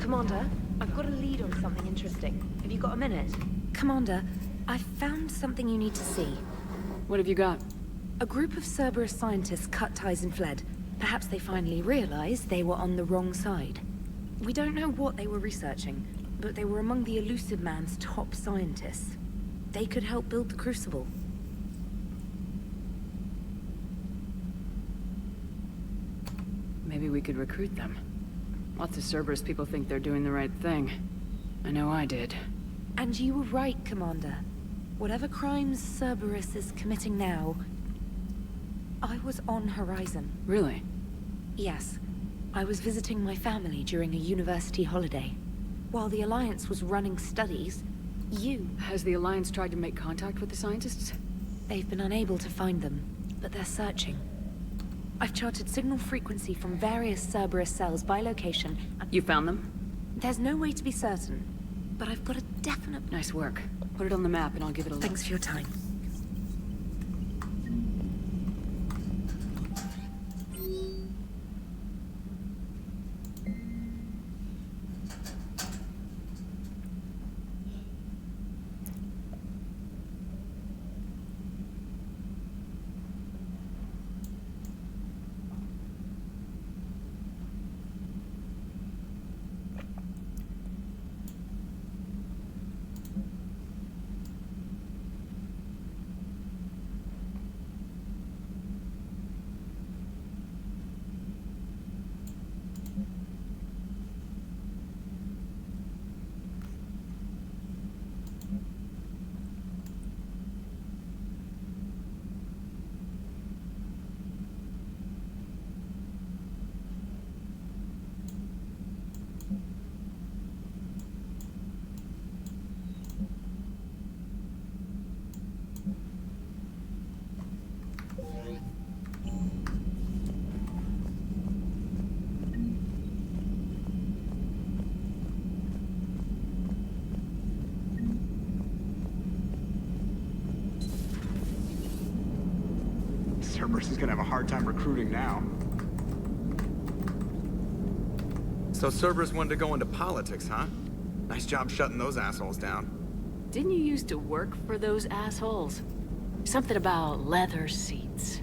Commander, I've got a lead on something interesting. Have you got a minute? Commander, I found something you need to see. What have you got? A group of Cerberus scientists cut ties and fled. Perhaps they finally realized they were on the wrong side. We don't know what they were researching, but they were among the Elusive Man's top scientists. They could help build the Crucible. Maybe we could recruit them. Lots of Cerberus people think they're doing the right thing. I know I did. And you were right, Commander. Whatever crimes Cerberus is committing now, I was on Horizon. Really? Yes. I was visiting my family during a university holiday. While the Alliance was running studies, you... Has the Alliance tried to make contact with the scientists? They've been unable to find them, but they're searching. I've charted signal frequency from various Cerberus cells by location, and... You found them? There's no way to be certain, but I've got a definite... Nice work. Put it on the map and I'll give it a look. Thanks for your time. Cerberus is gonna have a hard time recruiting now. So Cerberus wanted to go into politics, huh? Nice job shutting those assholes down. Didn't you used to work for those assholes? Something about leather seats.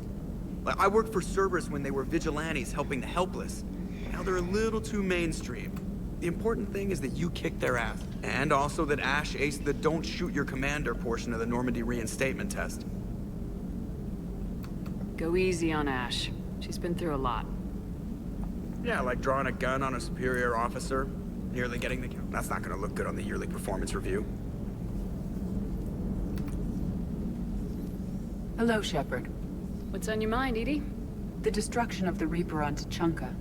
I worked for Cerberus when they were vigilantes helping the helpless. Now they're a little too mainstream. The important thing is that you kicked their ass. And also that Ash aced the don't shoot your commander portion of the Normandy reinstatement test. Go easy on Ash. She's been through a lot. Yeah, like drawing a gun on a superior officer, nearly getting the... That's not gonna look good on the yearly performance review. Hello, Shepard. What's on your mind, Edie? The destruction of the Reaper on Tuchanka.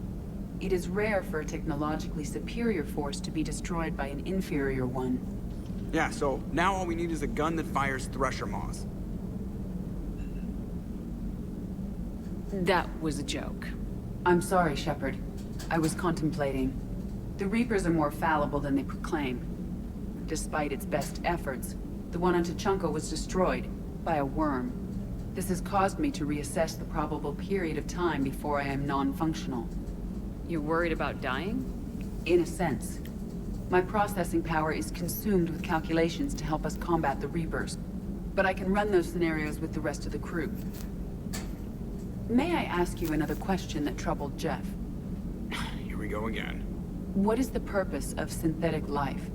It is rare for a technologically superior force to be destroyed by an inferior one. Yeah, so now all we need is a gun that fires Thresher Maws. That was a joke. I'm sorry, Shepard. I was contemplating. The Reapers are more fallible than they proclaim. Despite its best efforts, the one on Tuchanka was destroyed by a worm. This has caused me to reassess the probable period of time before I am non-functional. You're worried about dying? In a sense. My processing power is consumed with calculations to help us combat the Reapers. But I can run those scenarios with the rest of the crew. May I ask you another question that troubled Jeff? Here we go again. What is the purpose of synthetic life?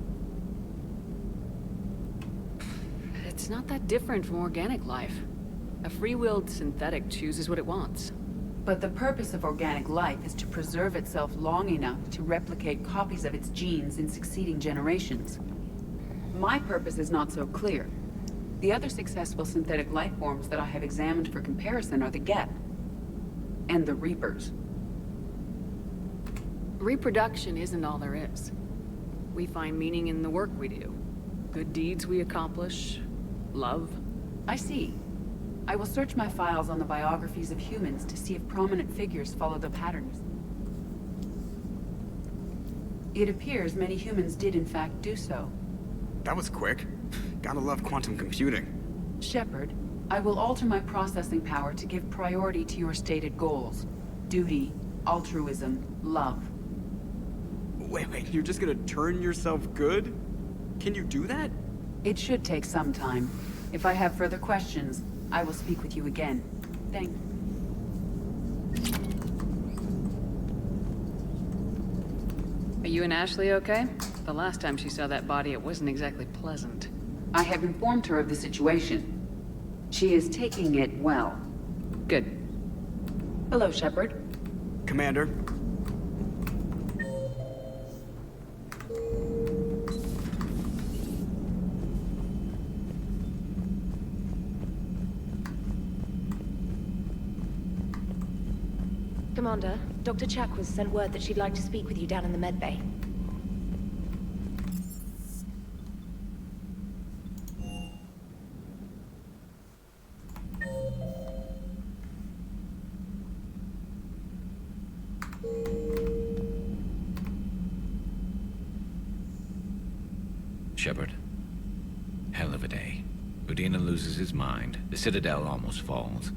It's not that different from organic life. A free-willed synthetic chooses what it wants. But the purpose of organic life is to preserve itself long enough to replicate copies of its genes in succeeding generations. My purpose is not so clear. The other successful synthetic life forms that I have examined for comparison are the Geth and the Reapers. Reproduction isn't all there is. We find meaning in the work we do. Good deeds we accomplish. Love. I see. I will search my files on the biographies of humans to see if prominent figures follow the patterns. It appears many humans did in fact do so. That was quick. Gotta love quantum computing. Shepard, I will alter my processing power to give priority to your stated goals. Duty, altruism, love. Wait, you're just gonna turn yourself good? Can you do that? It should take some time. If I have further questions, I will speak with you again. Thank you. Are you and Ashley okay? The last time she saw that body, it wasn't exactly pleasant. I have informed her of the situation. She is taking it well. Good. Hello, Shepard. Commander. Commander, Dr. Chakwas sent word that she'd like to speak with you down in the med bay. Shepard. Hell of a day. Udina loses his mind, the Citadel almost falls,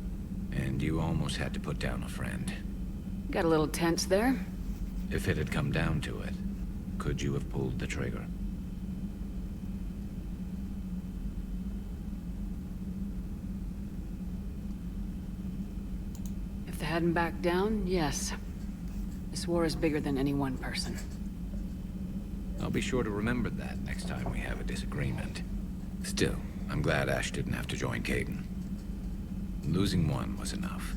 and you almost had to put down a friend. Got a little tense there. If it had come down to it, could you have pulled the trigger? If they hadn't backed down, yes. This war is bigger than any one person. I'll be sure to remember that next time we have a disagreement. Still, I'm glad Ash didn't have to join Kaidan. Losing one was enough.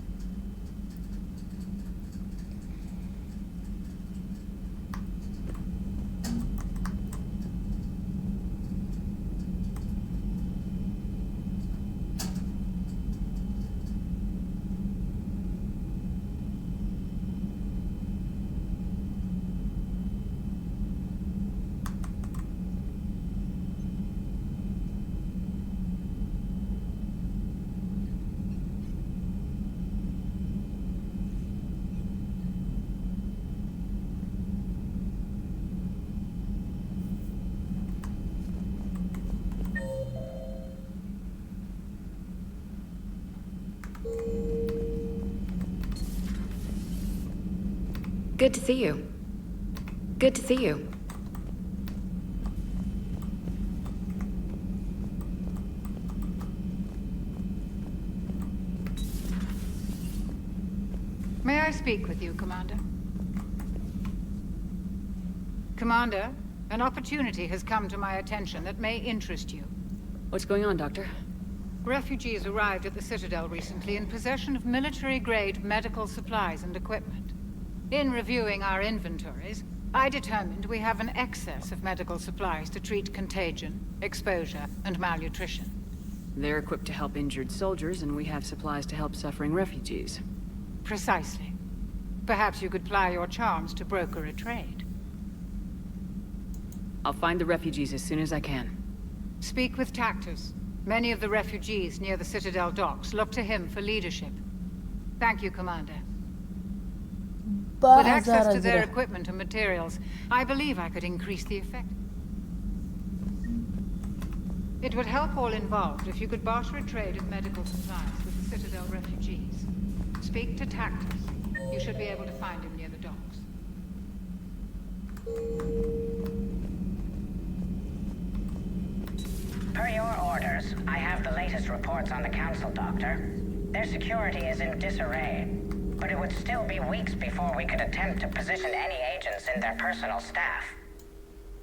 Good to see you. Good to see you. May I speak with you, Commander? Commander, an opportunity has come to my attention that may interest you. What's going on, Doctor? Refugees arrived at the Citadel recently in possession of military-grade medical supplies and equipment. In reviewing our inventories, I determined we have an excess of medical supplies to treat contagion, exposure, and malnutrition. They're equipped to help injured soldiers, and we have supplies to help suffering refugees. Precisely. Perhaps you could ply your charms to broker a trade. I'll find the refugees as soon as I can. Speak with Tactus. Many of the refugees near the Citadel docks look to him for leadership. Thank you, Commander. With access to their equipment and materials, I believe I could increase the effect. It would help all involved if you could barter a trade of medical supplies with the Citadel refugees. Speak to Tactus. You should be able to find him near the docks. Per your orders, I have the latest reports on the Council, Doctor. Their security is in disarray, but it would still be weeks before we could attempt to position any agents in their personal staff.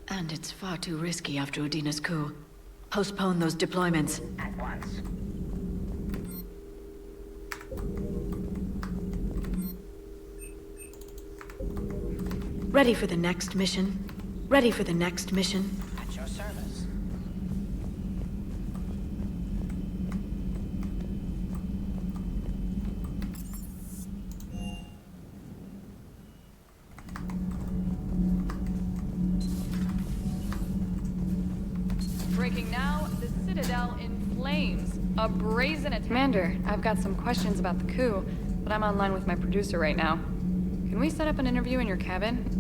And it's far too risky after Udina's coup. Postpone those deployments. At once. Ready for the next mission? Ready for the next mission? At your service. Breaking now, the Citadel in flames. A brazen attack. Commander, I've got some questions about the coup, but I'm online with my producer right now. Can we set up an interview in your cabin?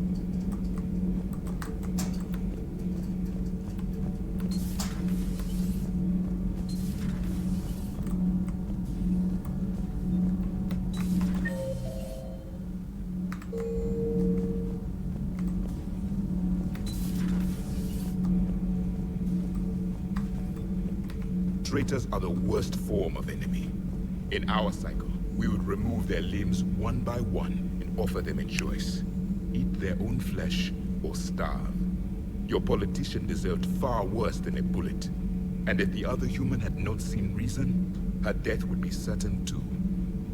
traitors are the worst form of enemy. In our cycle, we would remove their limbs one by one and offer them a choice. Eat their own flesh or starve. Your politician deserved far worse than a bullet. And if the other human had not seen reason, her death would be certain too.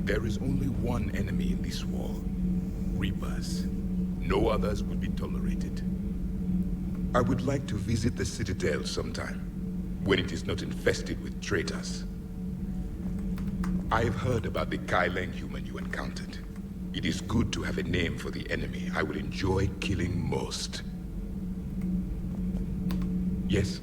There is only one enemy in this war. Reapers. No others will be tolerated. I would like to visit the Citadel sometime, when it is not infested with traitors. I've heard about the Kaileng human you encountered. It is good to have a name for the enemy I would enjoy killing most. Yes?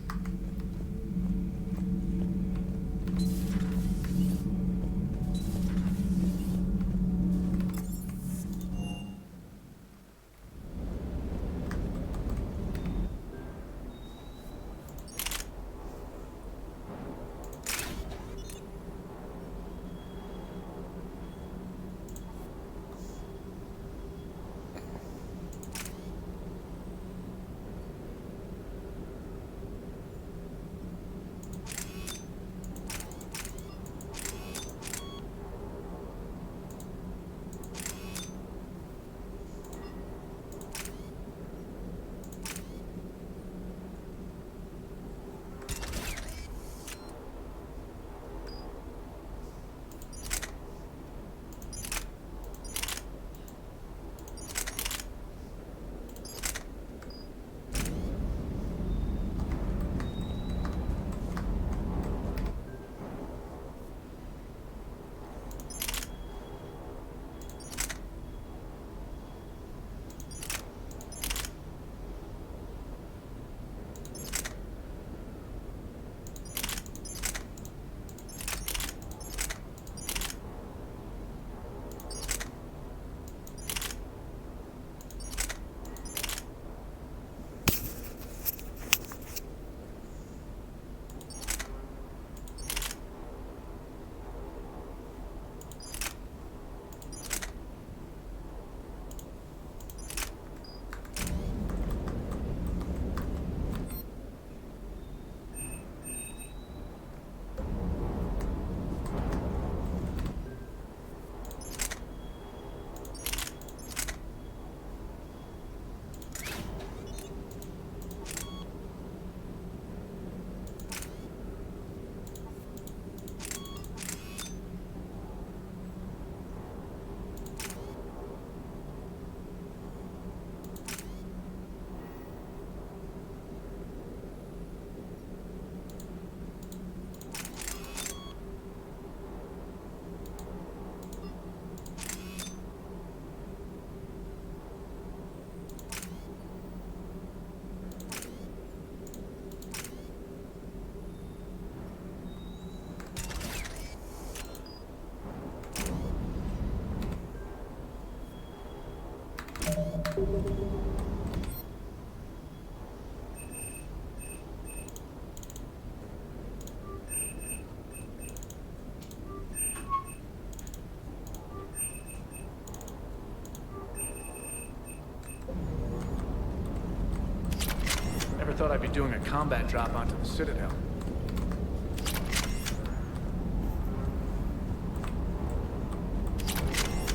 Never thought I'd be doing a combat drop onto the Citadel.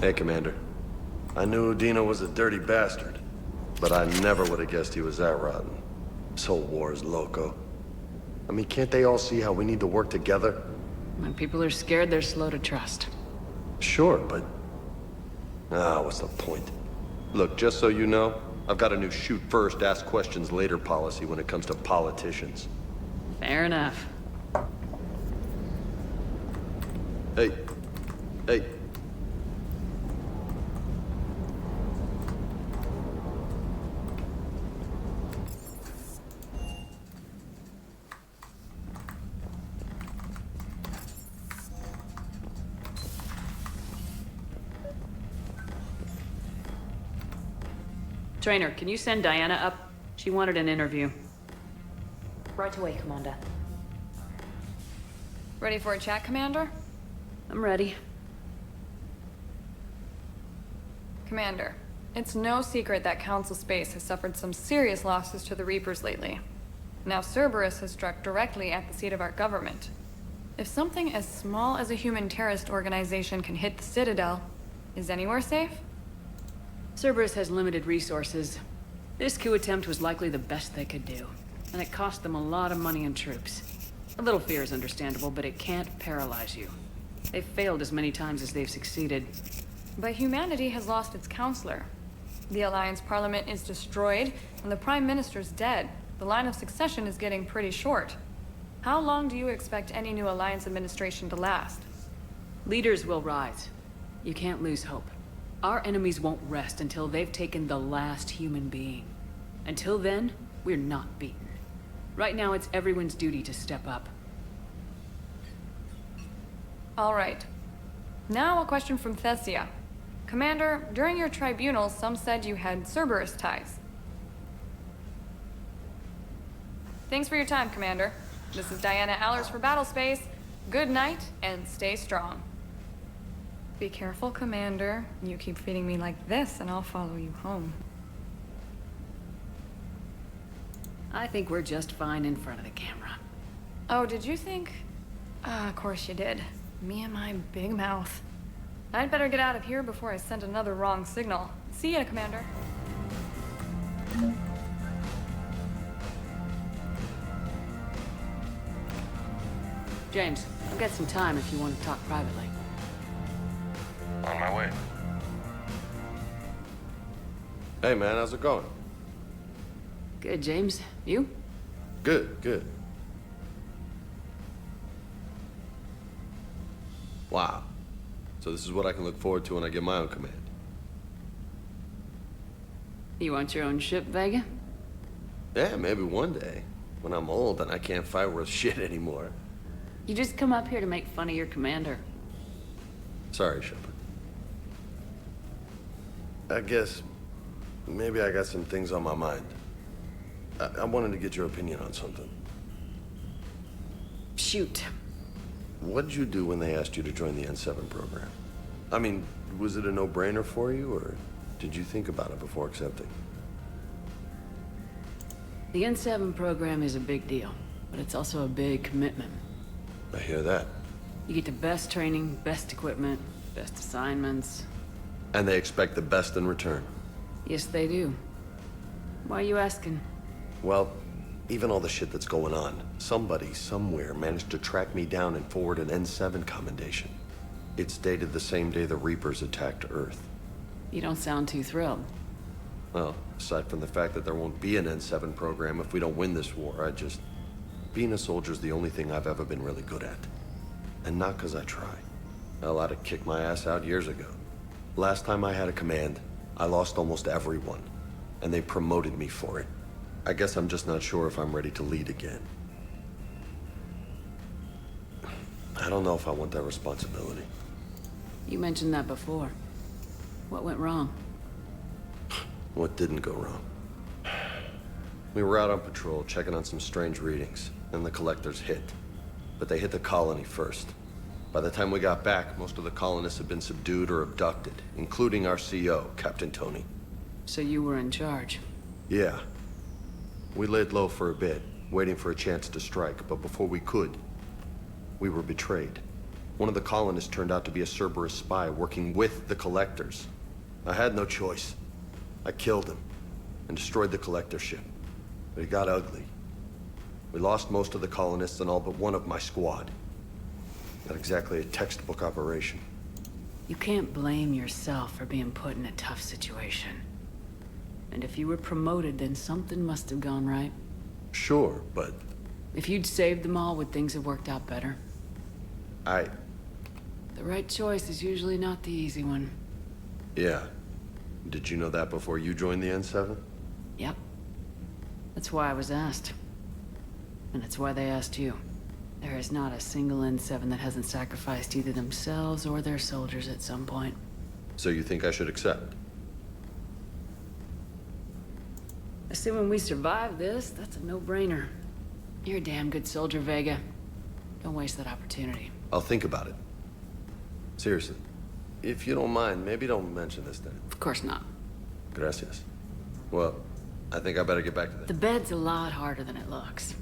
Hey, Commander. I knew Udina was a dirty bastard, but I never would have guessed he was that rotten. This whole war is loco. I mean, can't they all see how we need to work together? When people are scared, they're slow to trust. Sure, but... what's the point? Look, just so you know, I've got a new shoot first, ask questions later policy when it comes to politicians. Fair enough. Hey. Hey. Trainer, can you send Diana up? She wanted an interview. Right away, Commander. Ready for a chat, Commander? I'm ready. Commander, it's no secret that Council Space has suffered some serious losses to the Reapers lately. Now Cerberus has struck directly at the seat of our government. If something as small as a human terrorist organization can hit the Citadel, is anywhere safe? Cerberus has limited resources. This coup attempt was likely the best they could do, and it cost them a lot of money and troops. A little fear is understandable, but it can't paralyze you. They've failed as many times as they've succeeded. But humanity has lost its counselor. The Alliance Parliament is destroyed, and the Prime Minister's dead. The line of succession is getting pretty short. How long do you expect any new Alliance administration to last? Leaders will rise. You can't lose hope. Our enemies won't rest until they've taken the last human being. Until then, we're not beaten. Right now, it's everyone's duty to step up. All right. Now a question from Thessia. Commander, during your tribunal, some said you had Cerberus ties. Thanks for your time, Commander. This is Diana Allers for Battlespace. Good night, and stay strong. Be careful, Commander. You keep feeding me like this, and I'll follow you home. I think we're just fine in front of the camera. Oh, did you think? Of course you did. Me and my big mouth. I'd better get out of here before I send another wrong signal. See ya, Commander. James, I've got some time if you want to talk privately. On my way. Hey man, how's it going? Good, James. You? Good, good. Wow. So this is what I can look forward to when I get my own command. You want your own ship, Vega? Yeah, maybe one day. When I'm old and I can't fight worth shit anymore. You just come up here to make fun of your commander. Sorry, Shepard. I guess maybe I got some things on my mind. I wanted to get your opinion on something. Shoot. What did you do when they asked you to join the N7 program? I mean, was it a no-brainer for you, or did you think about it before accepting? The N7 program is a big deal, but it's also a big commitment. I hear that. You get the best training, best equipment, best assignments. And they expect the best in return. Yes, they do. Why are you asking? Well, even all the shit that's going on, somebody somewhere managed to track me down and forward an N7 commendation. It's dated the same day the Reapers attacked Earth. You don't sound too thrilled. Well, aside from the fact that there won't be an N7 program if we don't win this war, being a soldier's the only thing I've ever been really good at. And not because I try. Hell, I'd have kicked my ass out years ago. Last time I had a command, I lost almost everyone. And they promoted me for it. I guess I'm just not sure if I'm ready to lead again. I don't know if I want that responsibility. You mentioned that before. What went wrong? What didn't go wrong? We were out on patrol, checking on some strange readings, and the collectors hit. But they hit the colony first. By the time we got back, most of the colonists had been subdued or abducted, including our CO, Captain Tony. So you were in charge? Yeah. We laid low for a bit, waiting for a chance to strike, but before we could, we were betrayed. One of the colonists turned out to be a Cerberus spy working with the collectors. I had no choice. I killed him and destroyed the collector ship. But it got ugly. We lost most of the colonists and all but one of my squad. Not exactly a textbook operation. You can't blame yourself for being put in a tough situation. And if you were promoted, then something must have gone right. Sure, but... If you'd saved them all, would things have worked out better? The right choice is usually not the easy one. Yeah. Did you know that before you joined the N7? Yep. That's why I was asked. And that's why they asked you. There is not a single N7 that hasn't sacrificed either themselves or their soldiers at some point. So you think I should accept? Assuming we survive this, that's a no-brainer. You're a damn good soldier, Vega. Don't waste that opportunity. I'll think about it. Seriously. If you don't mind, maybe don't mention this then. Of course not. Gracias. Well, I think I better get back to that. The bed's a lot harder than it looks.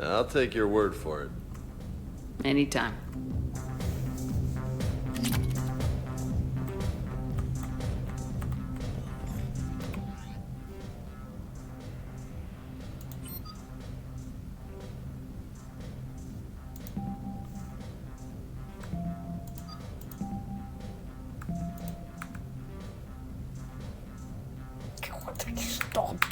I'll take your word for it. Anytime. Stop.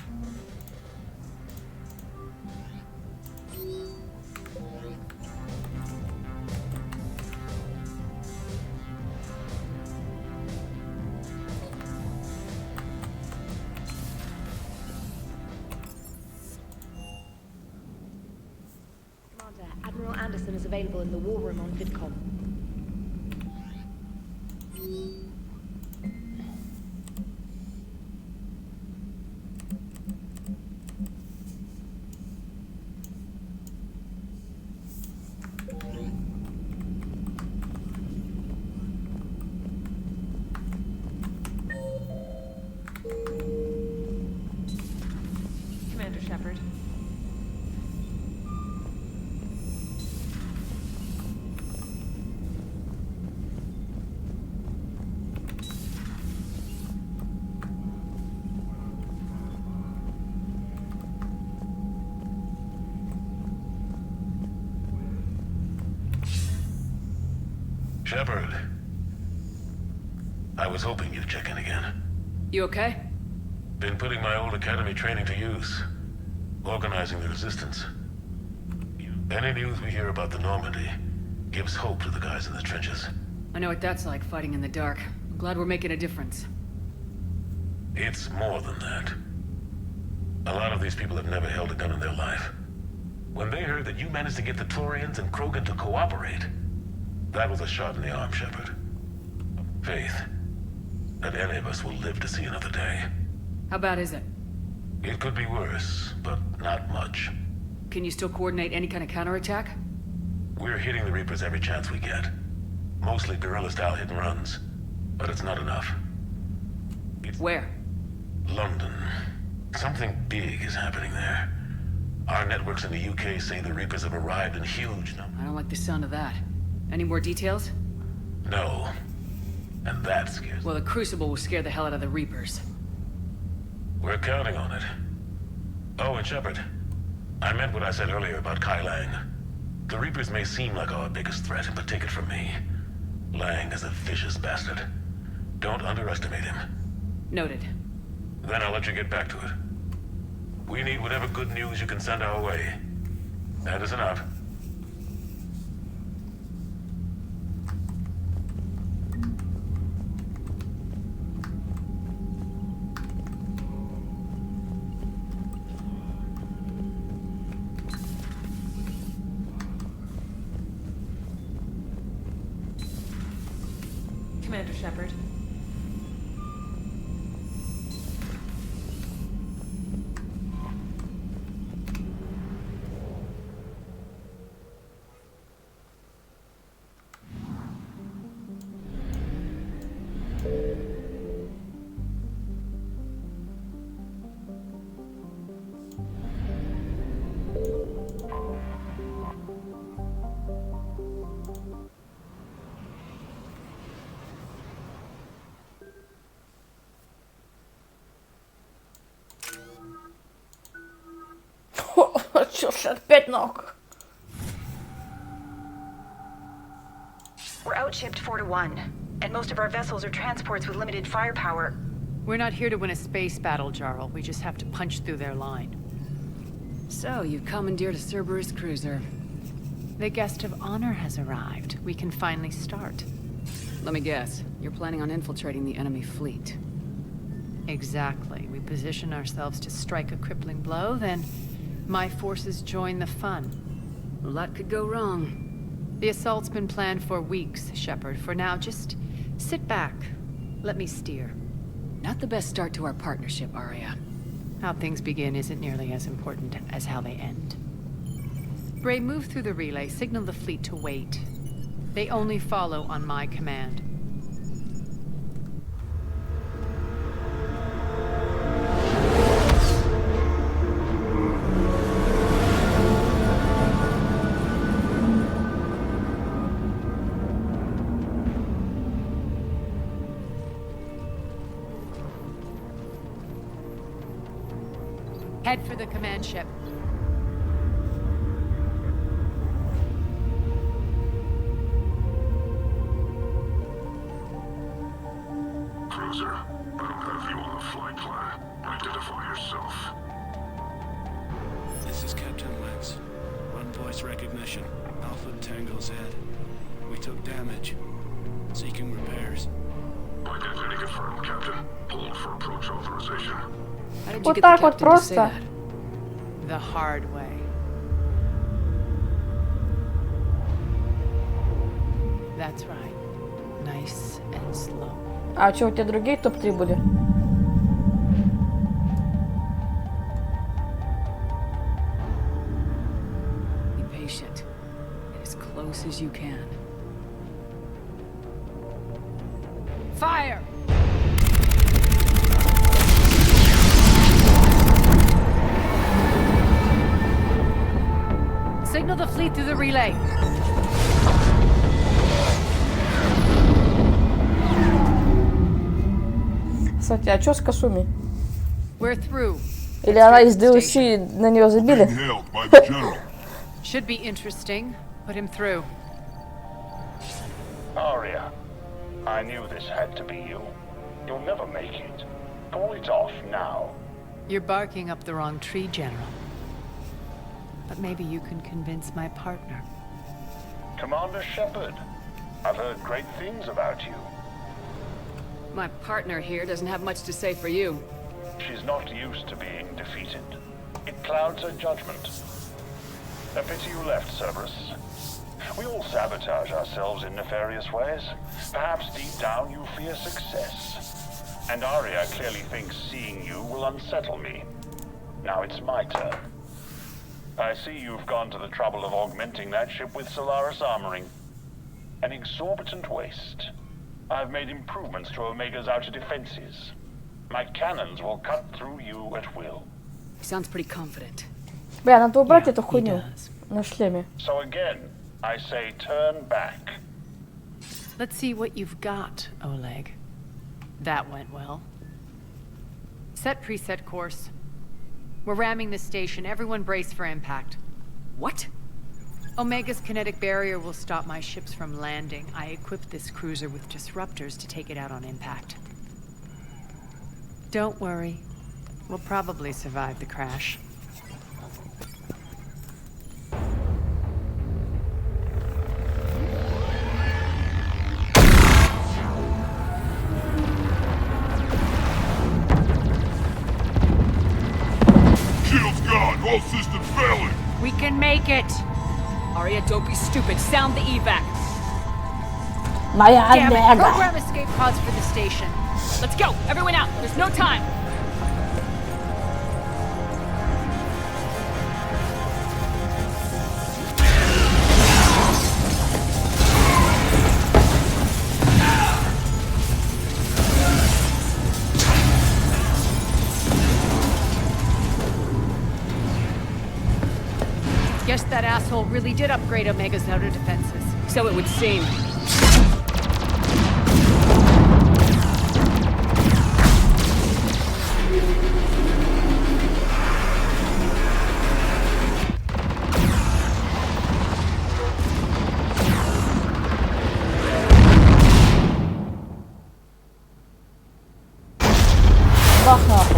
Commander, Admiral Anderson is available in the war room on VidCom. Commander Shepard. Shepard. I was hoping you'd check in again. You okay? Been putting my old academy training to use. Organizing the resistance. Any news we hear about the Normandy gives hope to the guys in the trenches. I know what that's like, fighting in the dark. I'm glad we're making a difference. It's more than that. A lot of these people have never held a gun in their life. When they heard that you managed to get the Turians and Krogan to cooperate, that was a shot in the arm, Shepard. Faith that any of us will live to see another day. How bad is it? It could be worse, but not much. Can you still coordinate any kind of counterattack? We're hitting the Reapers every chance we get. Mostly guerrilla-style hit-and-runs, but it's not enough. Where? London. Something big is happening there. Our networks in the UK say the Reapers have arrived in huge numbers. I don't like the sound of that. Any more details? No. And that scares me. Well, the Crucible will scare the hell out of the Reapers. We're counting on it. Oh, and Shepard, I meant what I said earlier about Kai Lang. The Reapers may seem like our biggest threat, but take it from me. Lang is a vicious bastard. Don't underestimate him. Noted. Then I'll let you get back to it. We need whatever good news you can send our way. That is enough. Commander Shepard. Just a bit knock. We're outshipped 4-1, and most of our vessels are transports with limited firepower. We're not here to win a space battle, Jarl. We just have to punch through their line. So, you commandeered a Cerberus cruiser. The guest of honor has arrived. We can finally start. Let me guess. You're planning on infiltrating the enemy fleet. Exactly. We position ourselves to strike a crippling blow, then my forces join the fun. A lot could go wrong. The assault's been planned for weeks, Shepard. For now, just sit back. Let me steer. Not the best start to our partnership, Arya. How things begin isn't nearly as important as how they end. Bray, move through the relay. Signal the fleet to wait. They only follow on my command. Head for the command ship. Cruiser, I don't have you on the flight plan. Identify yourself. This is Captain Lenz. Run voice recognition. Alpha Tango Z. We took damage. Seeking repairs. Identity confirmed, Captain. Hold for approach authorization. How did you Вот get так the вот captain to say просто. that? The hard way. That's right. Nice and slow. А что, у тебя другие топ-3 были? Be patient. Get as close as you can. Fire! Signal the fleet through the relay. Кстати, а что с Касуми? We're through. Или она из DLC на нее забили? Should be interesting. Put him through. Arya, I knew this had to be you. You'll never make it. Call it off now. You're barking up the wrong tree, General. But maybe you can convince my partner. Commander Shepard, I've heard great things about you. My partner here doesn't have much to say for you. She's not used to being defeated. It clouds her judgment. A pity you left, Cerberus. We all sabotage ourselves in nefarious ways. Perhaps deep down you fear success. And Arya clearly thinks seeing you will unsettle me. Now it's my turn. I see you've gone to the trouble of augmenting that ship with Solaris armoring. An exorbitant waste. I've made improvements to Omega's outer defenses. My cannons will cut through you at will. Sounds pretty confident. Бля, надо убрать эту хуйню на шлеме. So again, I say turn back. Let's see what you've got, Oleg. That went well. Set preset course. We're ramming the station. Everyone brace for impact. What? Omega's kinetic barrier will stop my ships from landing. I equipped this cruiser with disruptors to take it out on impact. Don't worry. We'll probably survive the crash. Shield's gone. All systems failing. We can make it! Arya, don't be stupid. Sound the evac. Моя Damn it! Омега. Program escape pods for the station. Let's go! Everyone out! There's no time! Guess that asshole really did upgrade Omega's outer defenses. So it would seem. Бах нахуй.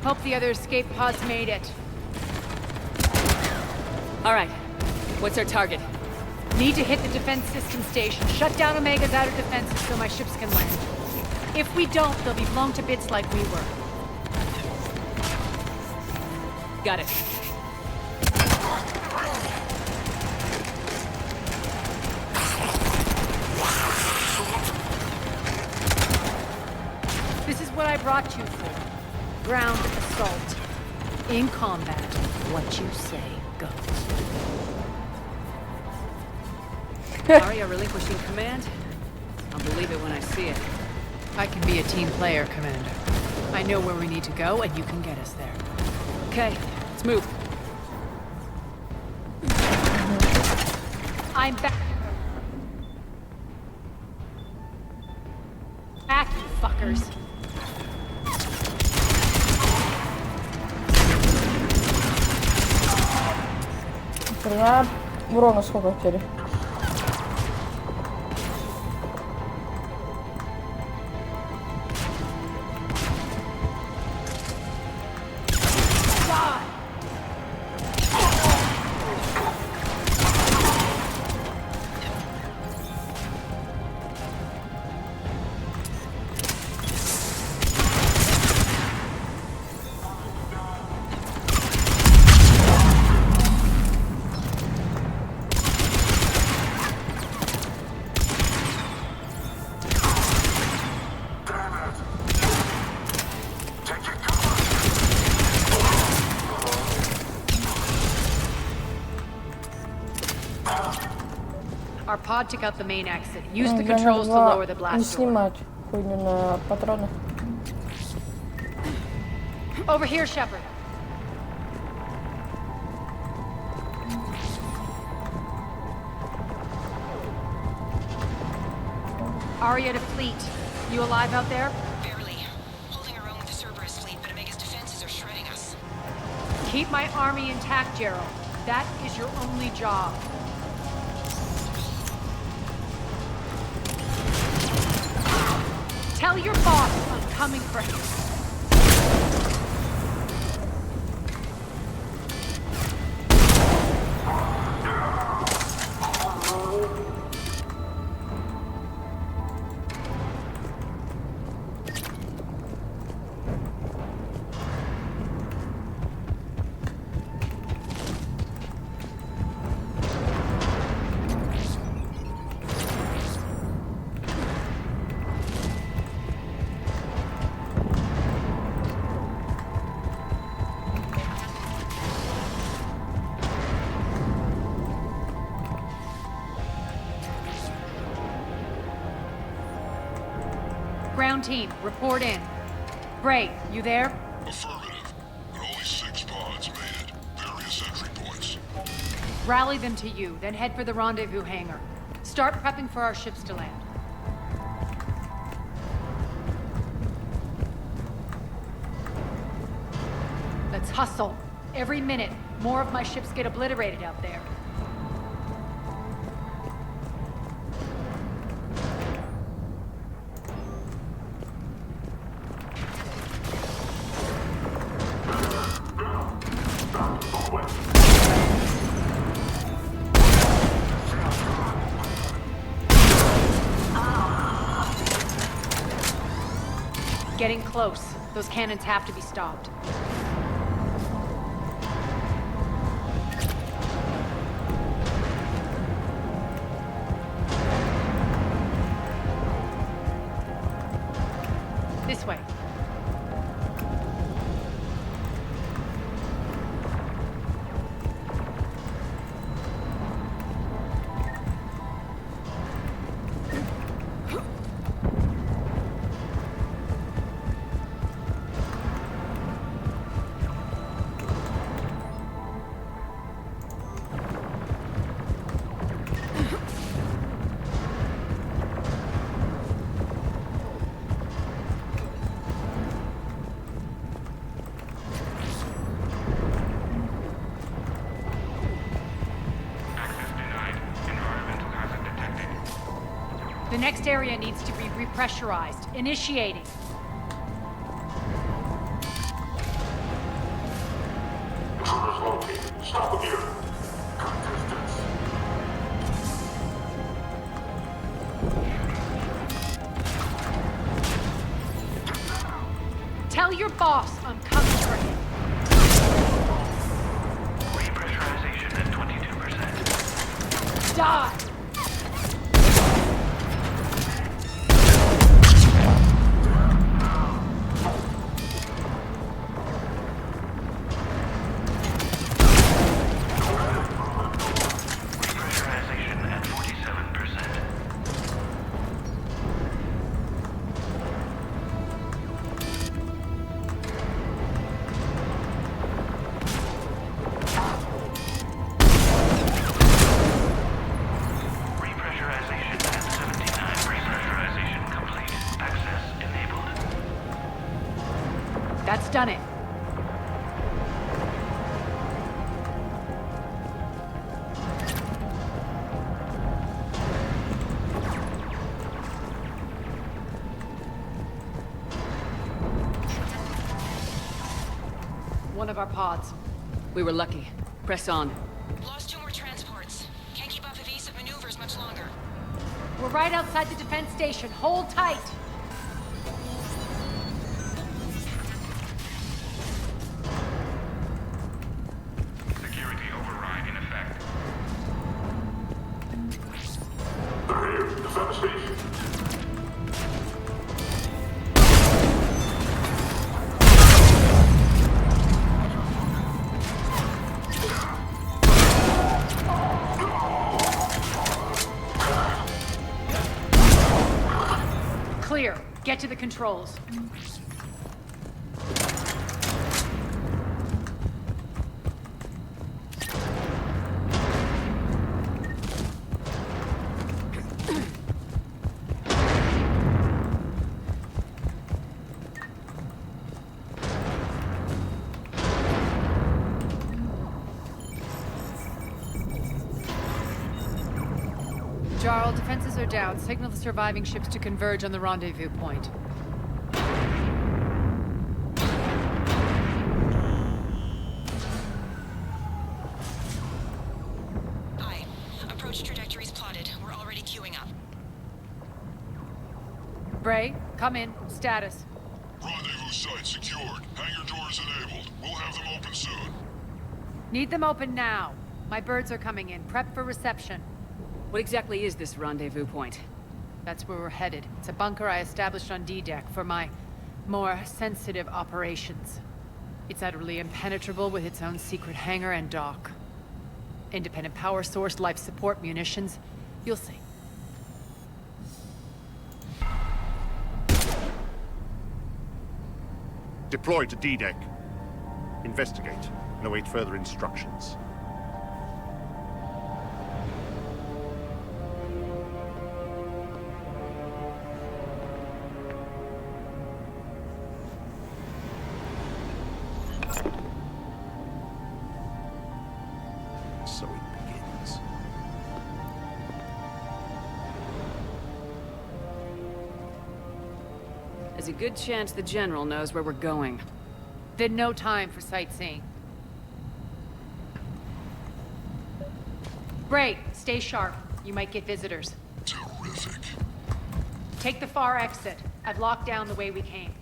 Hope the other escape pods made it. All right. What's our target? Need to hit the defense system station. Shut down Omega's outer defenses so my ships can land. If we don't, they'll be blown to bits like we were. Got it. This is what I brought you for. Ground assault. In combat, what you say goes. Arya relinquishing command? I'll believe it when I see it. I can be a team player, Commander. I know where we need to go, and you can get us there. Okay, let's move. I'm back. Back, you fuckers. Хрена урона сколько теперь? Our pod took out the main exit. Use the controls to lower the Не blast door. снимать хуйню на патроны. Over here, Shepard. Arya to Fleet. You alive out there? Barely. Holding our own with the Cerberus fleet, but Omega's defenses are shredding us. Keep my army intact, Gerald. That is your only job. Tell your boss I'm coming for him. Ground team, report in. Bray, you there? Affirmative. But only 6 pods made it. Various entry points. Rally them to you, then head for the rendezvous hangar. Start prepping for our ships to land. Let's hustle. Every minute, more of my ships get obliterated out there. Getting close. Those cannons have to be stopped. This way. The next area needs to be repressurized. Initiating. Intruders located. Stop here. Cut distance. Tell your boss I'm coming for him. Repressurization at 22%. Die! done it. One of our pods. We were lucky. Press on. Lost 2 more transports. Can't keep up evasive maneuvers much longer. We're right outside the defense station. Hold tight. Security override in effect. Defend the station. Clear. Get to the controls. Jarl, defenses are down. Signal the surviving ships to converge on the rendezvous point. Aye. Approach trajectories plotted. We're already queuing up. Bray, come in. Status. Rendezvous site secured. Hangar doors enabled. We'll have them open soon. Need them open now. My birds are coming in. Prep for reception. What exactly is this rendezvous point? That's where we're headed. It's a bunker I established on D-Deck for my more sensitive operations. It's utterly impenetrable with its own secret hangar and dock. Independent power source, life support, munitions. You'll see. Deploy to D-Deck. Investigate and await further instructions. So it begins. There's a good chance the General knows where we're going. Then no time for sightseeing. Bray, stay sharp. You might get visitors. Terrific. Take the far exit. I've locked down the way we came.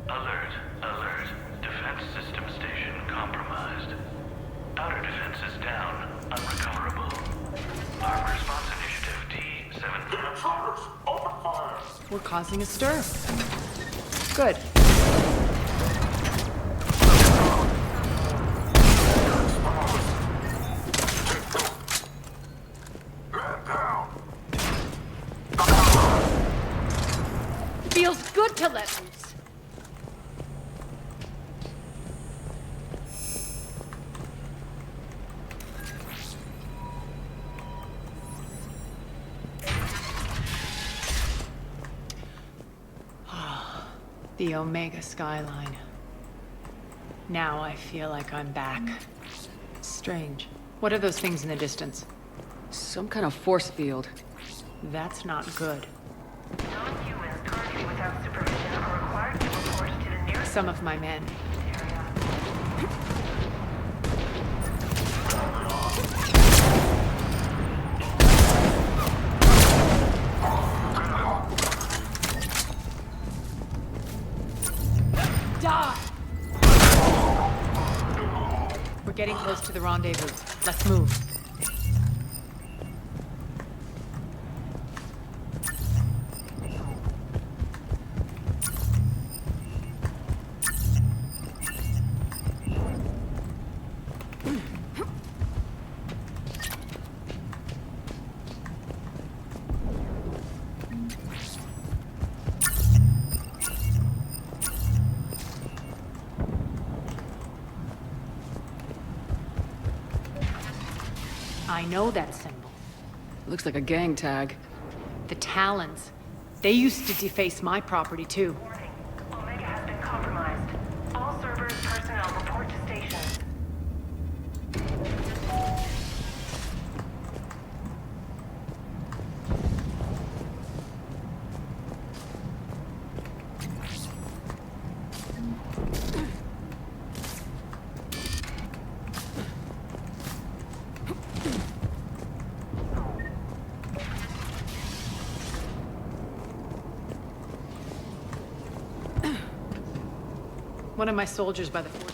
Alert, alert. Defense system station compromised. Outer defenses down, unrecoverable. Armed response initiative D7. Open fire! We're causing a stir. Good. Feels good to let loose. The Omega skyline. Now I feel like I'm back. Strange. What are those things in the distance? Some kind of force field. That's not good. Non-humans targeted without supervision are required to report to the nearest Some of my men. Die! We're getting close to the rendezvous. Let's move. I know that symbol. Looks like a gang tag. The Talons. They used to deface my property, too. Omega has been compromised. All Cerberus personnel report to stations. One of my soldiers by the force.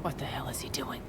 What the hell is he doing?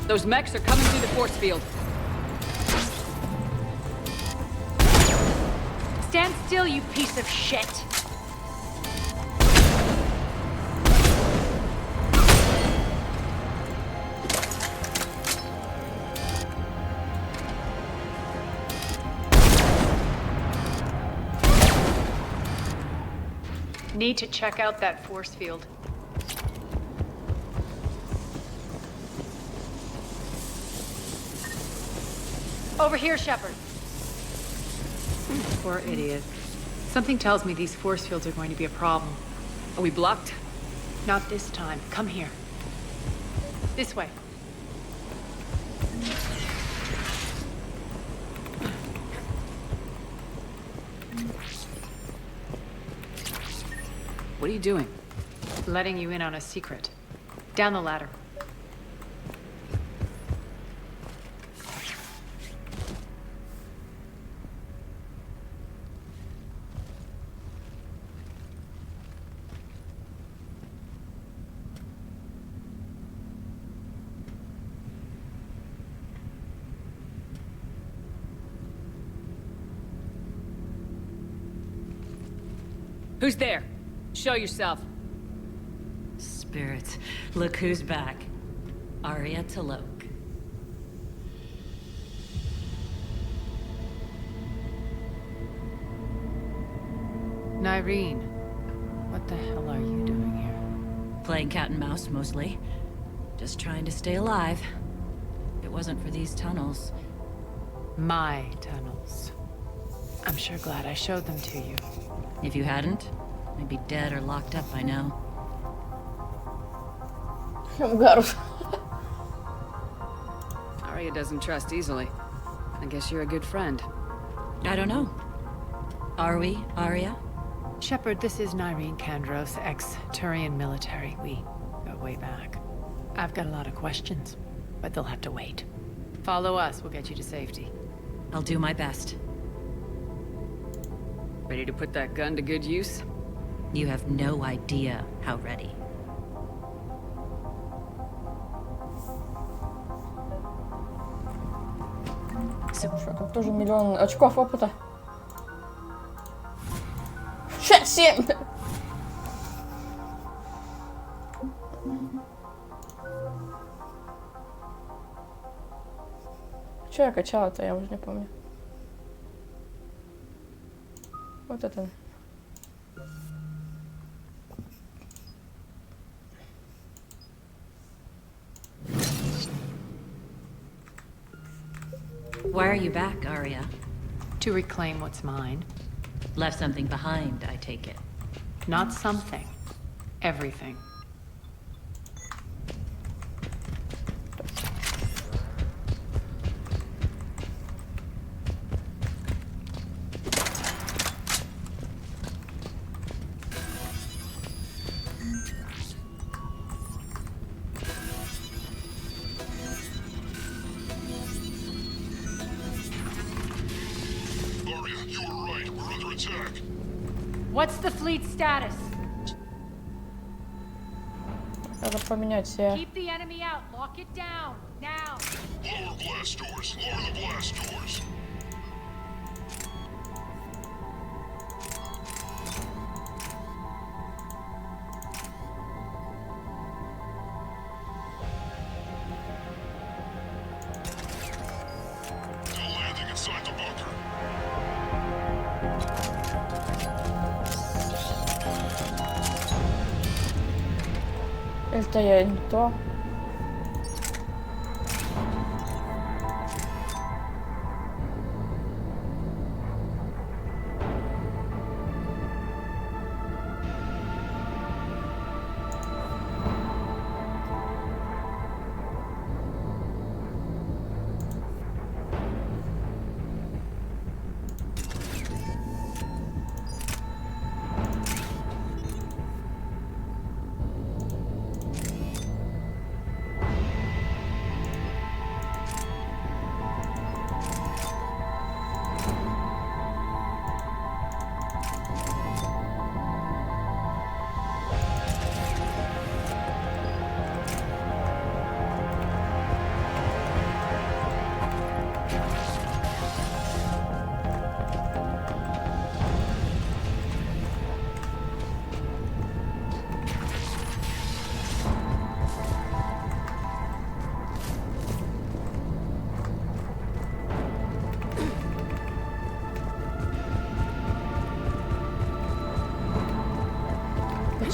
Those mechs are coming through the force field. Stand still, you piece of shit! Need to check out that force field. Over here, Shepard. Poor idiot. Something tells me these force fields are going to be a problem. Are we blocked? Not this time. Come here. This way. What are you doing? Letting you in on a secret. Down the ladder. Who's there? Show yourself. Spirits, look who's back. Arya T'Loak. Nyreen, what the hell are you doing here? Playing cat and mouse, mostly. Just trying to stay alive. If it wasn't for these tunnels. My tunnels. I'm sure glad I showed them to you. If you hadn't, I'd be dead or locked up by now. Arya doesn't trust easily. I guess you're a good friend. I don't know. Are we, Arya? Shepard, this is Nyreen Kandros, ex-Turian military. We go way back. I've got a lot of questions, but they'll have to wait. Follow us, we'll get you to safety. I'll do my best. Ready to put that gun to good use? You have no idea how ready. Как тоже миллион очков опыта. 6-7! Че я качала-то, я уже не помню. Вот это. Why are you back, Arya? To reclaim what's mine. Left something behind, I take it. Not something. Everything. were right. We're under attack. What's the fleet status? Надо поменять все. Keep the enemy out. Lock it down. Now. Lower blast doors. Lower the blast doors. They're landing inside the bunker. Это я не то.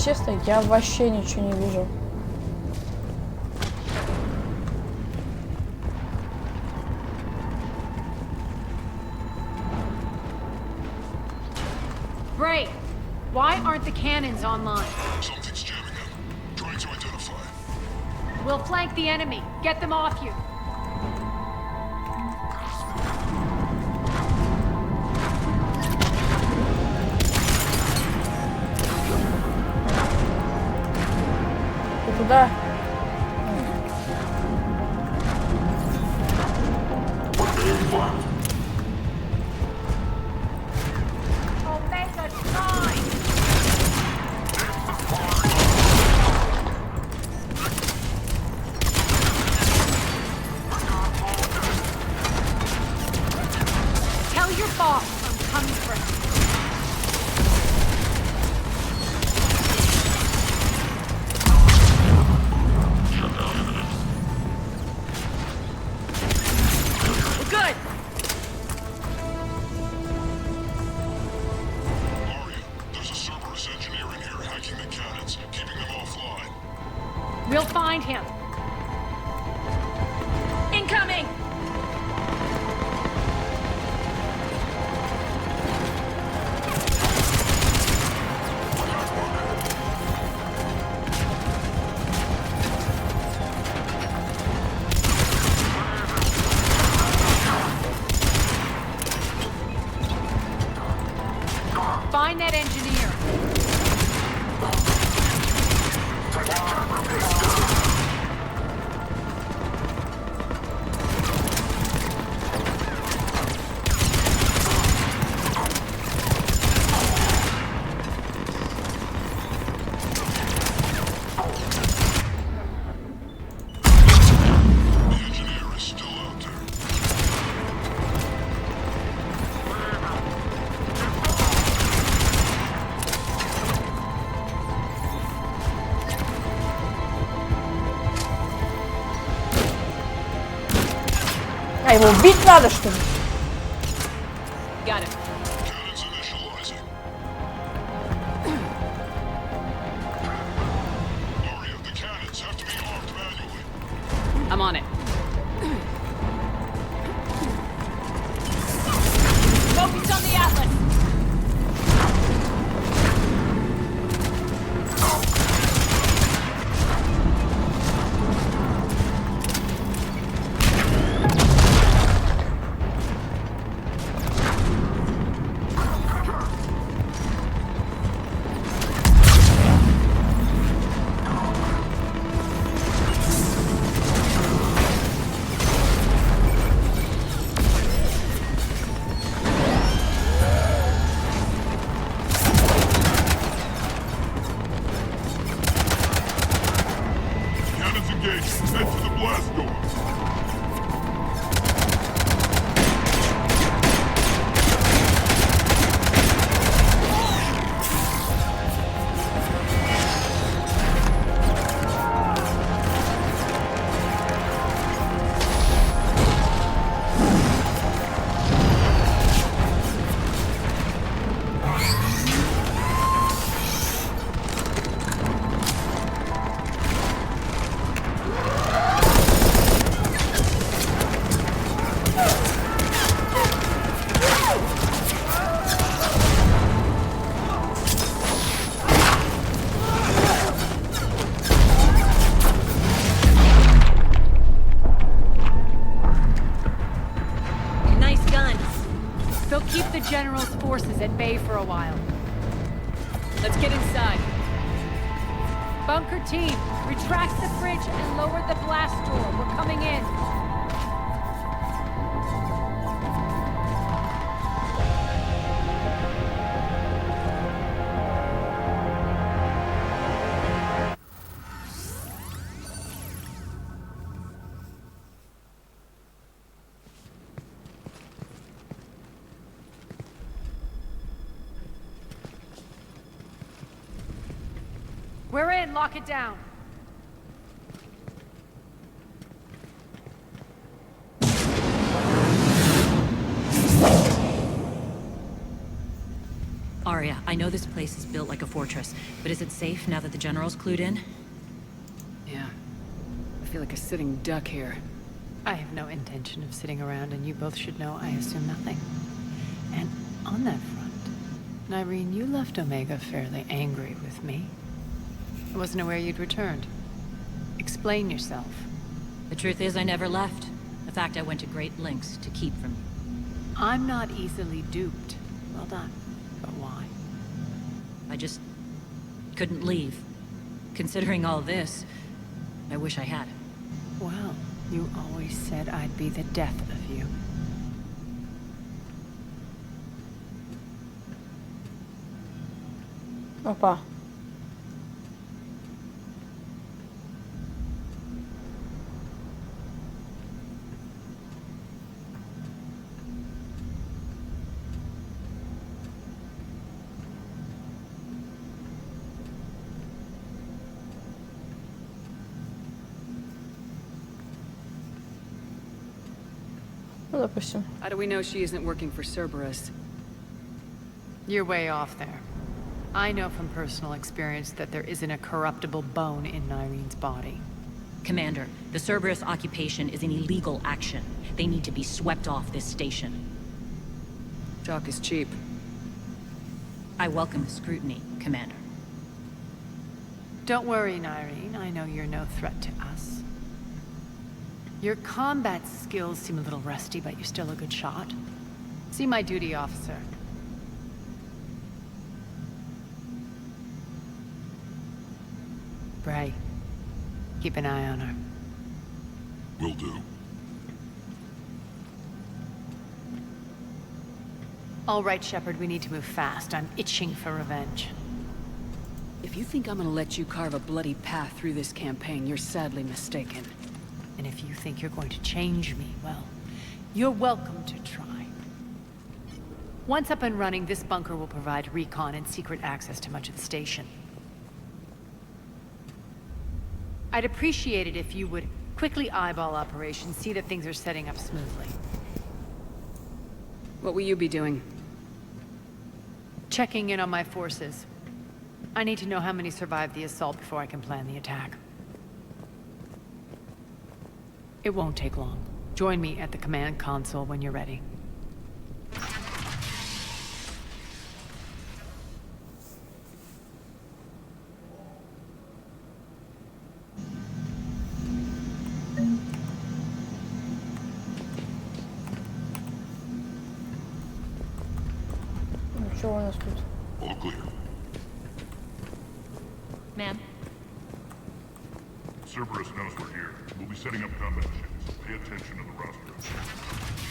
Честно, я вообще ничего не вижу. Bray, why aren't the cannons online? Something's jamming them. Trying to identify. We'll flank the enemy. Get them off you. Ты туда? Tell your boss I'm coming for him. Good. Arya, there's a Cerberus engineer in here hacking the cannons, keeping them offline. We'll find him. Incoming! Find that engineer. The engineer is still out there. А, его убить надо, что ли? Got him. Cannons initializing. Arya, the cannons have to be armed manually. I'm on it. Focus on the Atlas. the General's forces at bay for a while. Let's get inside. Bunker team, retract the bridge and lower the blast door. We're coming in. We're in, lock it down. Arya, I know this place is built like a fortress, but is it safe now that the General's clued in? Yeah. I feel like a sitting duck here. I have no intention of sitting around, and you both should know I assume nothing. And on that front, Nyreen, you left Omega fairly angry with me. I wasn't aware you'd returned. Explain yourself. The truth is, I never left. In fact, I went to great lengths to keep from you. I'm not easily duped. Well done. But why? I just couldn't leave. Considering all this, I wish I had. Well, you always said I'd be the death of you. Opa. No допустим. How do we know she isn't working for Cerberus? You're way off there. I know from personal experience that there isn't a corruptible bone in Nyreen's body. Commander, the Cerberus occupation is an illegal action. They need to be swept off this station. Talk is cheap. I welcome the scrutiny, Commander. Don't worry, Nyreen. I know you're no threat to us. Your combat skills seem a little rusty, but you're still a good shot. See my duty officer. Bray, keep an eye on her. Will do. All right, Shepard, we need to move fast. I'm itching for revenge. If you think I'm gonna let you carve a bloody path through this campaign, you're sadly mistaken. And if you think you're going to change me, well, you're welcome to try. Once up and running, this bunker will provide recon and secret access to much of the station. I'd appreciate it if you would quickly eyeball operations, see that things are setting up smoothly. What will you be doing? Checking in on my forces. I need to know how many survived the assault before I can plan the attack. It won't take long. Join me at the command console when you're ready. Что у нас тут? All clear. Ma'am? Cerberus knows we're here. We'll be setting up combat ships. Pay attention to the roster.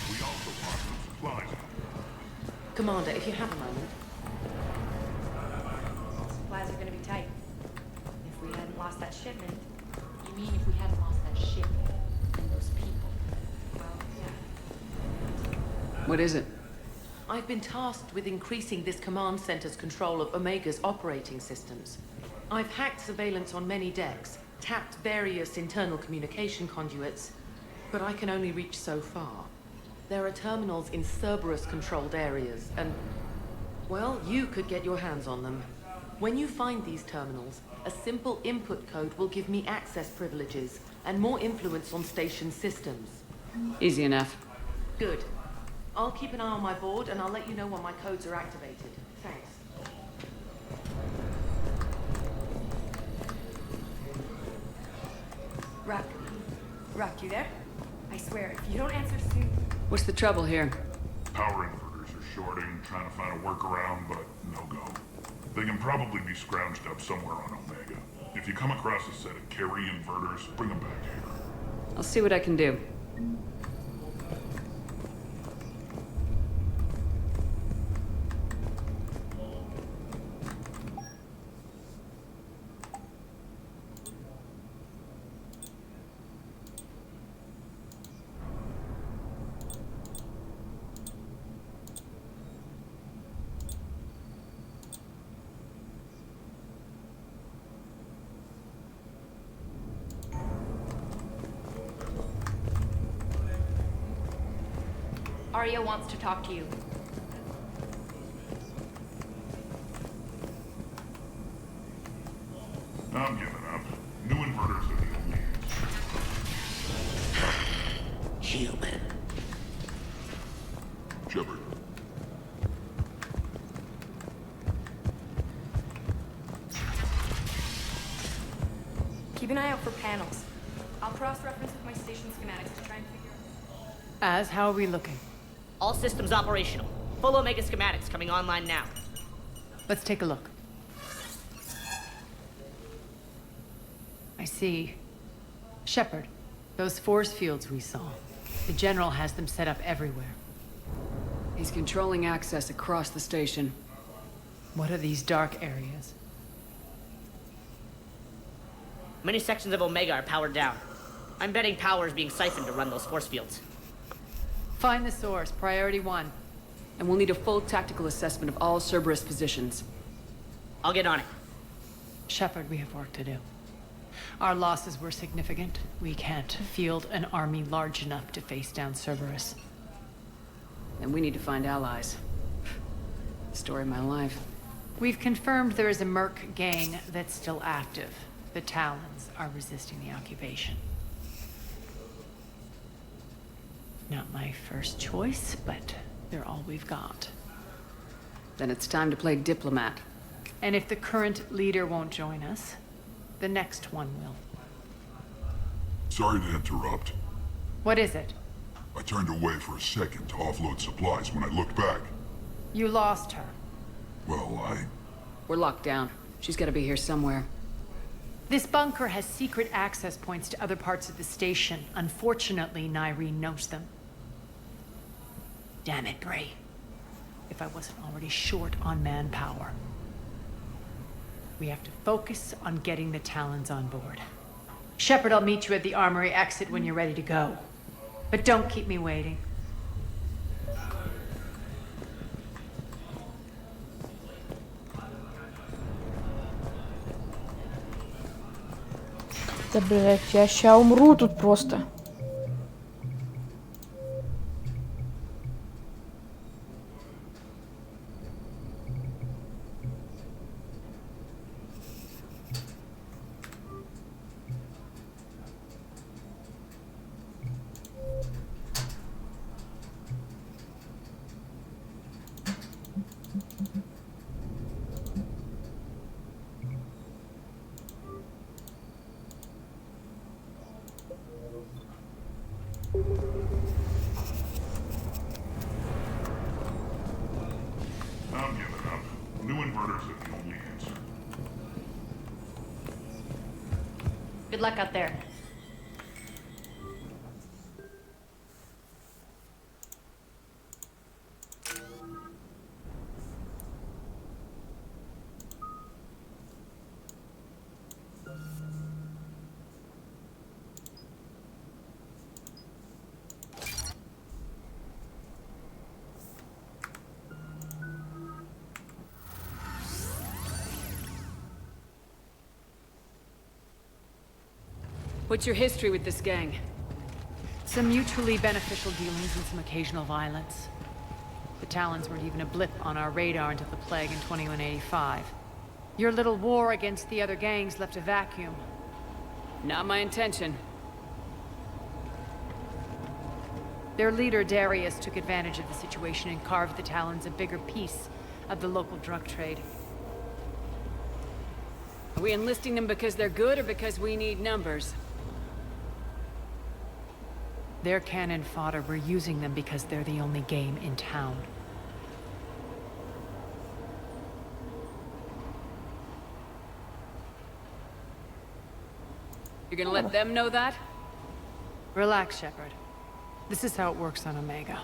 We also brought some supplies. Commander, if you have a moment. Supplies are gonna be tight. If we hadn't lost that shipment. You mean if we hadn't lost that shipment and those people? Well, yeah. What is it? I've been tasked with increasing this command center's control of Omega's operating systems. I've hacked surveillance on many decks, tapped various internal communication conduits, but I can only reach so far. There are terminals in Cerberus-controlled areas, and, well, you could get your hands on them. When you find these terminals, a simple input code will give me access privileges and more influence on station systems. Easy enough. Good. I'll keep an eye on my board, and I'll let you know when my codes are activated. Thanks. Rock, you there? I swear, if you don't answer soon... What's the trouble here? Power inverters are shorting, trying to find a workaround, but no go. They can probably be scrounged up somewhere on Omega. If you come across a set of Carey inverters, bring them back here. I'll see what I can do. Arya wants to talk to you. I'm giving up. New inverters are the only answer. Human. Shepard. Keep an eye out for panels. I'll cross-reference with my station schematics to try and figure Az, how are we looking? All systems operational. Full Omega schematics coming online now. Let's take a look. I see. Shepard, those force fields we saw. The General has them set up everywhere. He's controlling access across the station. What are these dark areas? Many sections of Omega are powered down. I'm betting power is being siphoned to run those force fields. Find the source, priority 1. And we'll need a full tactical assessment of all Cerberus positions. I'll get on it. Shepard, we have work to do. Our losses were significant. We can't field an army large enough to face down Cerberus. And we need to find allies. Story of my life. We've confirmed there is a Merc gang that's still active. The Talons are resisting the occupation. Not my first choice, but they're all we've got. Then it's time to play diplomat. And if the current leader won't join us, the next one will. Sorry to interrupt. What is it? I turned away for a second to offload supplies. When I looked back, You lost her. well, We're locked down. She's gotta be here somewhere. This bunker has secret access points to other parts of the station. Unfortunately, Nyreen knows them. Damn it, Bray. If I wasn't already short on manpower. We have to focus on getting the Talons on board. Shepard, I'll meet you at the armory exit when you're ready to go. But don't keep me waiting. Да, блять, я ща умру тут просто. I'm giving up. New inverters are the only answer. Good luck out there. What's your history with this gang? Some mutually beneficial dealings and some occasional violence. The Talons weren't even a blip on our radar until the plague in 2185. Your little war against the other gangs left a vacuum. Not my intention. Their leader, Darius, took advantage of the situation and carved the Talons a bigger piece of the local drug trade. Are we enlisting them because they're good or because we need numbers? Their cannon fodder, we're using them because they're the only game in town. You're gonna let them know that? Relax, Shepard. This is how it works on Omega.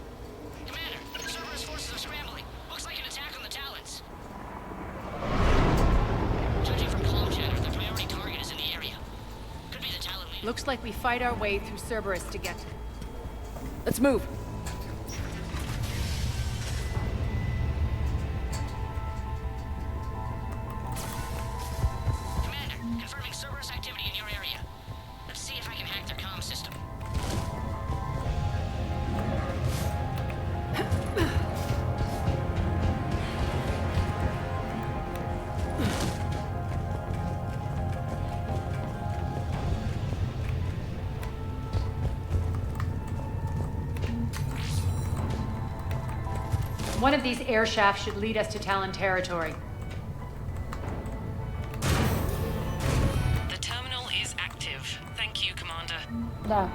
Commander, Cerberus forces are scrambling. Looks like an attack on the Talons. Judging from comm chatter, the priority target is in the area. Could be the Talon leader. Looks like we fight our way through Cerberus to get to... Let's move. Commander, confirming Cerberus activity in your area. Let's see if I can hack their comm system. One of these air shafts should lead us to Talon territory. The terminal is active. Thank you, Commander. Da.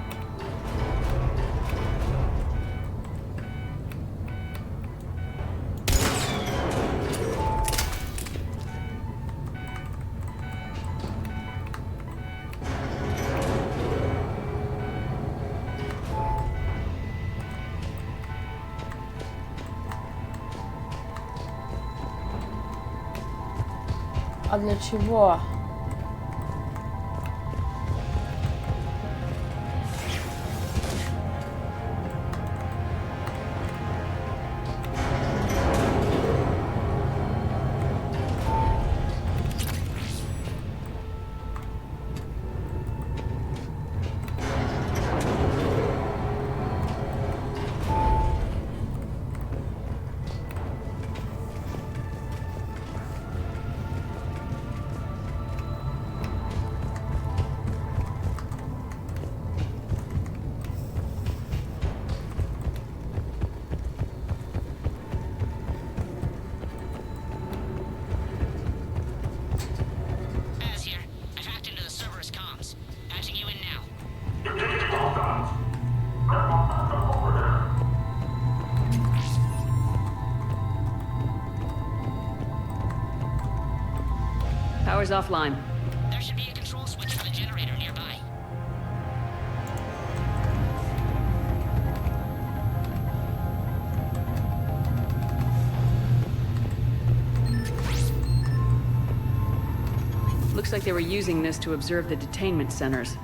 А для чего? Baz here. I've hacked into the Cerberus comms. Patching you in now. Power's offline. There should be a control switch for the generator nearby. Looks like they were using this to observe the detainment centers.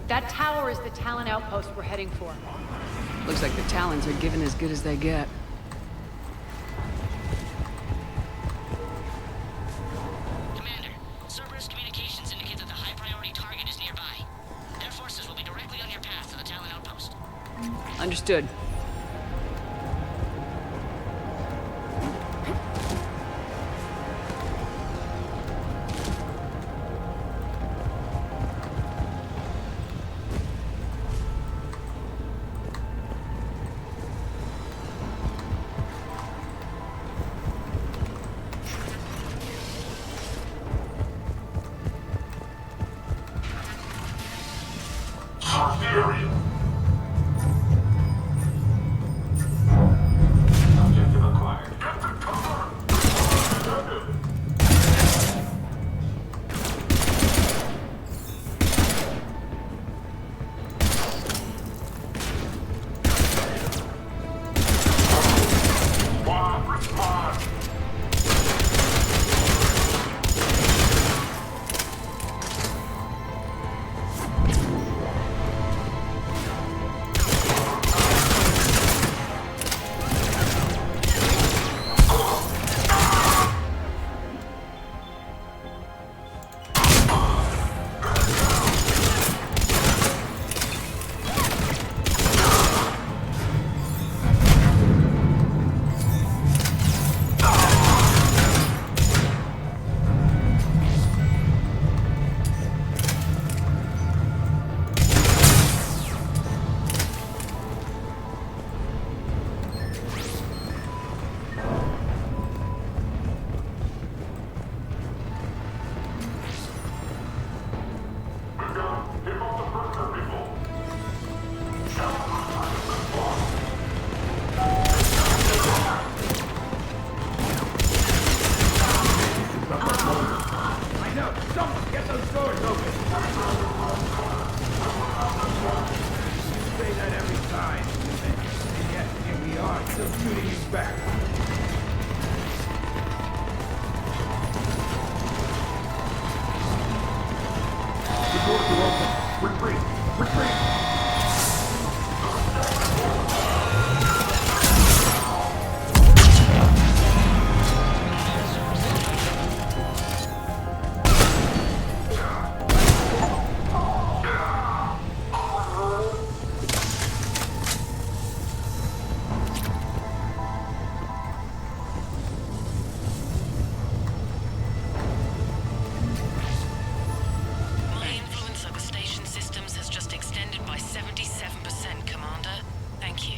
That tower is the Talon outpost we're heading for. Looks like the Talons are giving as good as they get. Commander, Cerberus communications indicate that the high-priority target is nearby. Their forces will be directly on your path to the Talon outpost. Understood. Objective acquired. My influence over station systems has just extended by 77%, Commander. Thank you.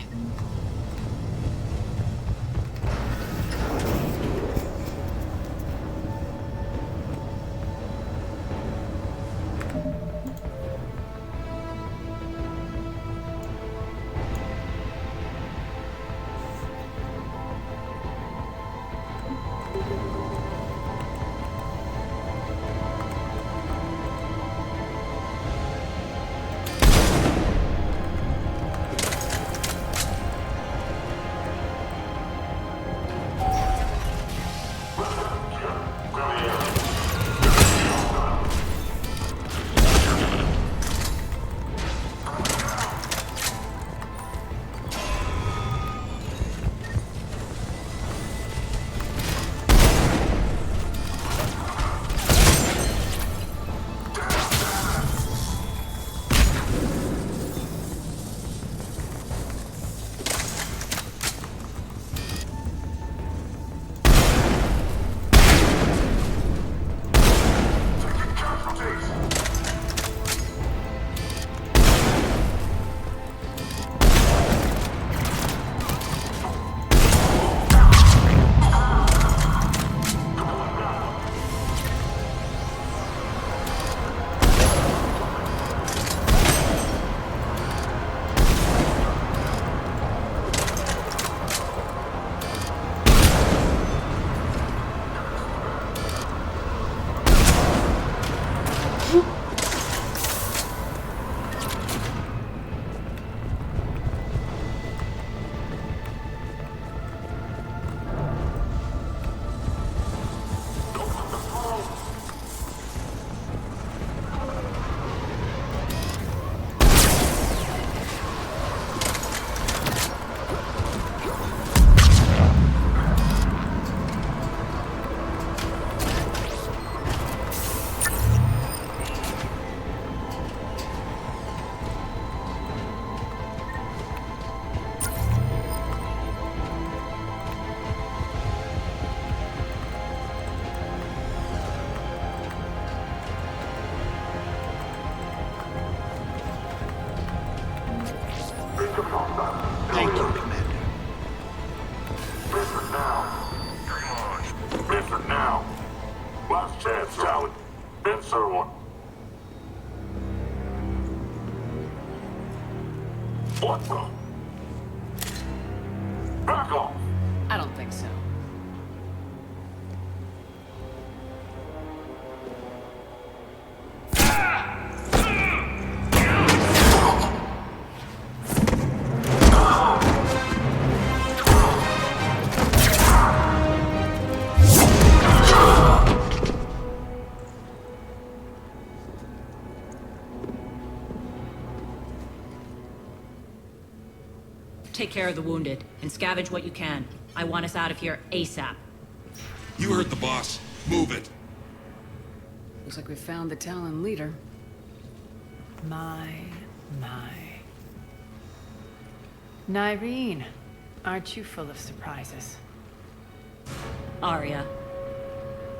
Thank you, Commander. Listen now. Listen now. Last chance, Talon. Answer one. What the? Back off. I don't think so. Take care of the wounded, and scavenge what you can. I want us out of here ASAP. You heard the boss. Move it. Looks like we found the Talon leader. My. Nyreen, aren't you full of surprises? Arya.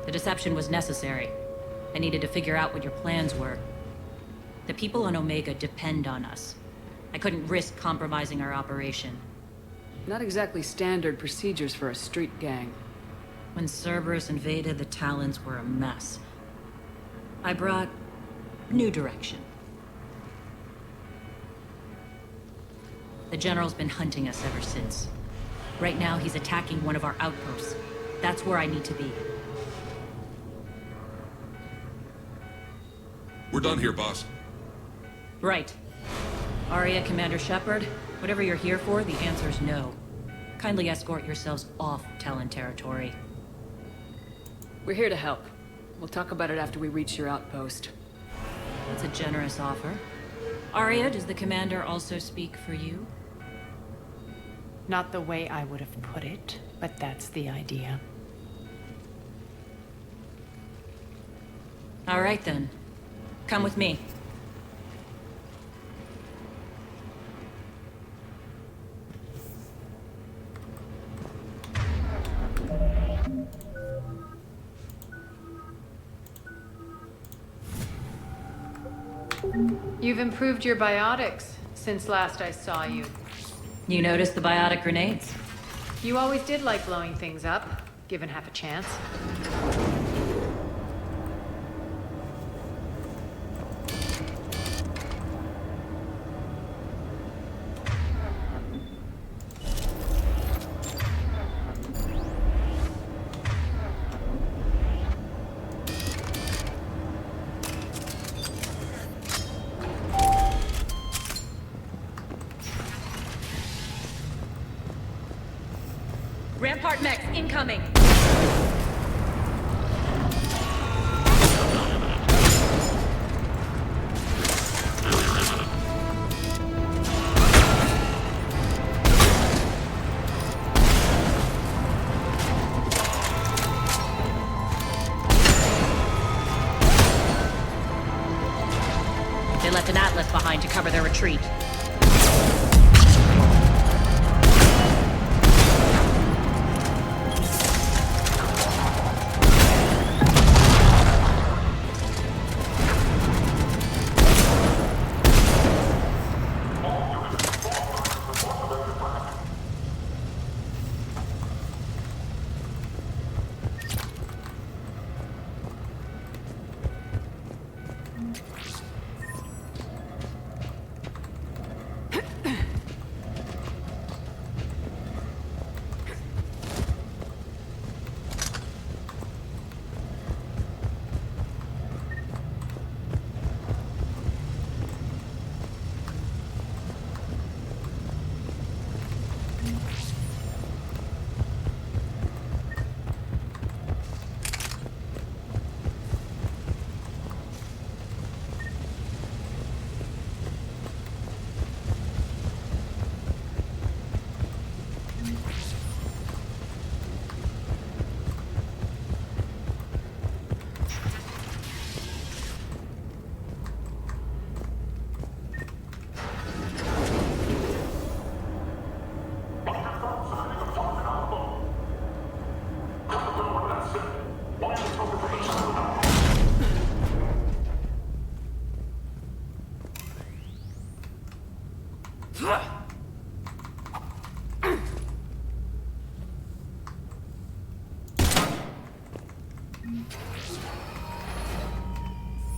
The deception was necessary. I needed to figure out what your plans were. The people on Omega depend on us. I couldn't risk compromising our operation. Not exactly standard procedures for a street gang. When Cerberus invaded, the Talons were a mess. I brought new direction. The General's been hunting us ever since. Right now, he's attacking one of our outposts. That's where I need to be. We're done here, boss. Right. Arya, Commander Shepard, whatever you're here for, the answer's no. Kindly escort yourselves off Talon territory. We're here to help. We'll talk about it after we reach your outpost. That's a generous offer. Arya, does the commander also speak for you? Not the way I would have put it, but that's the idea. All right then. Come with me. You've improved your biotics since last I saw you. You noticed the biotic grenades? You always did like blowing things up, given half a chance. Rampart mechs incoming! They left an Atlas behind to cover their retreat.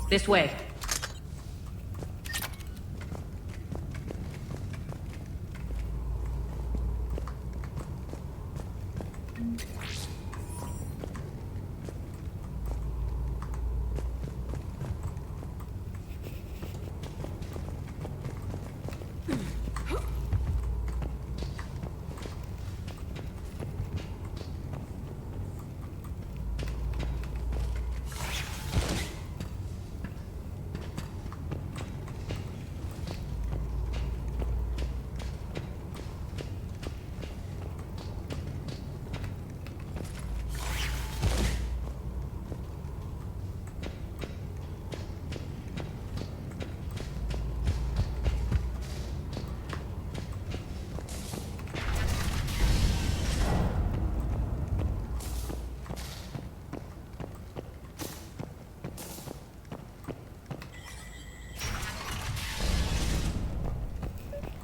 This way.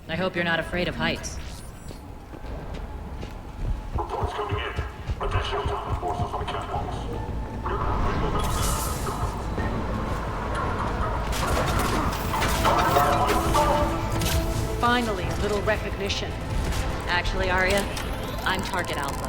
I hope you're not afraid of heights. Reports coming in. Additional Delta forces on the catwalks. Finally, a little recognition. Actually, Arya, I'm Target Alpha.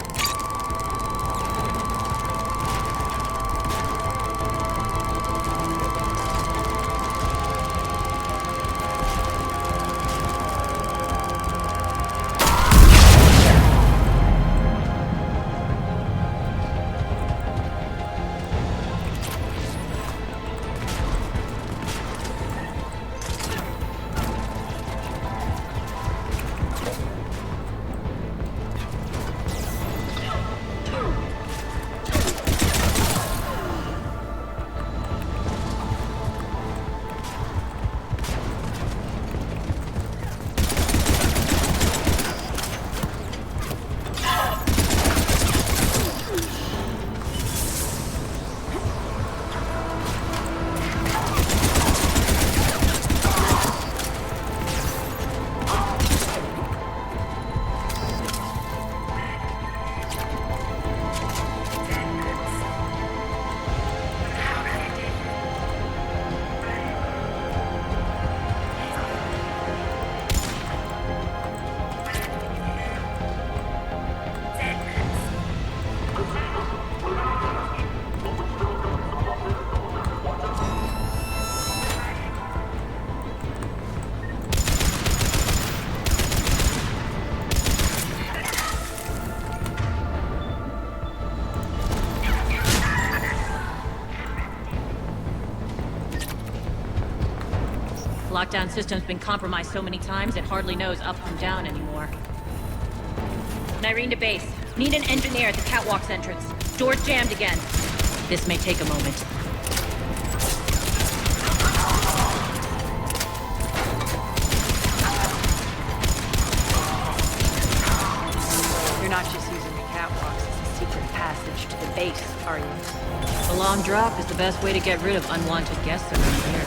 Lockdown system's been compromised so many times it hardly knows up from down anymore. Nyreen to base. Need an engineer at the catwalk's entrance. Door's jammed again. This may take a moment. You're not just using the catwalks as a secret passage to the base, are you? A long drop is the best way to get rid of unwanted guests around here.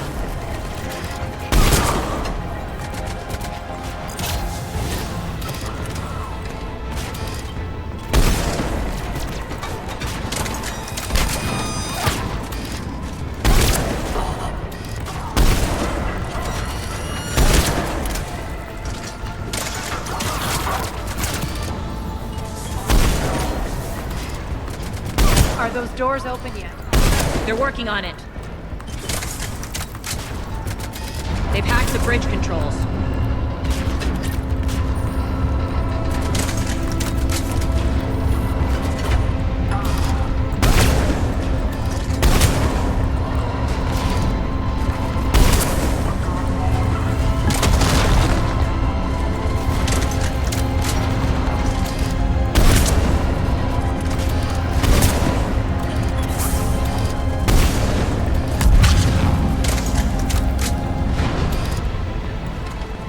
Are those doors open yet? They're working on it. They've hacked the bridge controls.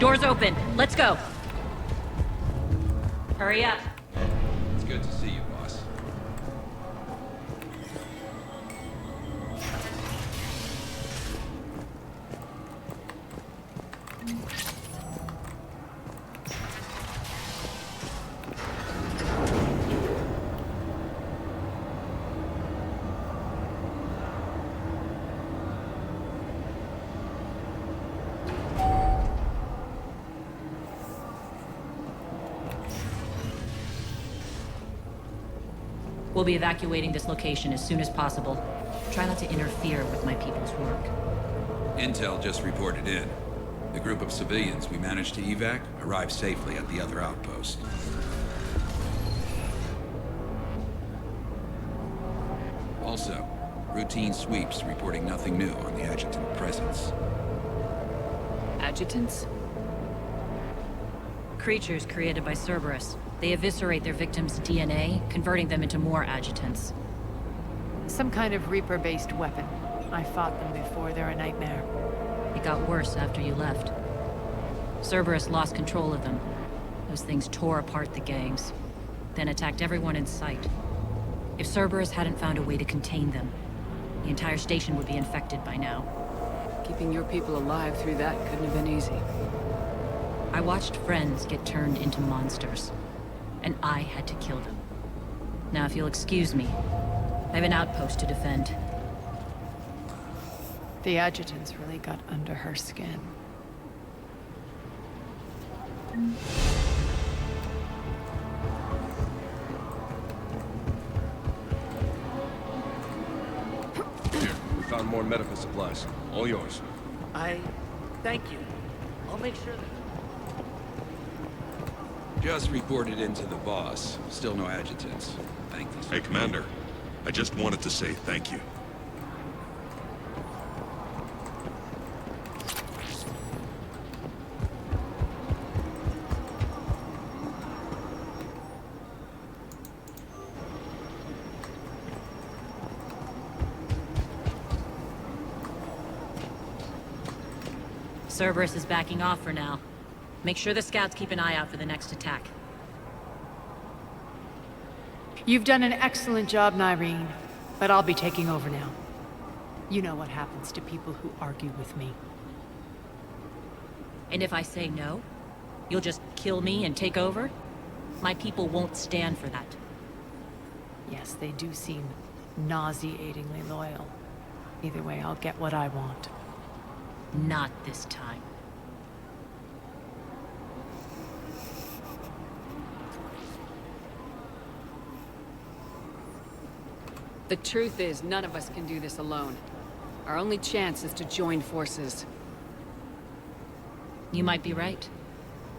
Doors open. Let's go. Hurry up. It's good to see you, boss. We'll be evacuating this location as soon as possible. Try not to interfere with my people's work. Intel just reported in. The group of civilians we managed to evac arrived safely at the other outpost. Also, routine sweeps reporting nothing new on the adjutant presence. Adjutants? Creatures created by Cerberus. They eviscerate their victims' DNA, converting them into more adjutants. Some kind of Reaper-based weapon. I fought them before, they're a nightmare. It got worse after you left. Cerberus lost control of them. Those things tore apart the gangs, then attacked everyone in sight. If Cerberus hadn't found a way to contain them, the entire station would be infected by now. Keeping your people alive through that couldn't have been easy. I watched friends get turned into monsters, and I had to kill them. Now, if you'll excuse me, I have an outpost to defend. The adjutants really got under her skin. Here, we found more medical supplies. All yours. Thank you. I'll make sure that... Just reported into the boss. Still no adjutants. Thank you. Hey, Commander. I just wanted to say thank you. Cerberus is backing off for now. Make sure the scouts keep an eye out for the next attack. You've done an excellent job, Nyreen, but I'll be taking over now. You know what happens to people who argue with me. And if I say no, you'll just kill me and take over? My people won't stand for that. Yes, they do seem nauseatingly loyal. Either way, I'll get what I want. Not this time. The truth is, none of us can do this alone. Our only chance is to join forces. You might be right,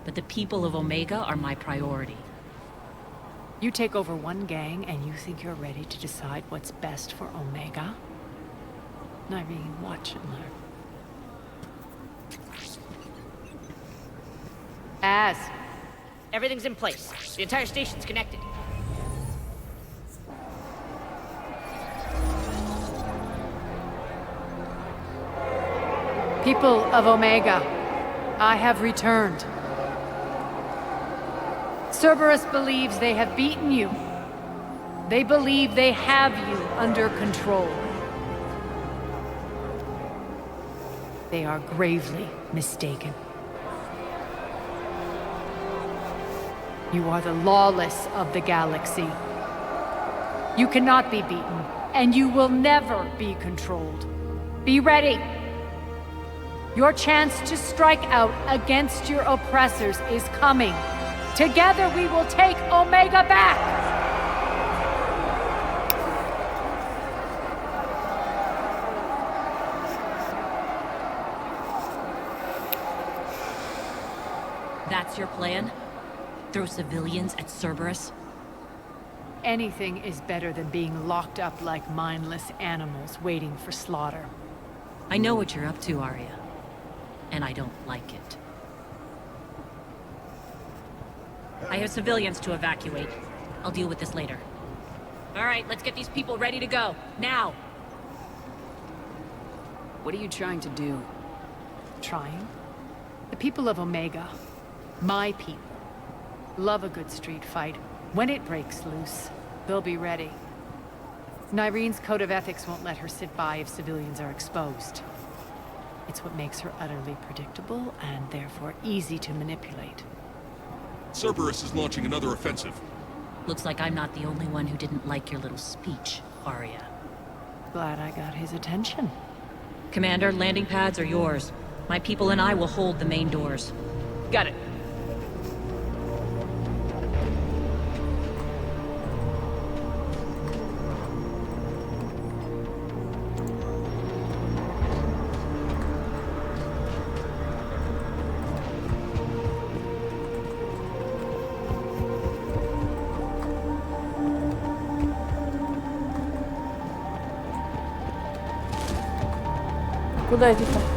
but the people of Omega are my priority. You take over one gang and you think you're ready to decide what's best for Omega? Nyreen, watch and learn. Az. Everything's in place. The entire station's connected. People of Omega, I have returned. Cerberus believes they have beaten you. They believe they have you under control. They are gravely mistaken. You are the lawless of the galaxy. You cannot be beaten, and you will never be controlled. Be ready. Your chance to strike out against your oppressors is coming. Together we will take Omega back! That's your plan? Throw civilians at Cerberus? Anything is better than being locked up like mindless animals waiting for slaughter. I know what you're up to, Arya. And I don't like it. I have civilians to evacuate. I'll deal with this later. All right, let's get these people ready to go. Now! What are you trying to do? Trying? The people of Omega, my people, love a good street fight. When it breaks loose, they'll be ready. Nyrene's code of ethics won't let her sit by if civilians are exposed. It's what makes her utterly predictable and therefore easy to manipulate. Cerberus is launching another offensive. Looks like I'm not the only one who didn't like your little speech, Arya. Glad I got his attention. Commander, landing pads are yours. My people and I will hold the main doors. Got it. Куда идти-то?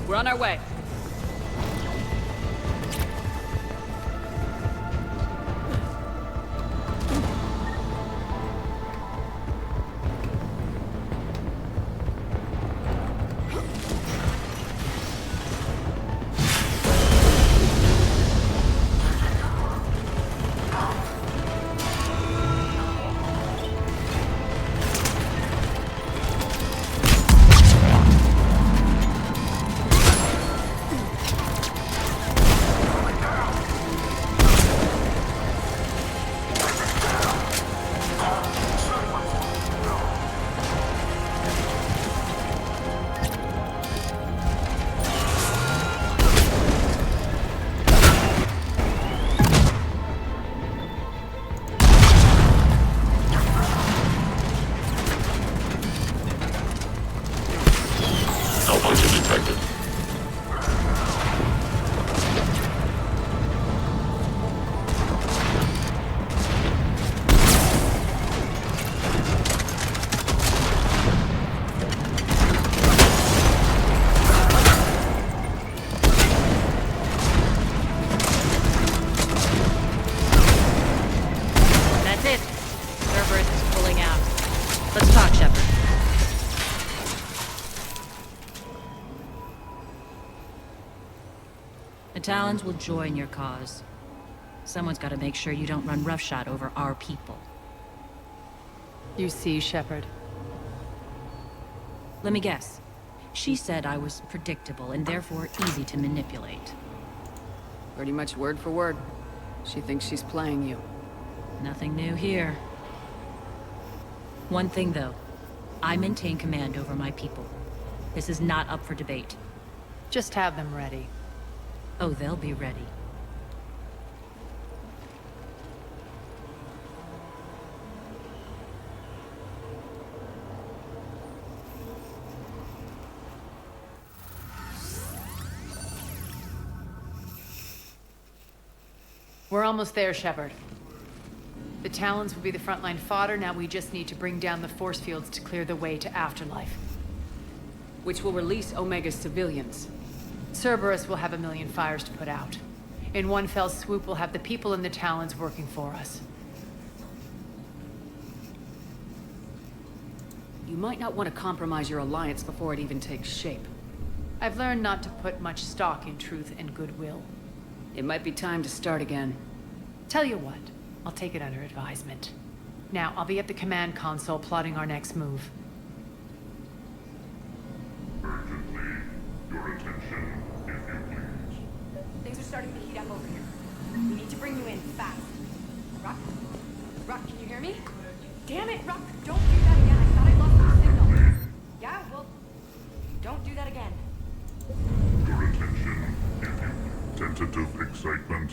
We're on our way. The Talons will join your cause. Someone's got to make sure you don't run roughshod over our people. You see, Shepard. Let me guess. She said I was predictable and therefore easy to manipulate. Pretty much word for word. She thinks she's playing you. Nothing new here. One thing, though. I maintain command over my people. This is not up for debate. Just have them ready. Oh, they'll be ready. We're almost there, Shepard. The Talons will be the frontline fodder, now we just need to bring down the force fields to clear the way to Afterlife. Which will release Omega's civilians. Cerberus will have a million fires to put out. In one fell swoop, we'll have the people in the Talons working for us. You might not want to compromise your alliance before it even takes shape. I've learned not to put much stock in truth and goodwill. It might be time to start again. Tell you what, I'll take it under advisement. Now, I'll be at the command console plotting our next move. Urgently, your attention, if you please. Things are starting to heat up over here. We need to bring you in fast. Rock? Rock, can you hear me? Damn it, Rock! Don't do that again. I thought I lost your signal. Yeah, well, don't do that again. Your attention, if you please. Tentative excitement.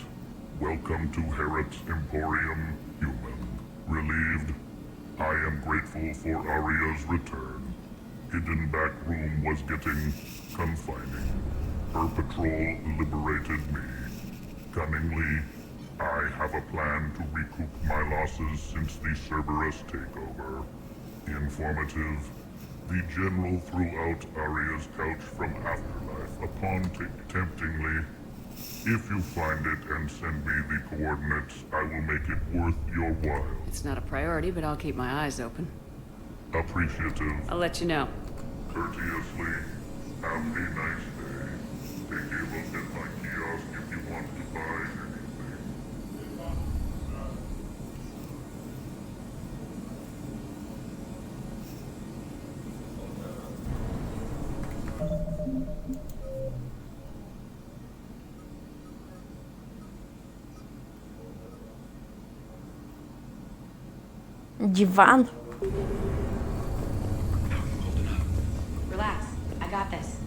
Welcome to Harrot's Emporium, human. Relieved. I am grateful for Aria's return. Hidden back room was getting confining. Her patrol liberated me. Cunningly, I have a plan to recoup my losses since the Cerberus takeover. Informative. The General threw out Aria's couch from Afterlife upon temptingly. If you find it and send me the coordinates, I will make it worth your while. It's not a priority, but I'll keep my eyes open. Appreciative. I'll let you know. Courteously. Have a nice day. Take a look at my kiosk if you want to buy anything. Диван. Relax. I got this.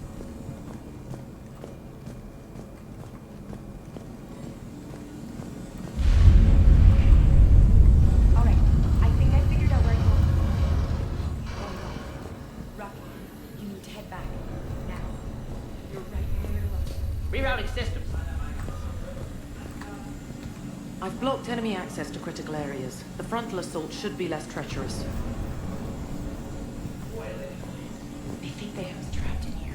Alright. I think I figured out where to go. There we go. Rocky, you need to head back. Now. You're right in the middle of it. Rerouting systems. I've blocked enemy access to critical areas. The frontal assault should be less treacherous. They think they have us trapped in here.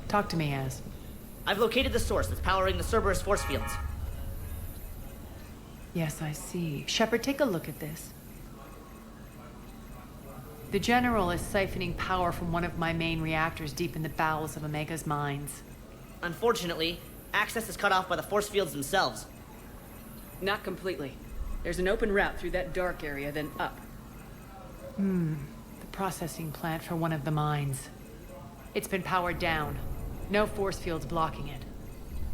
Talk to me, Az. I've located the source that's powering the Cerberus force fields. Yes, I see. Shepard, take a look at this. The General is siphoning power from one of my main reactors deep in the bowels of Omega's mines. Unfortunately, access is cut off by the force fields themselves. Not completely. There's an open route through that dark area, then up. The processing plant for one of the mines. It's been powered down. No force fields blocking it.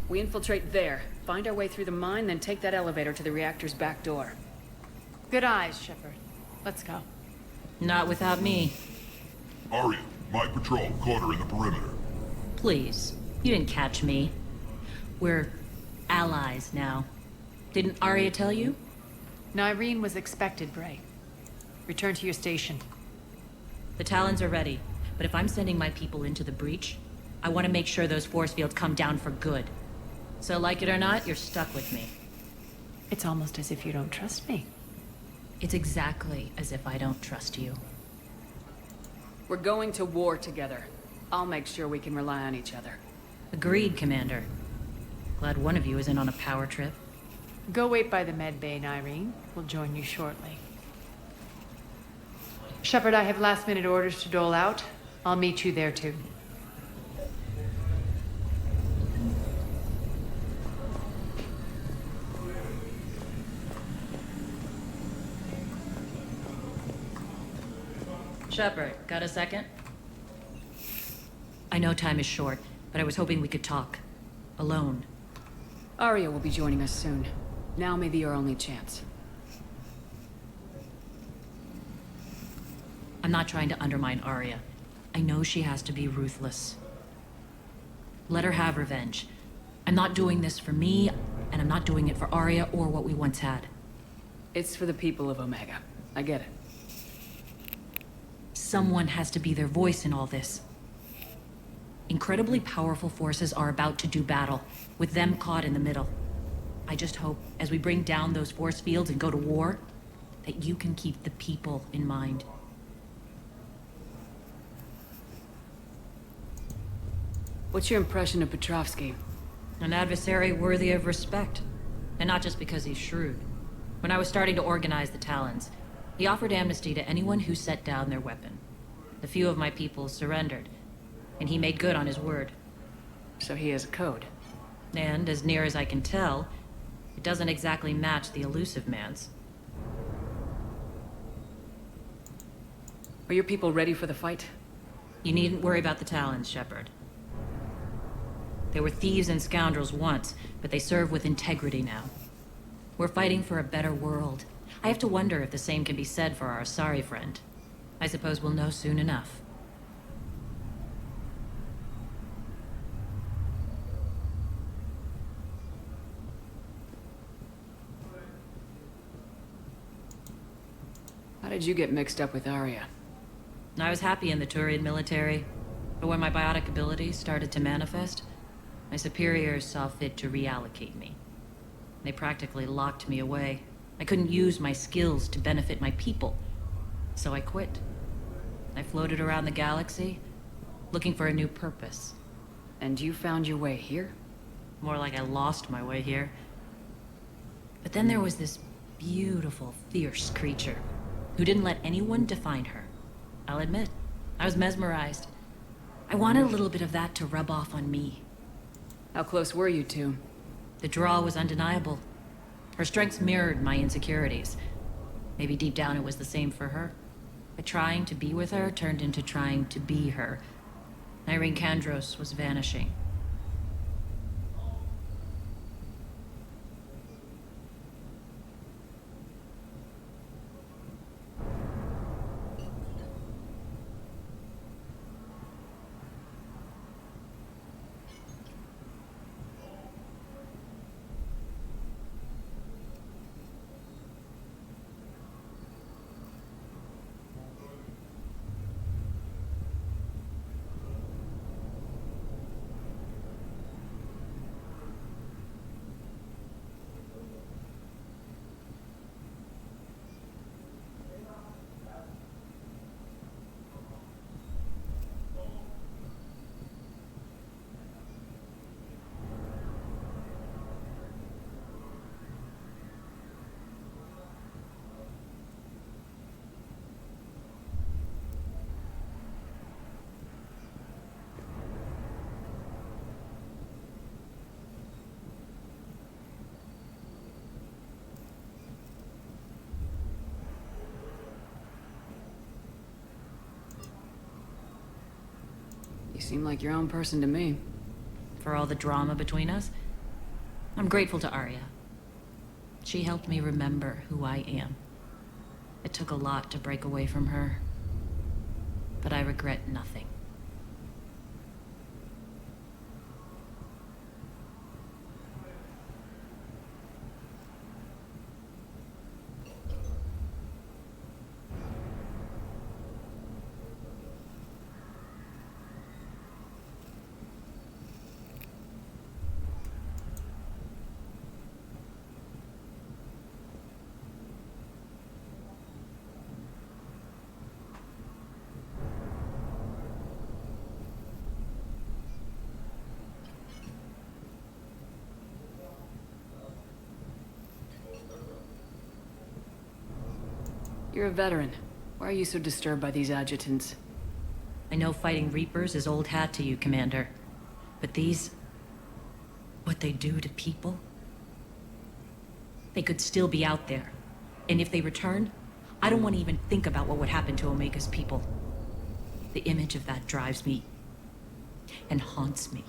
We infiltrate there, find our way through the mine, then take that elevator to the reactor's back door. Good eyes, Shepard. Let's go. Not without me. Aria, my patrol caught her in the perimeter. Please. You didn't catch me. We're allies now. Didn't Aria tell you? Nyreen was expected, Bray. Return to your station. The Talons are ready, but if I'm sending my people into the breach, I want to make sure those force fields come down for good. So like it or not, you're stuck with me. It's almost as if you don't trust me. It's exactly as if I don't trust you. We're going to war together. I'll make sure we can rely on each other. Agreed, Commander. Glad one of you is in on a power trip. Go wait by the med bay, Irene. We'll join you shortly. Shepard, I have last-minute orders to dole out. I'll meet you there, too. Shepard, got a second? I know time is short, but I was hoping we could talk. Alone. Arya will be joining us soon. Now may be our only chance. I'm not trying to undermine Arya. I know she has to be ruthless. Let her have revenge. I'm not doing this for me, and I'm not doing it for Arya or what we once had. It's for the people of Omega. I get it. Someone has to be their voice in all this. Incredibly powerful forces are about to do battle, with them caught in the middle. I just hope, as we bring down those force fields and go to war, that you can keep the people in mind. What's your impression of Petrovsky? An adversary worthy of respect. And not just because he's shrewd. When I was starting to organize the Talons, he offered amnesty to anyone who set down their weapon. A few of my people surrendered, and he made good on his word. So he has a code. And, as near as I can tell, it doesn't exactly match the Elusive Man's. Are your people ready for the fight? You needn't worry about the Talons, Shepard. They were thieves and scoundrels once, but they serve with integrity now. We're fighting for a better world. I have to wonder if the same can be said for our Asari friend. I suppose we'll know soon enough. How did you get mixed up with Arya? I was happy in the Turian military, but when my biotic abilities started to manifest, my superiors saw fit to reallocate me. They practically locked me away. I couldn't use my skills to benefit my people, so I quit. I floated around the galaxy, looking for a new purpose. And you found your way here? More like I lost my way here. But then there was this beautiful, fierce creature who didn't let anyone define her. I'll admit, I was mesmerized. I wanted a little bit of that to rub off on me. How close were you two? The draw was undeniable. Her strengths mirrored my insecurities. Maybe deep down it was the same for her. But trying to be with her turned into trying to be her. Irene Kandros was vanishing. You seem like your own person to me. For all the drama between us, I'm grateful to Arya. She helped me remember who I am. It took a lot to break away from her, but I regret nothing. You're a veteran. Why are you so disturbed by these adjutants? I know fighting Reapers is old hat to you, Commander. But these... what they do to people? They could still be out there. And if they return, I don't want to even think about what would happen to Omega's people. The image of that drives me and haunts me.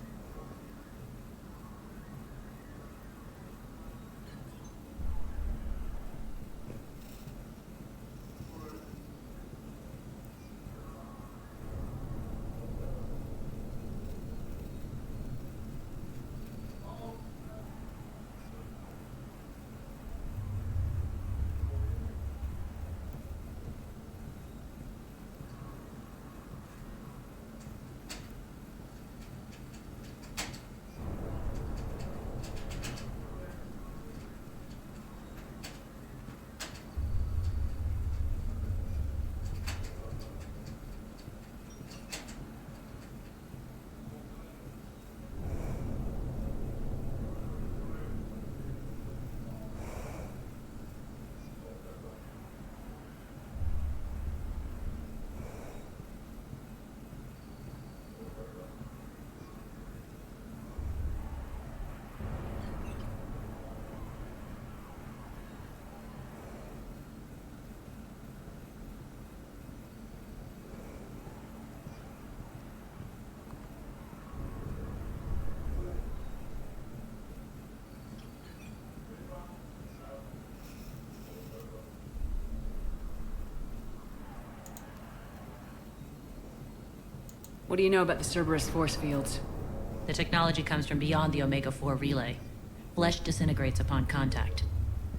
What do you know about the Cerberus force fields? The technology comes from beyond the Omega-4 relay. Flesh disintegrates upon contact.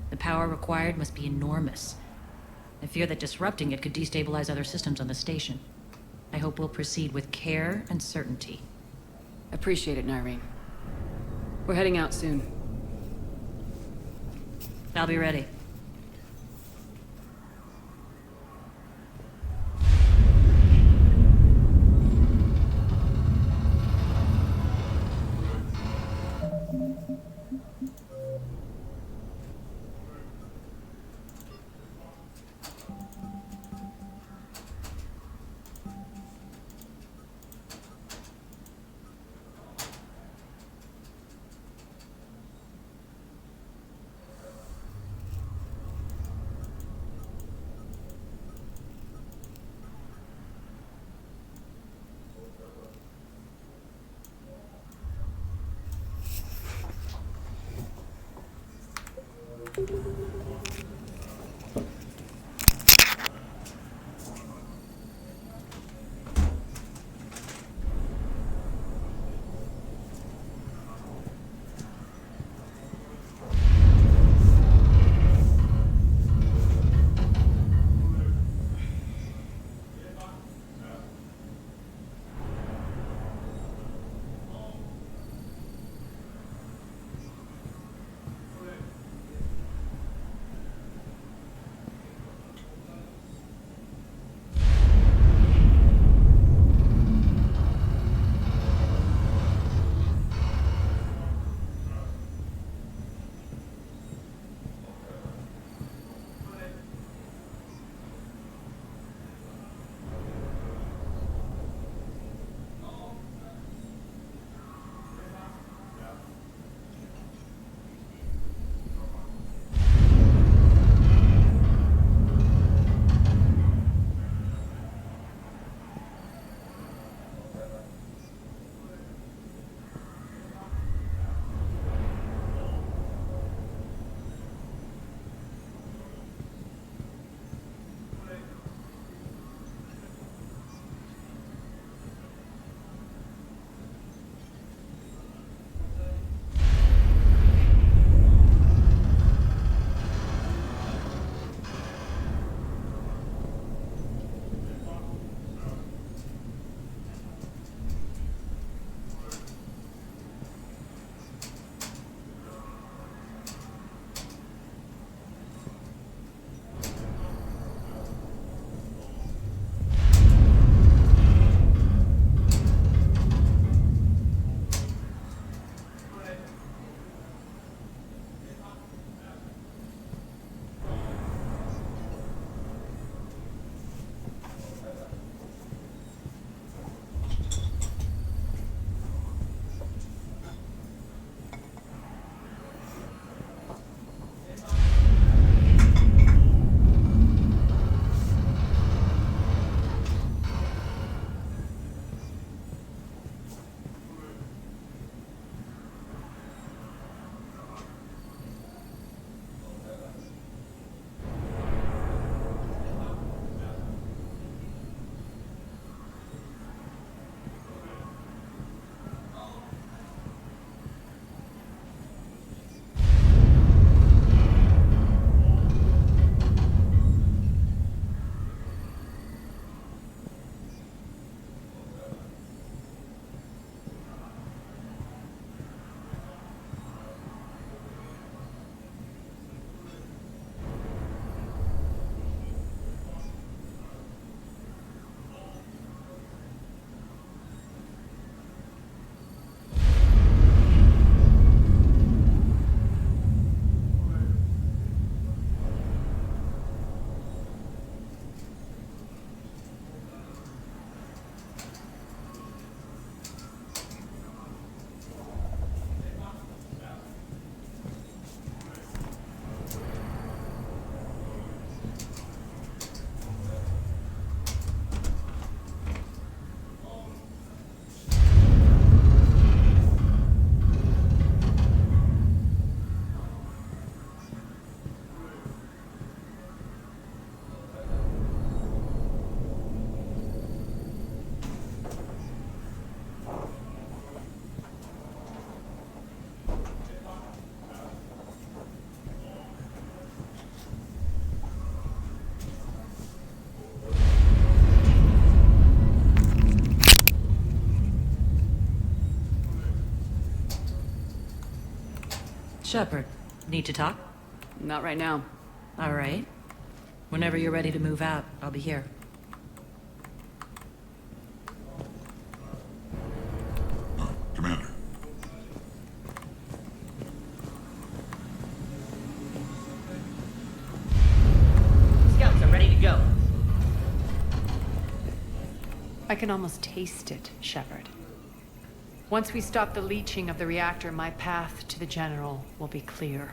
The power required must be enormous. I fear that disrupting it could destabilize other systems on the station. I hope we'll proceed with care and certainty. Appreciate it, Nyreen. We're heading out soon. I'll be ready. Shepard, need to talk? Not right now. All right. Whenever you're ready to move out, I'll be here. Commander. Scouts are ready to go. I can almost taste it, Shepard. Once we stop the leaching of the reactor, my path to the General will be clear.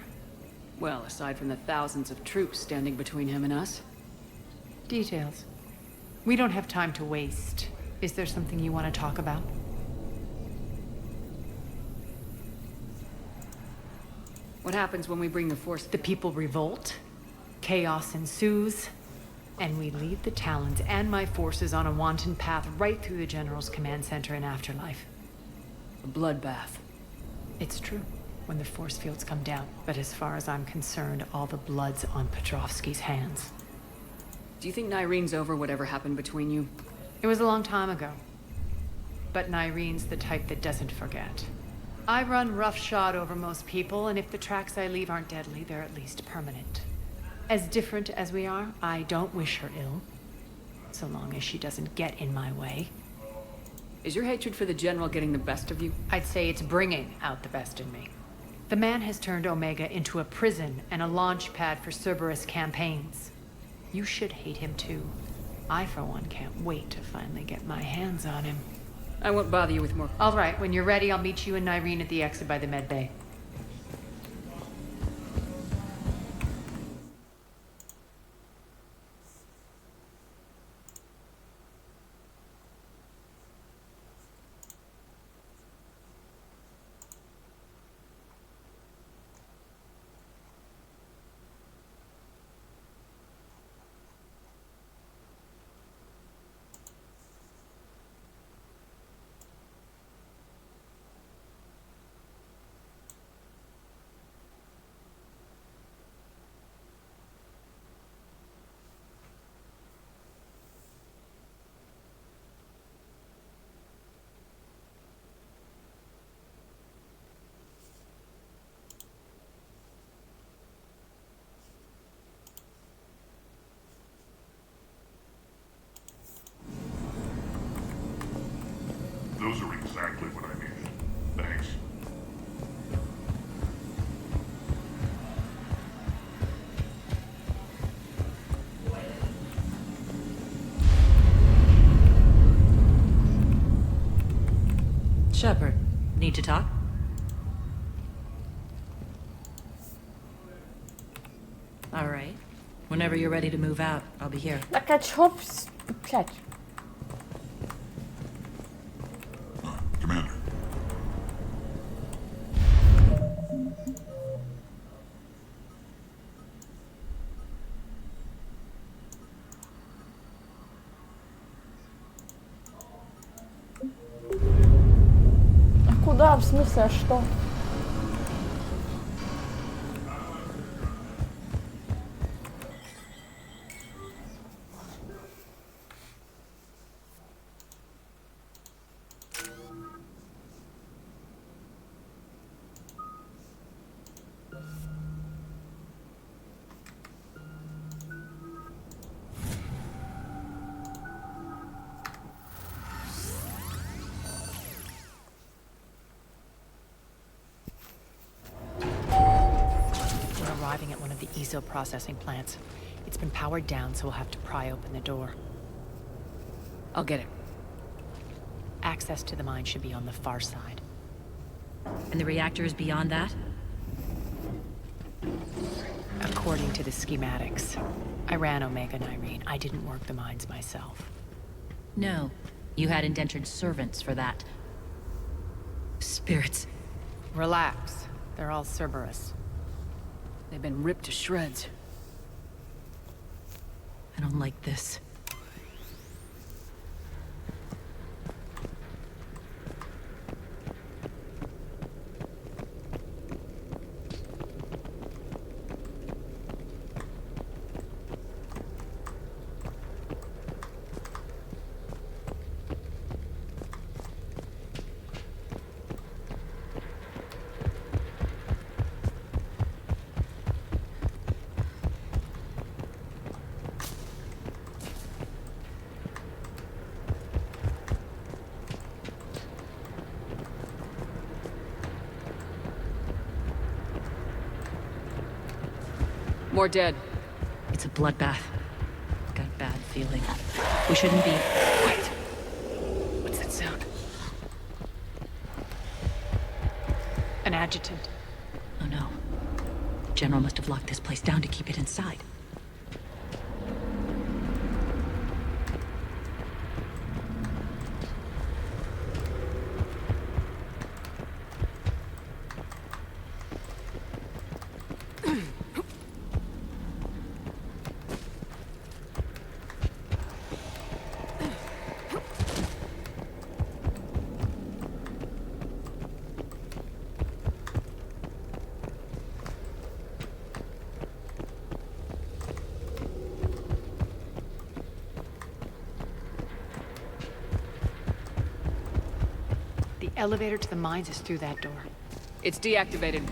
Well, aside from the thousands of troops standing between him and us. Details. We don't have time to waste. Is there something you want to talk about? What happens when we bring the force? The people revolt, chaos ensues, and we lead the Talons and my forces on a wanton path right through the General's command center and afterlife. A bloodbath. It's true, when the force fields come down. But as far as I'm concerned, all the blood's on Petrovsky's hands. Do you think Nyrene's over whatever happened between you? It was a long time ago. But Nyrene's the type that doesn't forget. I run roughshod over most people, and if the tracks I leave aren't deadly, they're at least permanent. As different as we are, I don't wish her ill. So long as she doesn't get in my way. Is your hatred for the General getting the best of you? I'd say it's bringing out the best in me. The man has turned Omega into a prison and a launch pad for Cerberus campaigns. You should hate him too. I, for one, can't wait to finally get my hands on him. I won't bother you with more. All right, when you're ready, I'll meet you and Nyrene at the exit by the med bay. Those are exactly what I needed. Thanks. Shepard, need to talk? All right. Whenever you're ready to move out, I'll be here. Така чопс, блядь. Commander. А куда? В смысле, а что? Arriving at one of the ESO processing plants. It's been powered down, so we'll have to pry open the door. I'll get it. Access to the mine should be on the far side. And the reactor is beyond that? According to the schematics. I ran Omega, Nyrene. I didn't work the mines myself. No. You had indentured servants for that. Spirits. Relax. They're all Cerberus. They've been ripped to shreds. I don't like this. More dead. It's a bloodbath. Got a bad feeling. We shouldn't be... Wait. What's that sound? An adjutant. Oh no. General must have locked this place down to keep it inside. The elevator to the mines is through that door. It's deactivated.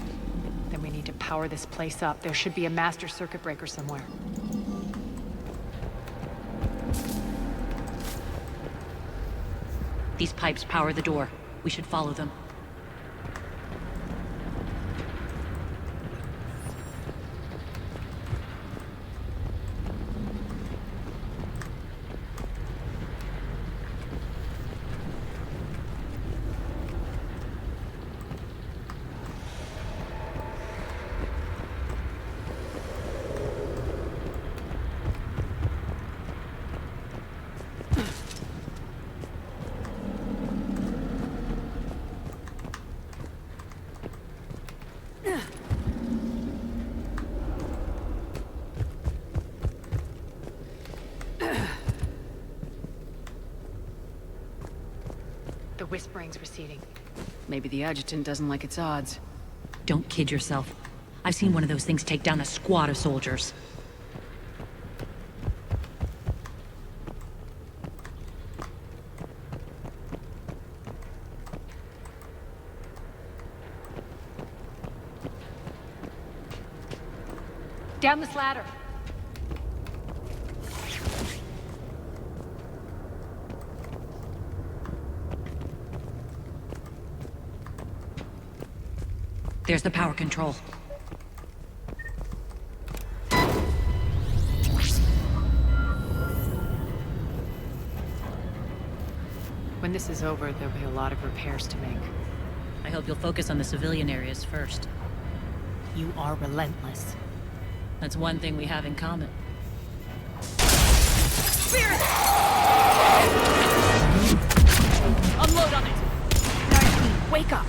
Then we need to power this place up. There should be a master circuit breaker somewhere. These pipes power the door. We should follow them. The whispering's receding. Maybe the adjutant doesn't like its odds. Don't kid yourself. I've seen one of those things take down a squad of soldiers. Down this ladder. There's the power control. When this is over, there'll be a lot of repairs to make. I hope you'll focus on the civilian areas first. You are relentless. That's one thing we have in common. Spirit! Unload on it! Nardine, wake up!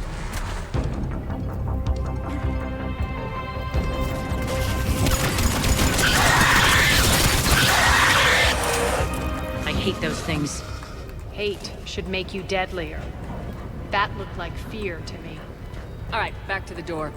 I hate those things. Hate should make you deadlier. That looked like fear to me. All right, back to the door.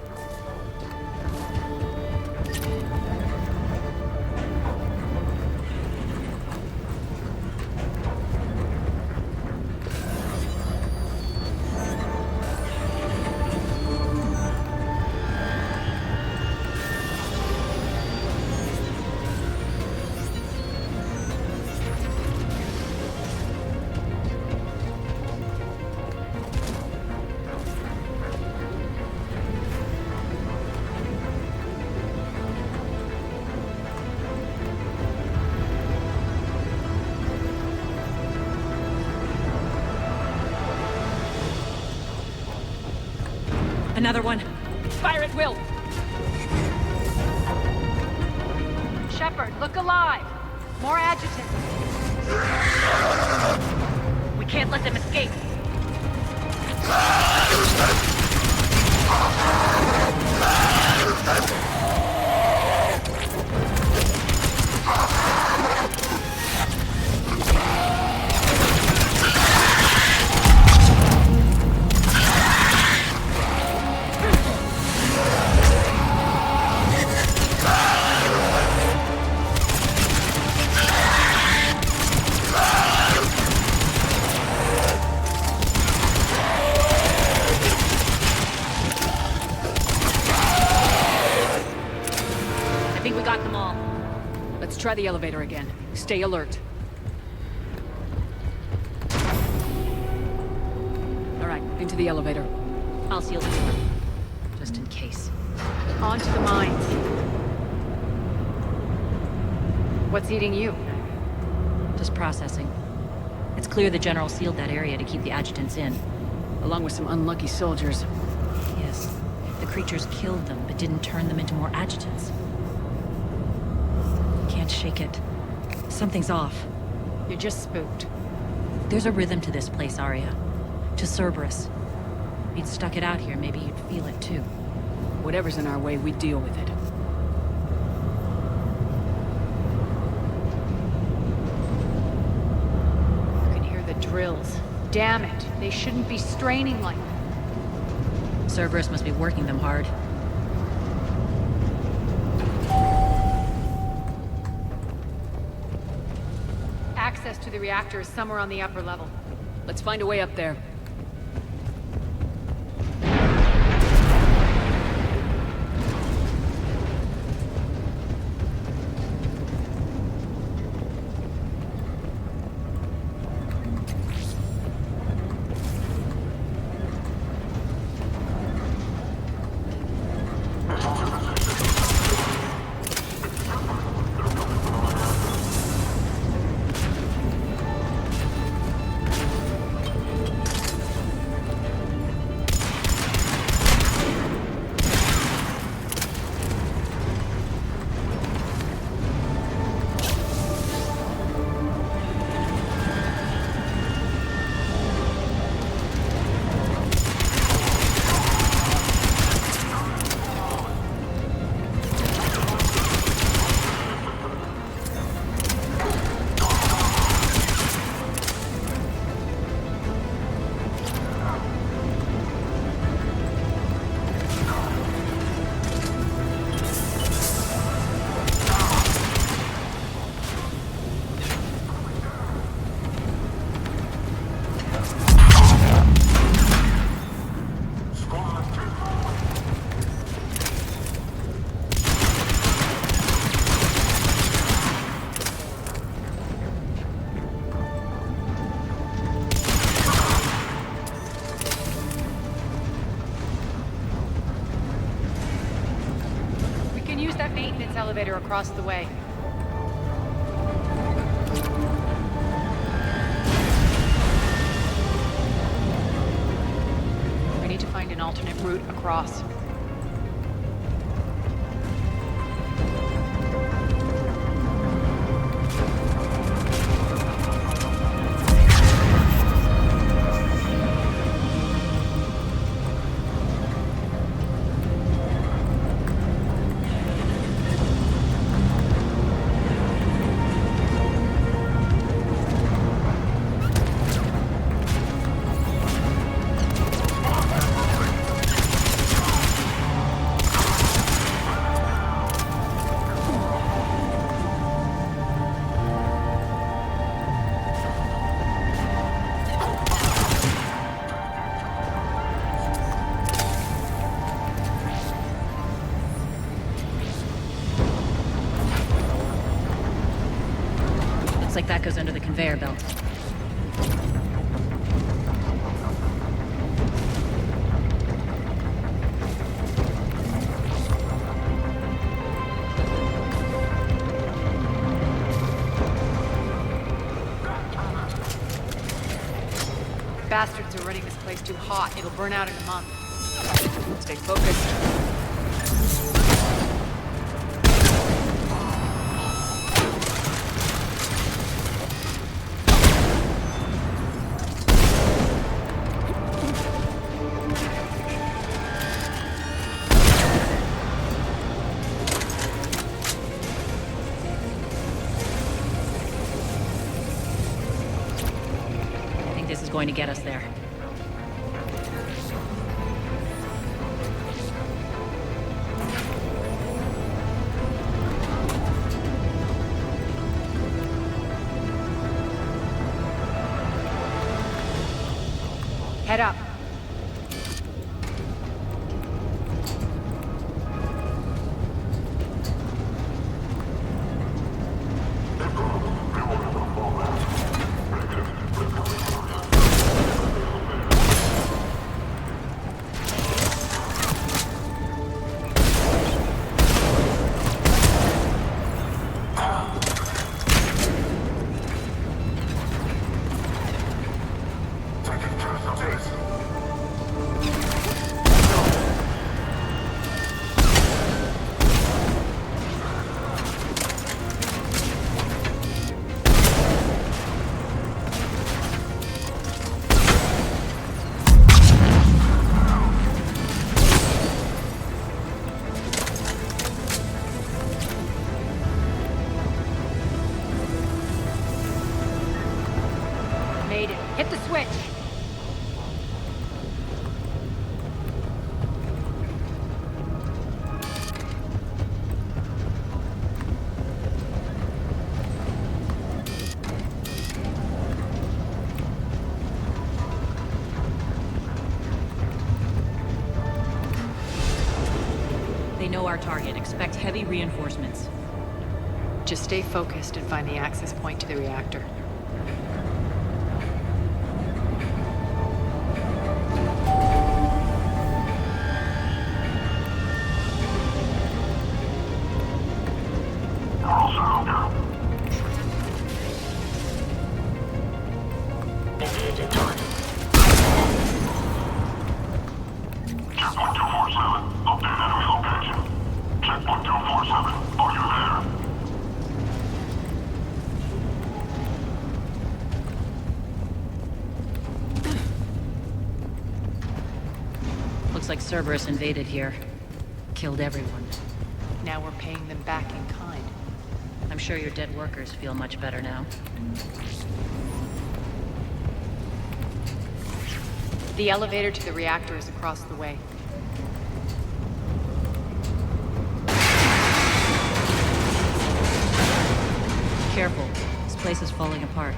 Another one. Fire at will! Shepard, look alive! More adjutants! We can't let them escape. Try the elevator again. Stay alert. All right, into the elevator. I'll seal the door. Just in case. On to the mines. What's eating you? Just processing. It's clear the General sealed that area to keep the adjutants in. Along with some unlucky soldiers. Yes. The creatures killed them, but didn't turn them into more adjutants. Can't shake it. Something's off. You're just spooked. There's a rhythm to this place, Arya. To Cerberus. If you'd stuck it out here, maybe you'd feel it too. Whatever's in our way, we deal with it. You can hear the drills. Damn it. They shouldn't be straining like that. Cerberus must be working them hard. Access to the reactor is somewhere on the upper level. Let's find a way up there. Elevator across the way. We need to find an alternate route across. Like that goes under the conveyor belt. Bastards are running this place too hot. It'll burn out in a month. Stay focused. Going to get us there. Head up. They know our target. Expect heavy reinforcements. Just stay focused and find the access point to the reactor. Looks like Cerberus invaded here. Killed everyone. Now we're paying them back in kind. I'm sure your dead workers feel much better now. The elevator to the reactor is across the way. Careful. This place is falling apart.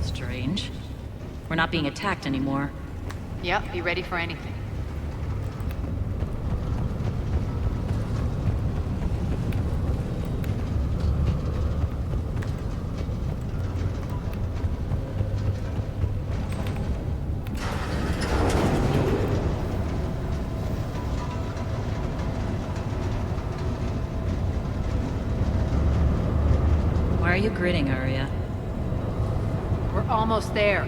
Strange. We're not being attacked anymore. Yep, be ready for anything. Why are you grinning, Arya? We're almost there.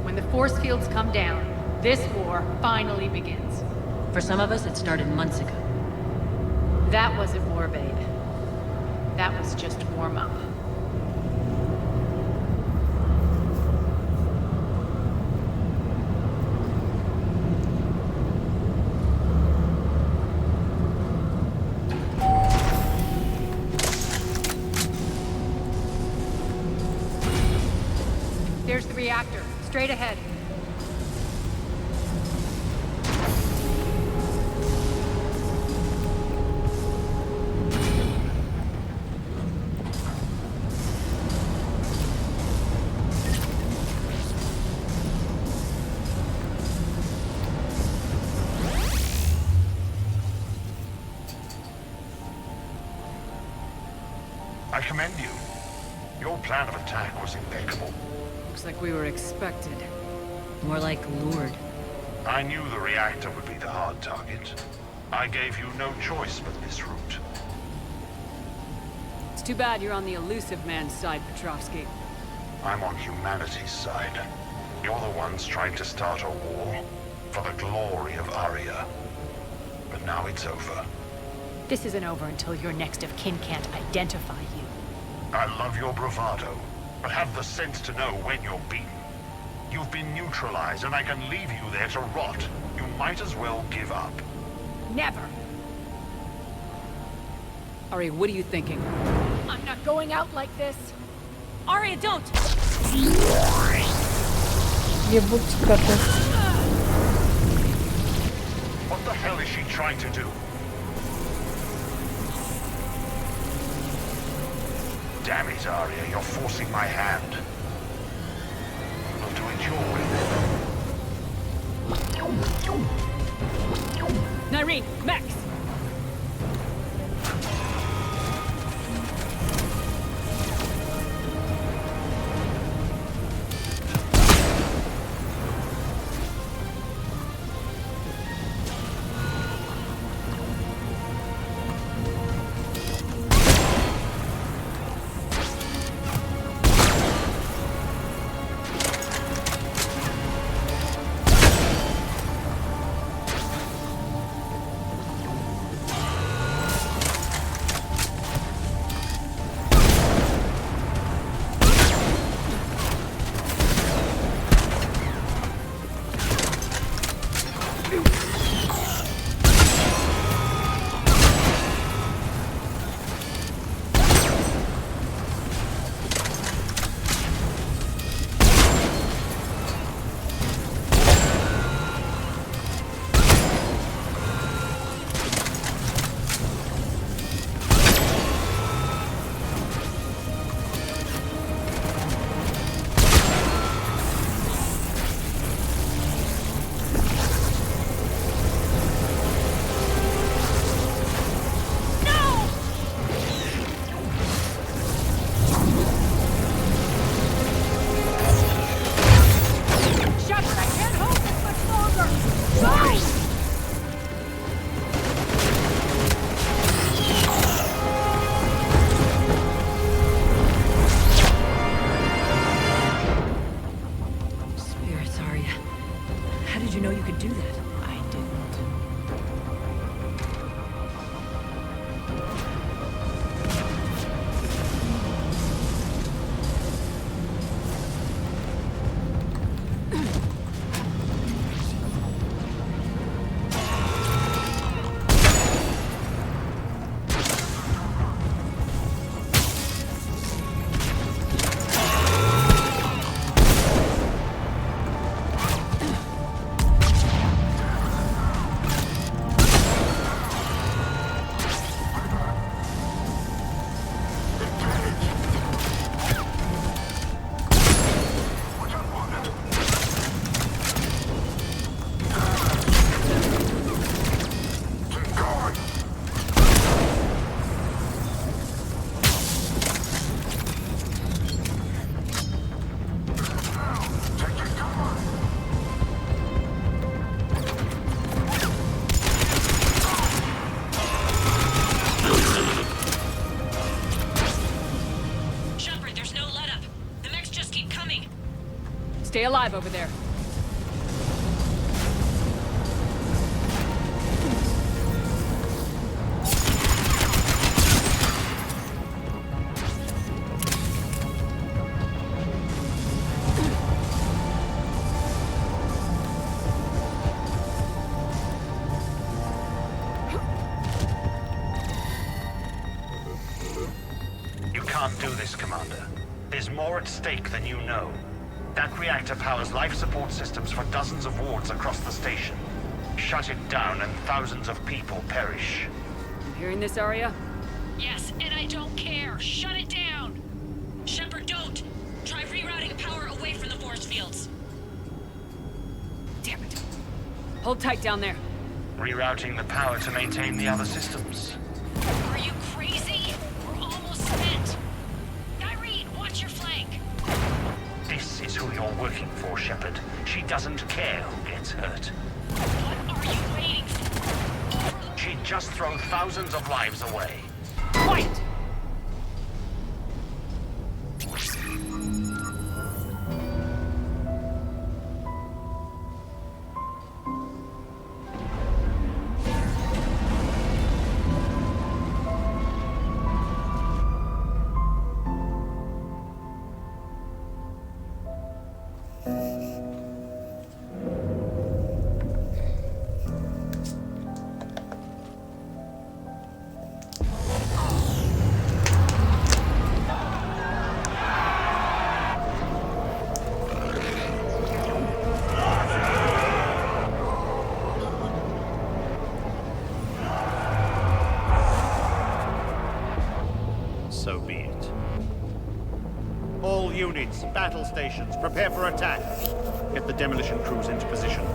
When the force fields come down, this war finally begins. For some of us, it started months ago. That wasn't war, babe. That was just warm-up. There's the reactor. Straight ahead. I commend you. Your plan of attack was impeccable. Looks like we were expected. More like lured. I knew the reactor would be the hard target. I gave you no choice but this route. It's too bad you're on the elusive man's side, Petrovsky. I'm on humanity's side. You're the ones trying to start a war for the glory of Arya. But now it's over. This isn't over until your next of kin can't identify you. I love your bravado, but have the sense to know when you're beaten. You've been neutralized, and I can leave you there to rot. You might as well give up. Never! Arya, what are you thinking? I'm not going out like this! Arya, don't! What the hell is she trying to do? Damn it, Arya, you're forcing my hand. We'll do it your way. Nyreen, Max! Stay alive over there. You can't do this, Commander. There's more at stake than you know. That reactor powers life support systems for dozens of wards across the station. Shut it down and thousands of people perish. You hearing this, Arya? Yes, and I don't care. Shut it down! Shepard, don't! Try rerouting power away from the force fields. Damn it. Hold tight down there. Rerouting the power to maintain the other systems. Are you crazy? We're almost spent. Irene, watch your flank. This is who you're working for, Shepard. She doesn't care who gets hurt. What are you waiting for? She'd just throw thousands of lives away. Quiet! So be it. All units, battle stations, prepare for attack. Get the demolition crews into position.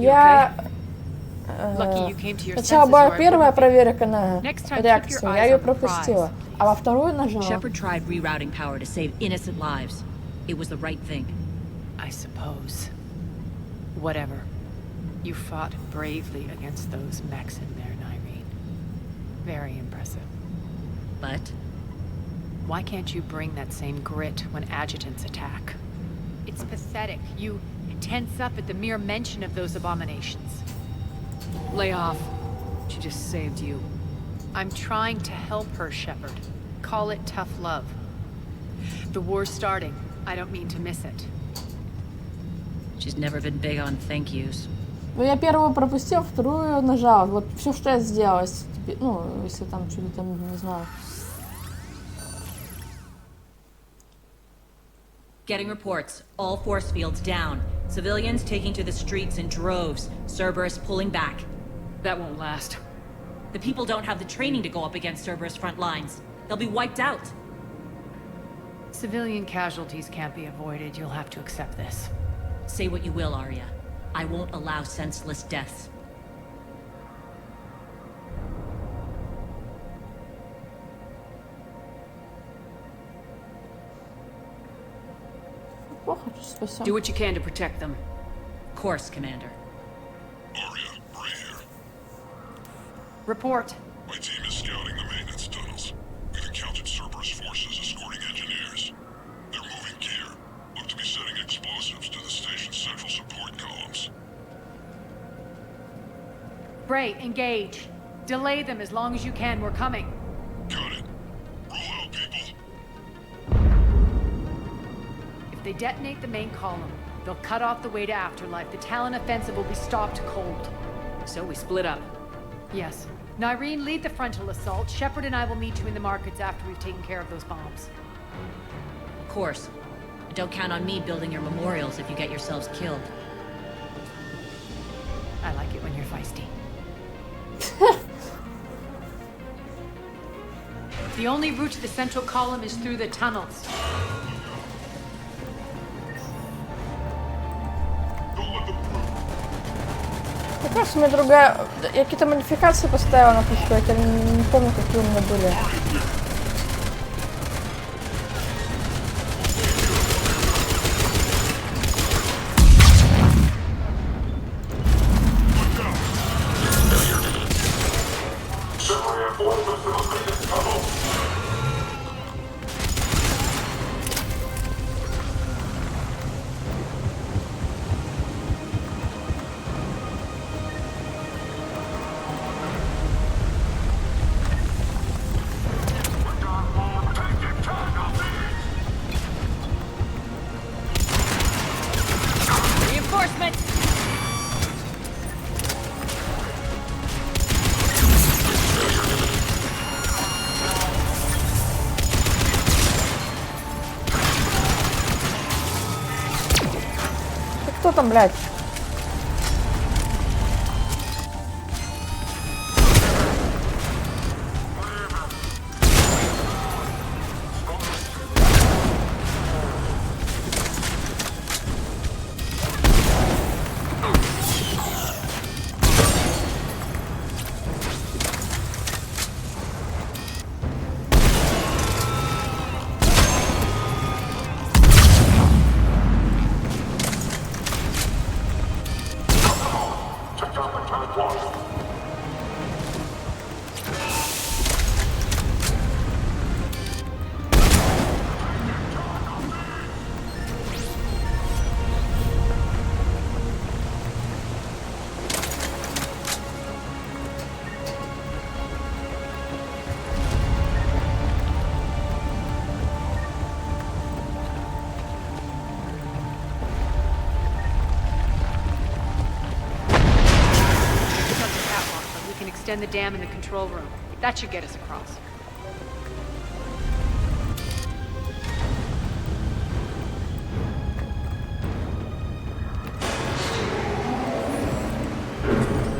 Я Lucky you came to your сначала senses, была or I первая wouldn't- проверка на Next time, keep your реакцию, я eyes ее on the prize. пропустила, а во вторую нажала. Shepard tried rerouting power to save innocent lives. It was the right thing. I suppose. Whatever. You fought bravely against those mechs in there, Nyreen. Very impressive. But? Why can't you bring that same grit when adjutants attack? It's pathetic. You tense up at the mere mention of those abominations. Lay off. She just saved you. I'm trying to help her, Shepard. Call it tough love. The war's starting. I don't mean to miss it. She's never been big on thank yous. Ну, я первую пропустила, вторую нажала. Вот все, что я сделала. Ну, если там что-то там, не знаю. Getting reports. All force fields down. Civilians taking to the streets in droves. Cerberus pulling back. That won't last. The people don't have the training to go up against Cerberus front lines. They'll be wiped out. Civilian casualties can't be avoided. You'll have to accept this. Say what you will, Arya. I won't allow senseless deaths. Do what you can to protect them. Of course, Commander. Arya, Bray here. Report. My team is scouting the maintenance tunnels. We've encountered Cerberus forces escorting engineers. They're moving gear. Look to be setting explosives to the station's central support columns. Bray, engage. Delay them as long as you can. We're coming. Got it. Roll out, people. If they detonate the main column, they'll cut off the way to Afterlife. The Talon offensive will be stopped cold. So we split up. Yes. Nyreen, lead the frontal assault. Shepard and I will meet you in the markets after we've taken care of those bombs. Of course. But don't count on me building your memorials if you get yourselves killed. I like it when you're feisty. The only route to the central column is through the tunnels. Как раз у меня другая... Я какие-то модификации поставила на пушку, я не помню, какие у меня были. Кто там, блядь? Extend the dam in the control room. That should get us across.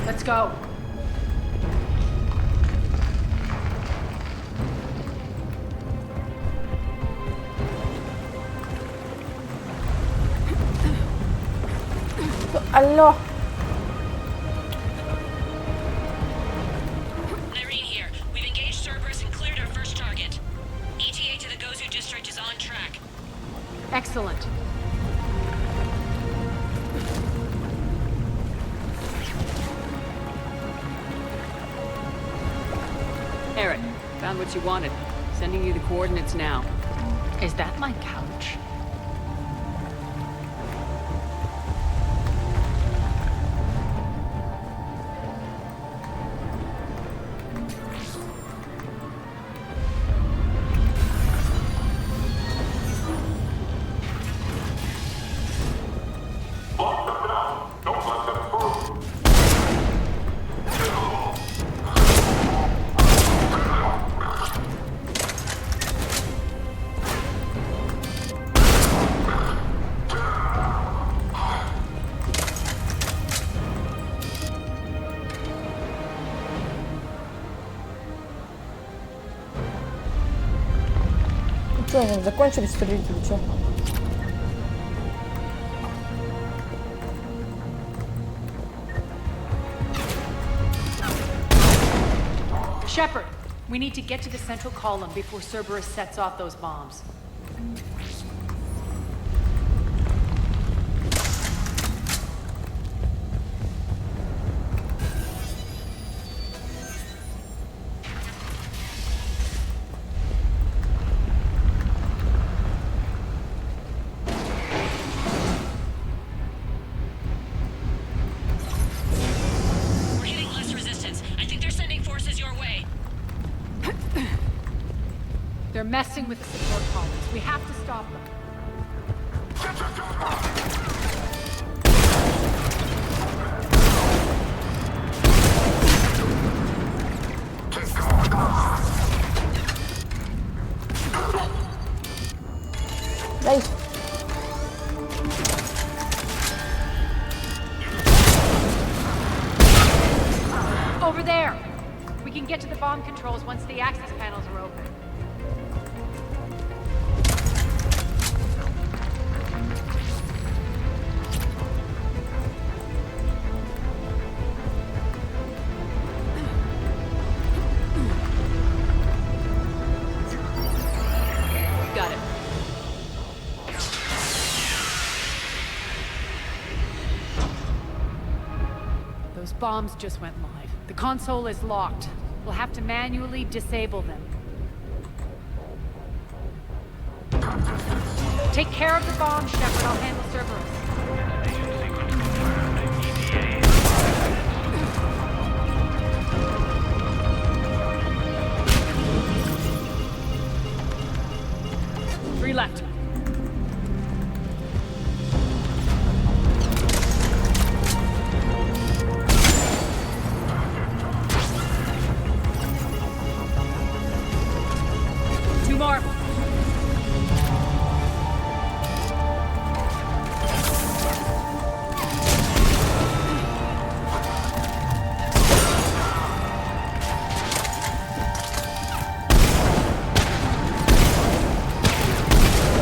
Let's go. Алло. Irene here. We've engaged Cerberus and cleared our first target. ETA to the Gozu district is on track. Excellent. Eric, found what you wanted. Sending you the coordinates now. Is that my couch? Что, они закончили стрелять или что? Shepard, we need to get to the central column before Cerberus sets off those bombs. We're hitting less resistance. I think they're sending forces your way. They're messing with the support columns. We have to stop them. Дай. Over there! We can get to the bomb controls once the access panels are open. Got it. Those bombs just went live. The console is locked. We'll have to manually disable them. Take care of the bomb, Shepard. I'll handle Cerberus. 3 left. More.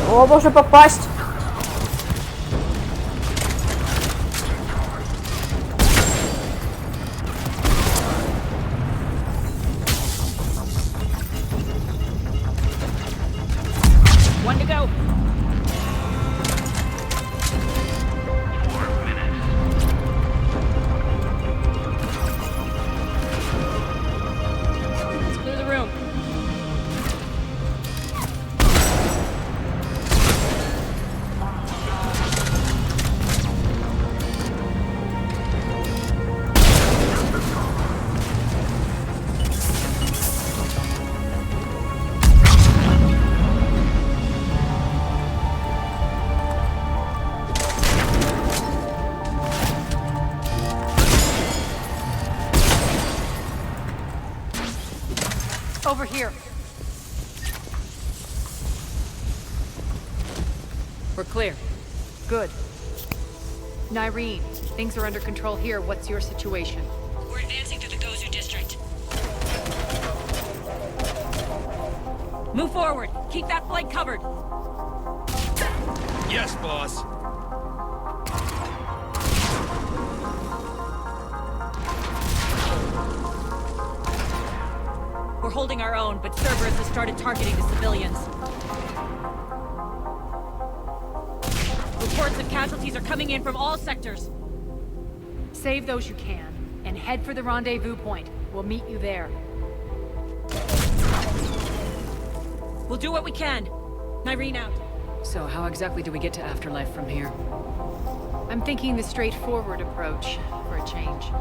О, боже, попасть! One to go. Let's clear the room. Over here. We're clear. Good. Nyreen, things are under control here. What's your situation? We're advancing through the Gozu district. Move forward. Keep that flank covered. Yes, boss. We're holding our own, but Cerberus has started targeting the civilians. Reports of casualties are coming in from all sectors. Save those you can, and head for the rendezvous point. We'll meet you there. We'll do what we can. Nyreen out. So how exactly do we get to Afterlife from here? I'm thinking the straightforward approach for a change.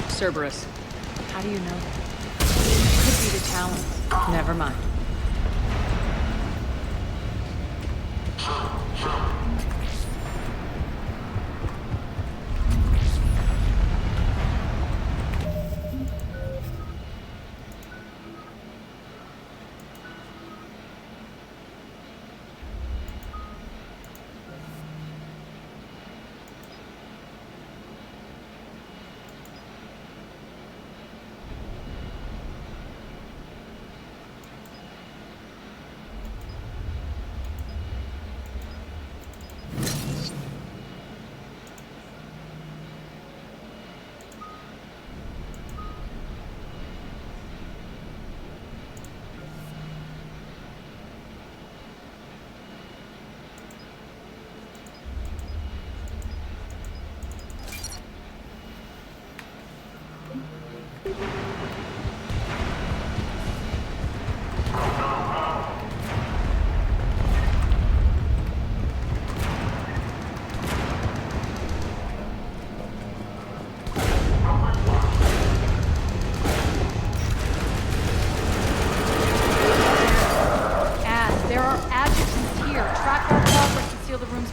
Cerberus. How do you know that? Could be the Talon. Never mind.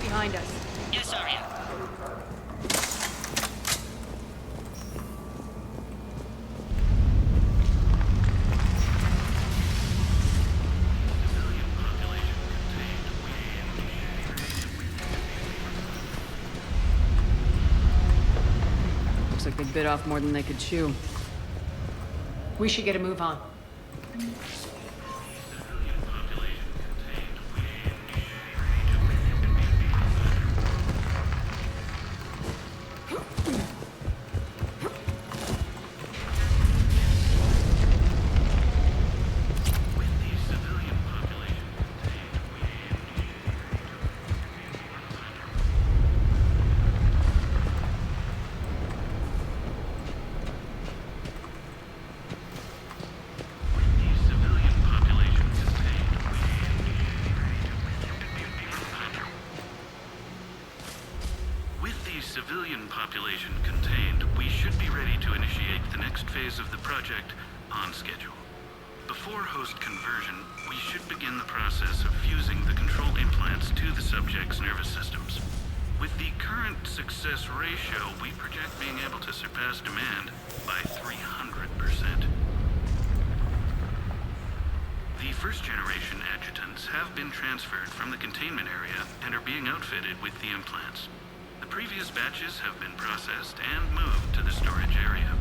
Behind us. Yes, Arya. They bit off more than they could chew. We should get a move on. Civilian population contained, we should be ready to initiate the next phase of the project on schedule. Before host conversion, we should begin the process of fusing the control implants to the subject's nervous systems. With the current success ratio, we project being able to surpass demand by 300%. The first-generation adjutants have been transferred from the containment area and are being outfitted with the implants. The previous batches have been processed and moved to the storage area.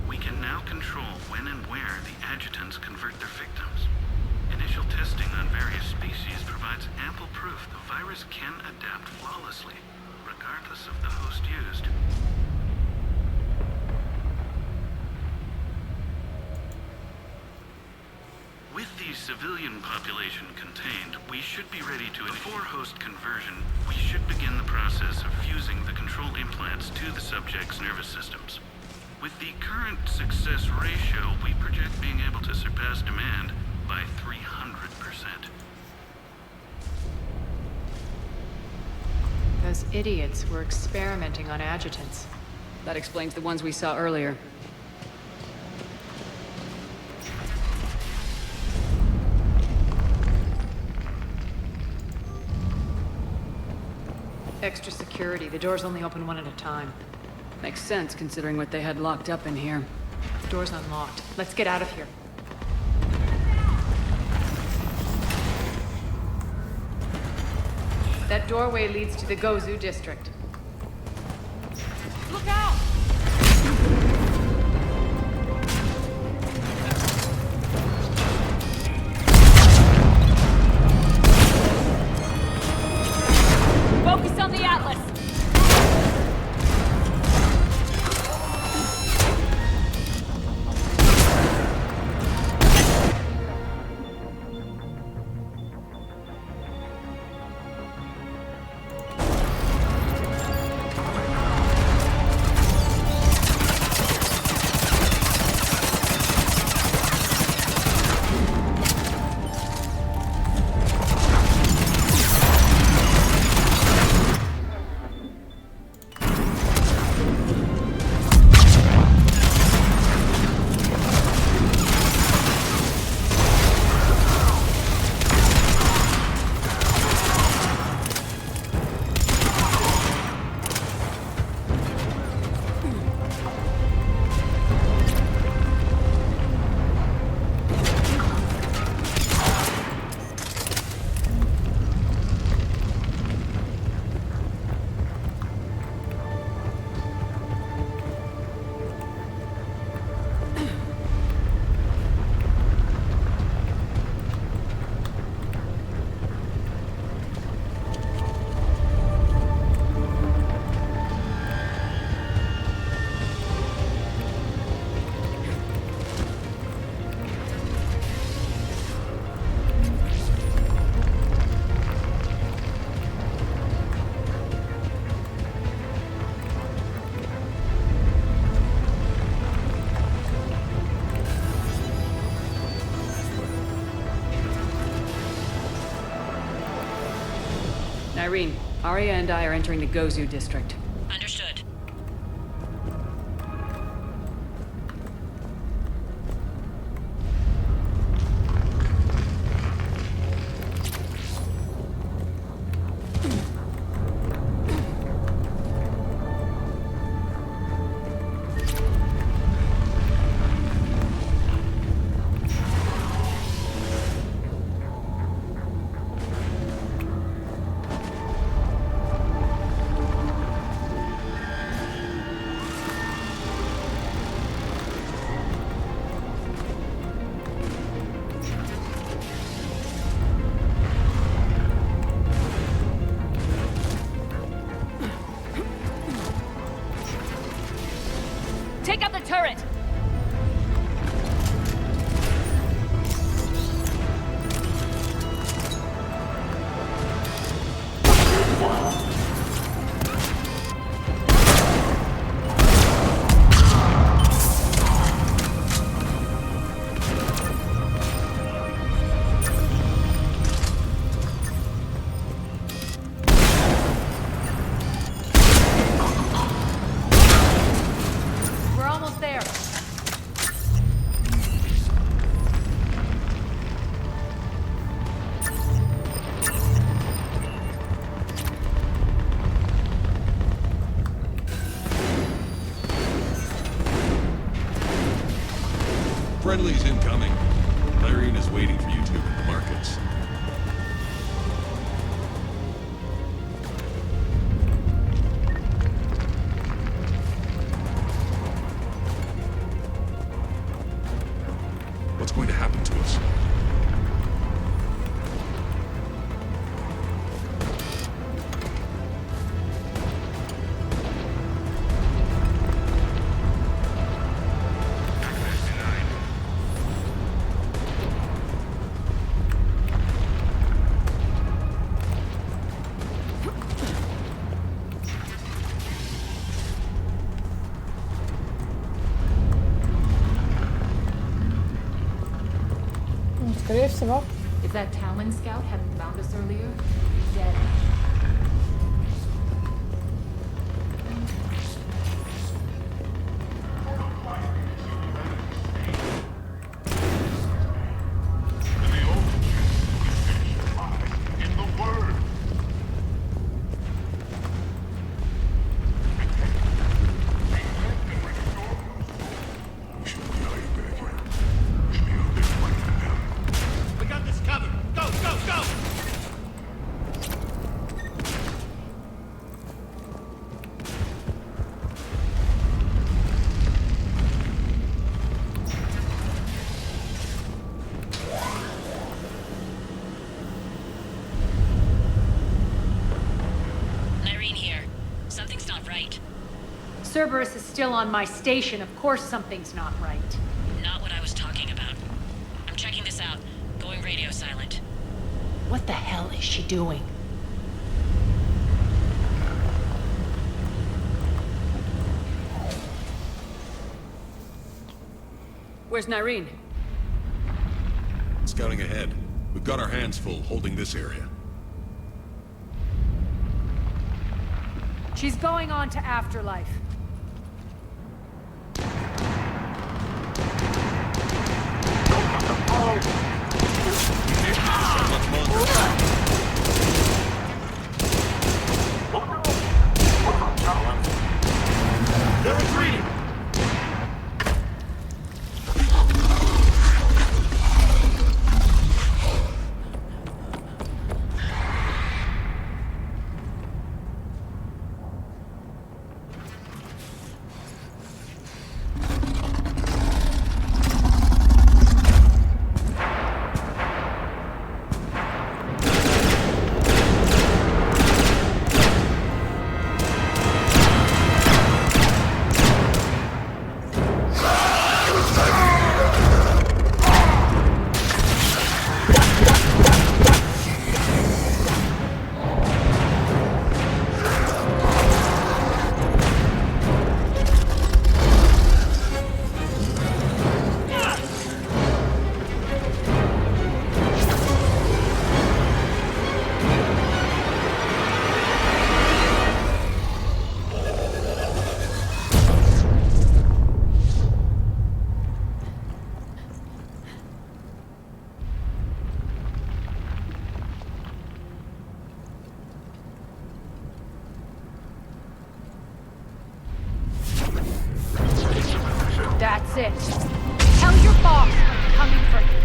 We can now control when and where the adjutants convert their victims. Initial testing on various species provides ample proof the virus can adapt flawlessly, regardless of the host used. With the civilian population contained, we should be ready to before host conversion, we should begin the process of fusing the control implants to the subject's nervous systems. With the current success ratio, we project being able to surpass demand by 300%. Those idiots were experimenting on adjutants. That explains the ones we saw earlier. Extra security. The doors only open one at a time. Makes sense, considering what they had locked up in here. The door's unlocked. Let's get out of here. That doorway leads to the Gozu district. Look out! Focus on the Atlas! Irene, Arya and I are entering the Gozu district. Understood. всего. If that Talon scout hadn't found us earlier, we'd be dead. We got this covered. Go, go, go! Nyreen here. Something's not right. Cerberus is still on my station. Of course something's not right. Not what I was talking about. I'm checking this out. Going radio silent. What the hell is she doing? Where's Nyreen? Scouting ahead. We've got our hands full holding this area. She's going on to Afterlife. They're retreating! That's it. Tell your boss I'm coming for him.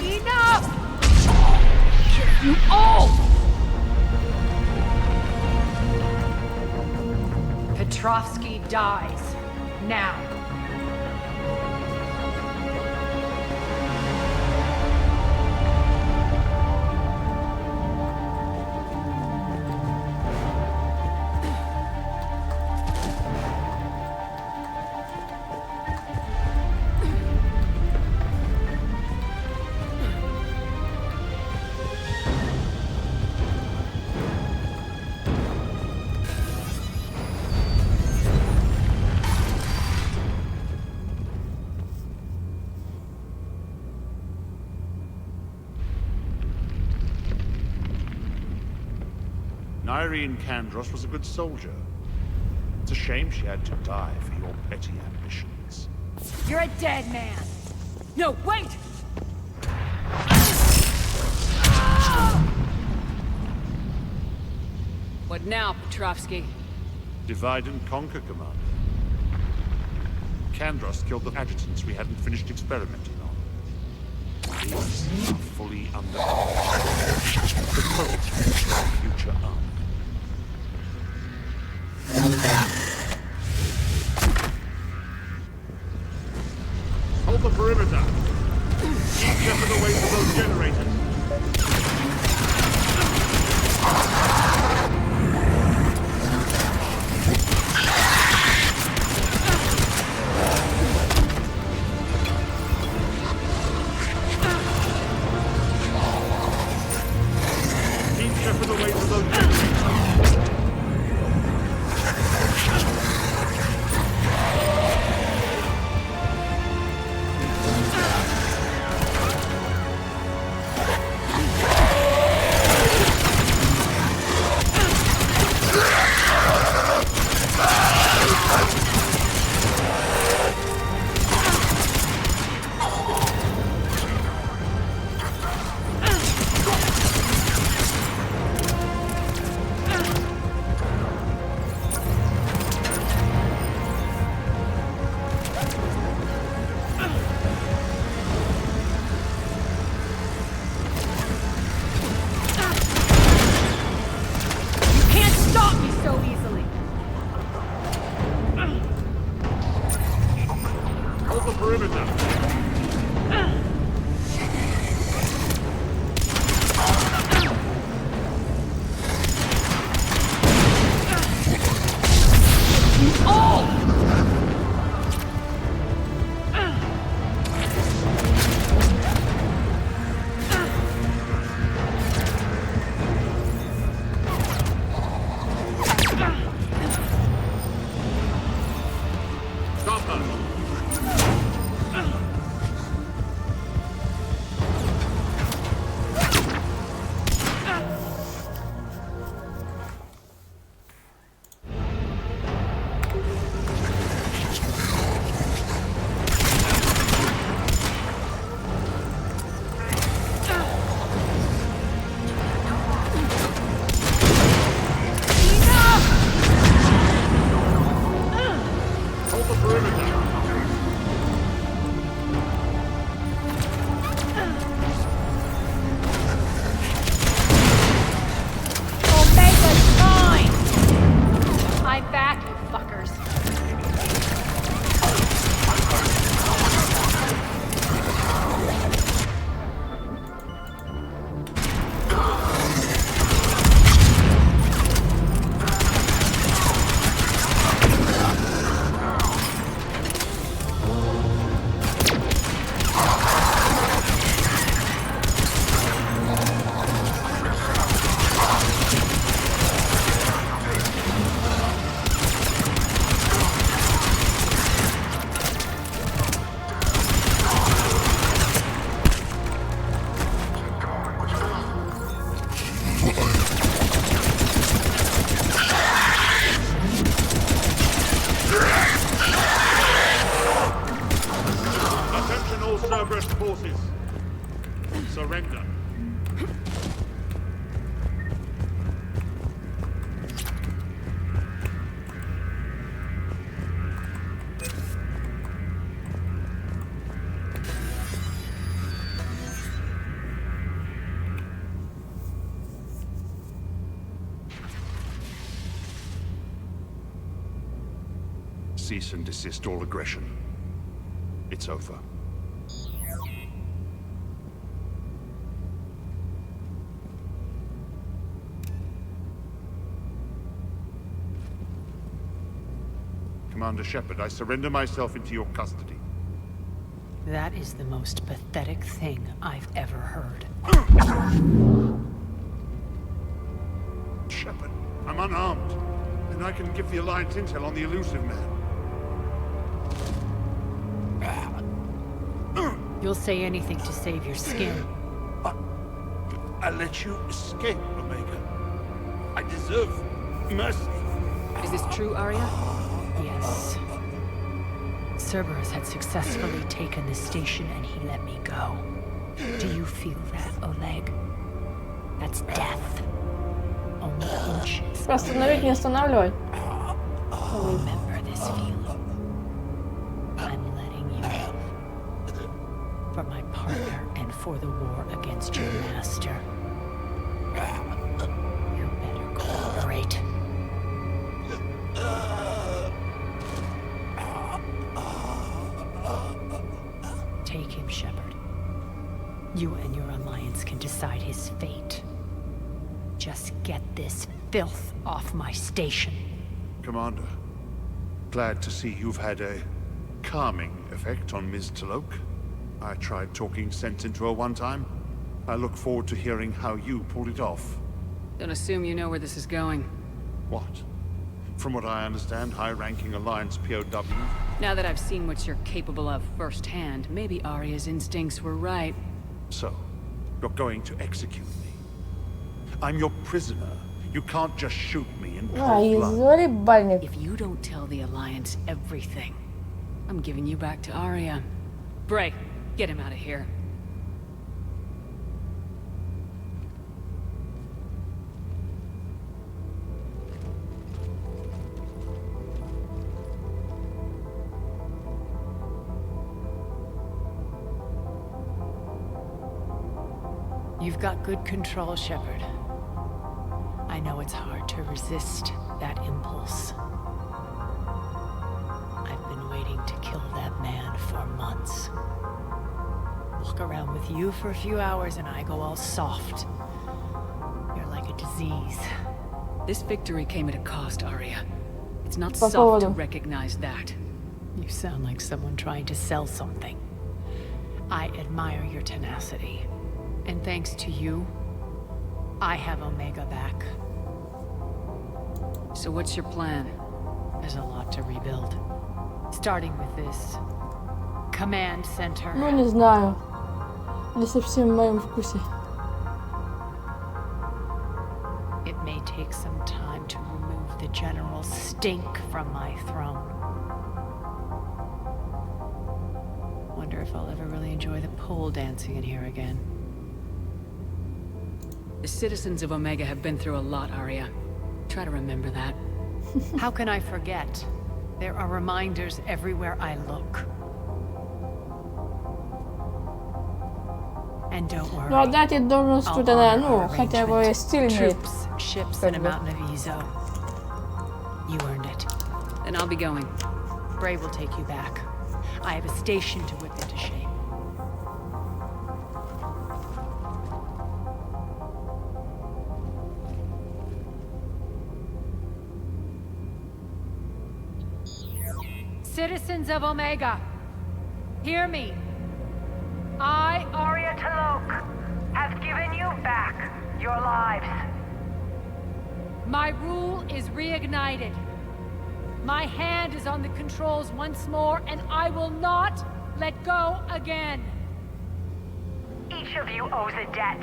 Enough! Kill you all! Petrovsky dies. Now. Nyreen Kandros was a good soldier. It's a shame she had to die for your petty ambitions. You're a dead man. No, wait! What now, Petrovsky? Divide and conquer, Commander. Kandros killed the adjutants we hadn't finished experimenting on. These are fully under the prototype of our future army. Hold the perimeter! Keep chipping away from those generators! Keep chipping away from those generators! Surrender. Cease and desist all aggression. It's over. Commander Shepard, I surrender myself into your custody. That is the most pathetic thing I've ever heard. Shepard, I'm unarmed, and I can give the Alliance intel on the elusive man. You'll say anything to save your skin. I let you escape, Omega. I deserve mercy. Is this true, Arya? Yes. Cerberus had successfully taken the station and he let me go. Do you feel that, Oleg? That's death. Only inches. Остановить, не останавливай. Remember this feeling. I'm letting you live. For my partner and for the war against your master. You better cooperate. Take him, Shepard. You and your Alliance can decide his fate. Just get this filth off my station. Commander, glad to see you've had a calming effect on Ms. T'Loak. I tried talking sense into her one time. I look forward to hearing how you pulled it off. Don't assume you know where this is going. What? From what I understand, high-ranking Alliance POW. Now that I've seen what you're capable of firsthand, maybe Arya's instincts were right. So, you're going to execute me. I'm your prisoner. You can't just shoot me in cold blood. If you don't tell the Alliance everything, I'm giving you back to Arya. Bray, get him out of here. You've got good control, Shepard. I know it's hard to resist that impulse. I've been waiting to kill that man for months. Walk around with you for a few hours and I go all soft. You're like a disease. This victory came at a cost, Arya. It's not по soft to поводу. recognize that. You sound like someone trying to sell something. I admire your tenacity. And thanks to you, I have Omega back. So what's your plan? There's a lot to rebuild. Starting with this command center. Ну, не знаю. Не совсем в моем вкусе. It may take some time to remove the general stink from my throne. Wonder if I'll ever really enjoy the pole dancing in here again. The citizens of Omega have been through a lot, Arya. Try to remember that. How can I forget? There are reminders everywhere I look. And don't worry. Ну, отдать должность тут она, ну, хотя бы стиль имеет. Troops, ships, and a mountain of Ezo. You earned it. Then I'll be going. Bray will take you back. I have a station to whip into shape. Citizens of Omega, hear me. I, Arya T'Loak, have given you back your lives. My rule is reignited. My hand is on the controls once more, and I will not let go again. Each of you owes a debt.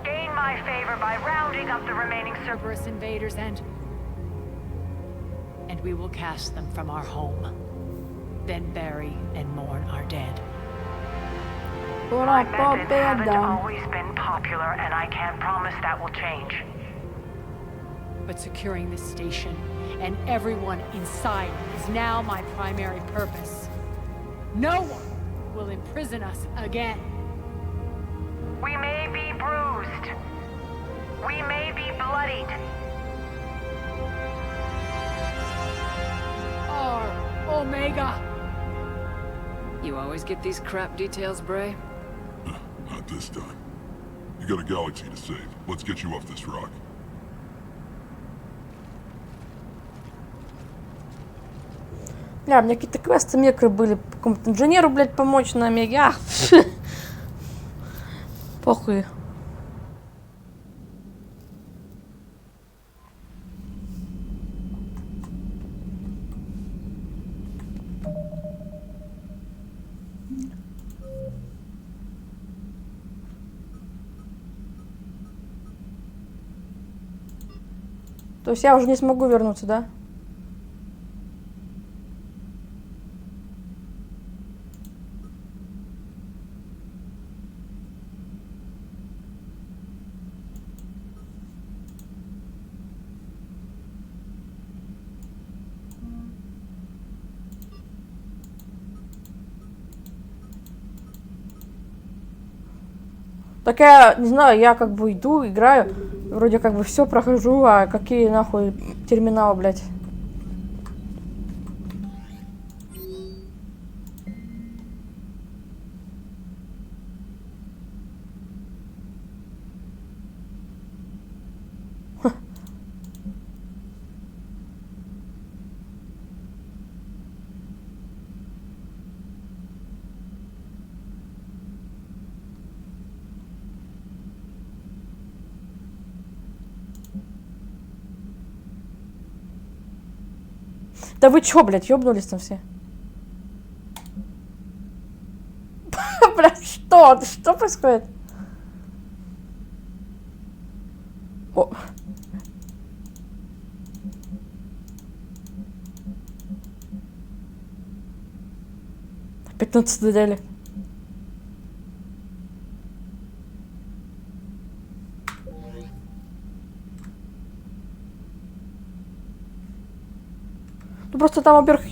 Gain my favor by rounding up the remaining Cerberus invaders and we will cast them from our home. Then bury and mourn our dead. My methods haven't always been popular, and I can't promise that will change. But securing this station and everyone inside is now my primary purpose. No one will imprison us again. We may be bruised. We may be bloodied. Our Omega. You always get these crap details, Bray? Not this time. You got a galaxy to save. Let's get you off this rock. Бля, у меня какие-то квесты микро были. Какому-то инженеру, блядь, помочь на Омеге. Ах, похуй. То есть я уже не смогу вернуться, да? Так я, не знаю, я как бы иду, играю, вроде как бы все прохожу, а какие нахуй терминалы, блядь. Да вы чё, блядь, ёбнулись там все? Блядь, что? Что происходит? О. Опять на цитадели. Ну просто там, во-первых,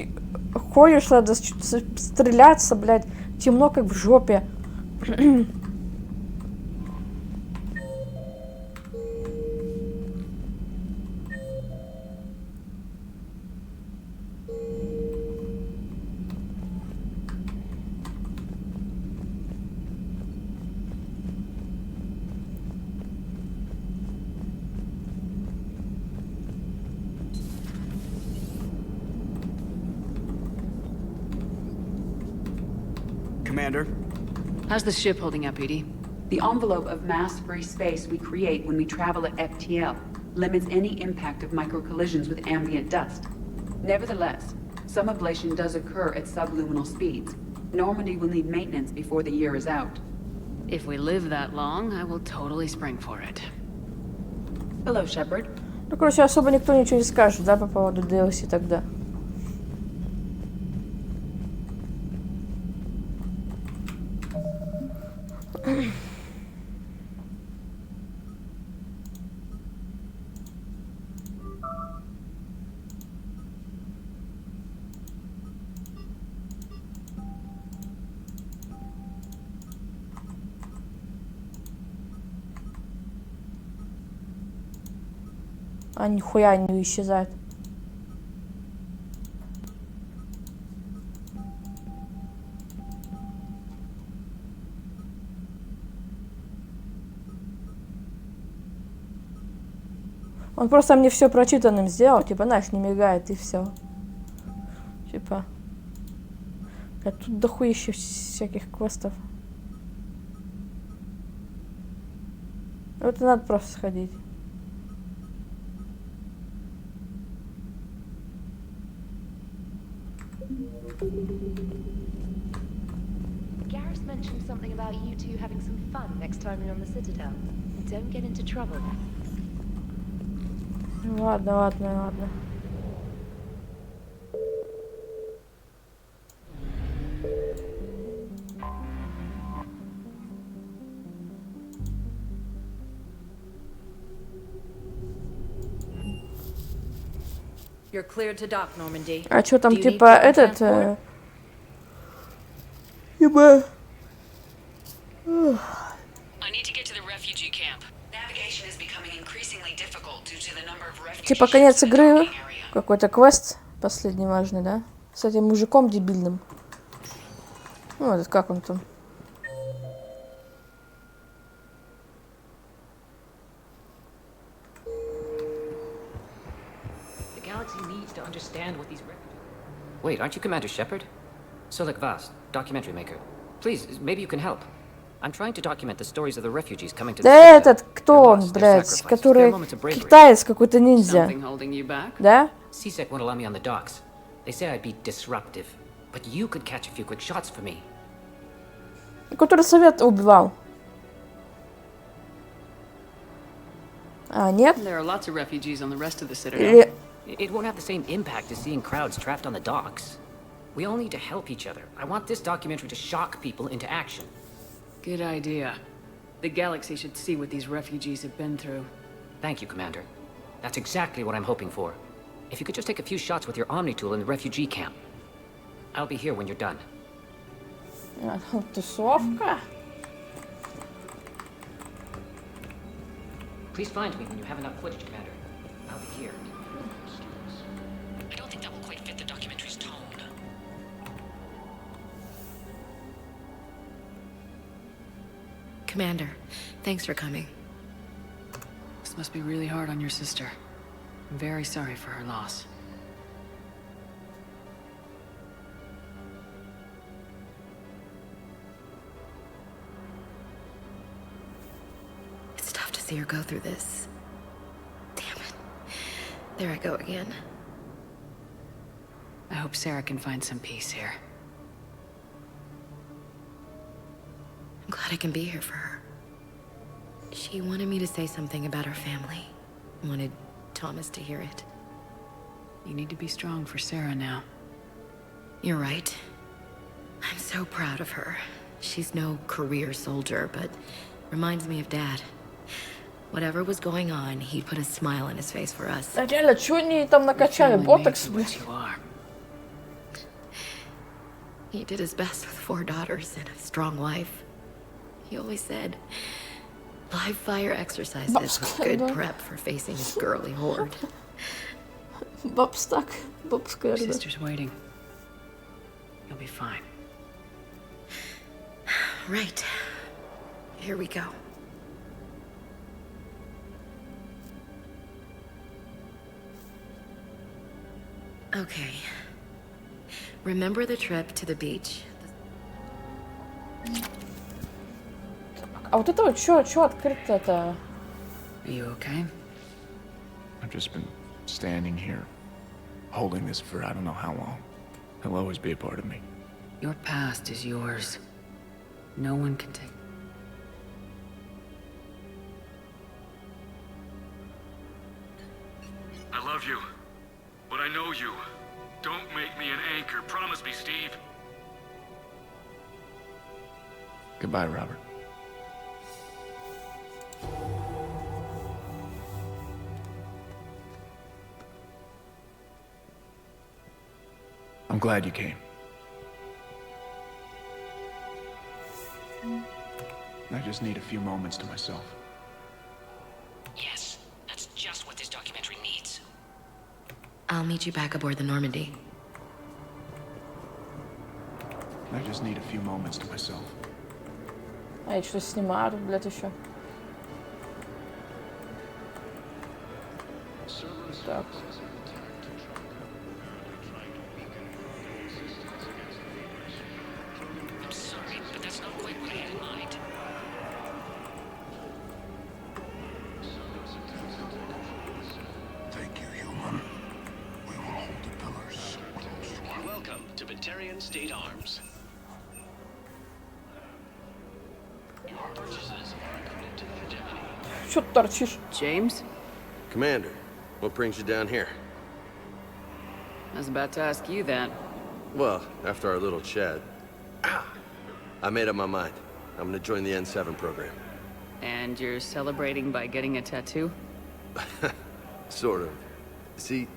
ходишь, надо стреляться, блядь. Темно, как в жопе. Commander. How's the ship holding up, Edie? The envelope of mass-free space we create when we travel at FTL limits any impact of micro-collisions with ambient dust. Nevertheless, some ablation does occur at subluminal speeds. Normandy will need maintenance before the year is out. If we live that long, I will totally spring for it. Hello, Shepard. Ну, короче, особо никто ничего не скажет, да, по поводу DLC тогда. А нихуя не исчезает. Он просто мне все прочитанным сделал, типа, знаешь, не мигает и все. Типа. А тут дохуище всяких квестов. Вот и надо просто сходить. Garrus mentioned something about you two having some fun next time you're on the Citadel. Don't get into trouble. Ладно, ладно, ладно. You're cleared to dock, Normandy. А что там, типа, этот... Типа... Типа конец игры, какой-то квест последний важный, да? С этим мужиком дебильным. Ну, этот как он там? Wait, aren't you Commander Shepard? Solik Vast, documentary maker. Please, maybe you can help. I'm trying to document the stories of the refugees coming to the Да этот, кто он, блядь, который китаец какой-то ниндзя. Да? CSEC won't allow me on the docks. They say I'd be disruptive. But you could catch a few quick shots for me. Который совет убивал. А, нет? There are lots of refugees on the rest of the Citadel. It won't have the same impact as seeing crowds trapped on the docks. We all need to help each other. I want this documentary to shock people into action. Good idea. The galaxy should see what these refugees have been through. Thank you, Commander. That's exactly what I'm hoping for. If you could just take a few shots with your Omni tool in the refugee camp. I'll be here when you're done. Тусовка. Please find me when you have enough footage, Commander. I'll be here. I don't think that will quite fit the documentary's tone. Commander, thanks for coming. This must be really hard on your sister. I'm very sorry for her loss. It's tough to see her go through this. Damn it. There I go again. I hope Sarah can find some peace here. I'm glad I can be here for her. She wanted me to say something about her family. Wanted Thomas to hear it. You need to be strong for Sarah now. You're right. I'm so proud of her. She's no career soldier, but reminds me of Dad. Whatever was going on, he'd put a smile on his face for us. Да реально, чё они там накачали? Ботокс, блядь. He did his best with 4 daughters and a strong wife. He always said, live fire exercises was good prep for facing his girly horde. Бабстак. Бабская. Sister's waiting. You'll be fine. Right. Here we go. Okay. Remember the trip to the beach? А вот это вот что открыто-то? Are you okay? I've just been standing here, holding this for I don't know how long. He'll always be a part of me. Your past is yours. No one can take. I love you, but I know you. Don't make me an anchor. Promise me, Steve. Goodbye, Robert. I'm glad you came. I just need a few moments to myself. Yes, that's just what this documentary needs. I'll meet you back aboard the Normandy. I just need a few moments to myself. А я что снимаю, блядь, еще. Так. I'm sorry, but that's not quite what I had in mind. Thank you, human. We will hold the pillars close to our... Welcome to Batarian State Arms. Your purchases are accredited to the deputy. Что ты торчишь? James? Commander, what brings you down here? I was about to ask you that. Well, after our little chat, I made up my mind. I'm gonna join the N7 program. And you're celebrating by getting a tattoo? Sort of. See,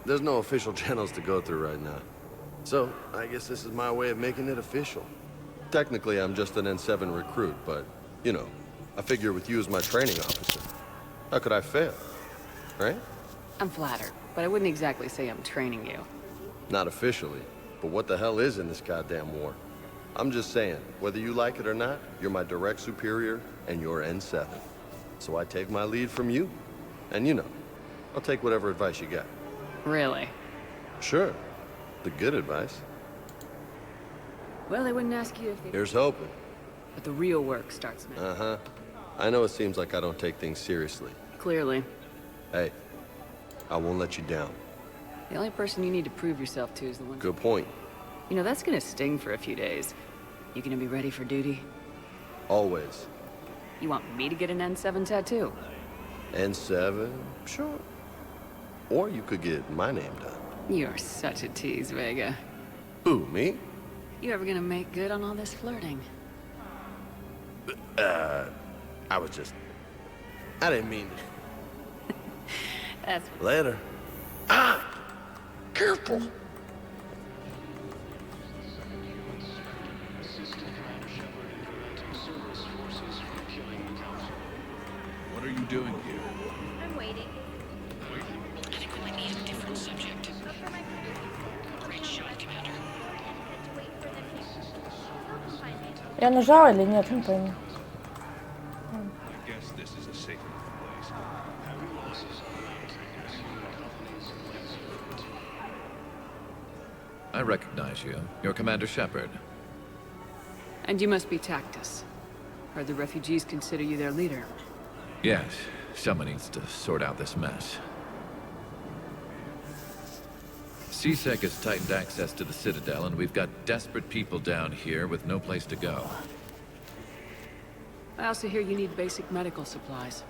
there's no official channels to go through right now. So, I guess this is my way of making it official. Technically, I'm just an N7 recruit, but, you know, I figure with you as my training officer, how could I fail? Right? I'm flattered, but I wouldn't exactly say I'm training you. Not officially, but what the hell is in this goddamn war? I'm just saying, whether you like it or not, you're my direct superior, and you're N7. So I take my lead from you. And you know, I'll take whatever advice you got. Really? Sure. The good advice. Well, they wouldn't ask you if they... Here's hoping. But the real work starts now. Uh-huh. I know it seems like I don't take things seriously. Clearly. Hey, I won't let you down. The only person you need to prove yourself to is the one... Good point. You know, that's gonna sting for a few days. You gonna be ready for duty? Always. You want me to get an N7 tattoo? N7? Sure. Or you could get my name done. You're such a tease, Vega. Who, me? You ever gonna make good on all this flirting? I was just... I didn't mean to. That's... Later. Ah! Careful! What are you doing here? I'm waiting. I think we might need a different subject. Great shot, Commander. Я нажала или нет, не пойму. I guess this is a safe place. I recognize you. You're Commander Shepard. And you must be Tactus. Heard the refugees consider you their leader. Yes, someone needs to sort out this mess. CSEC has tightened access to the Citadel, and we've got desperate people down here with no place to go. I also hear you need basic medical supplies.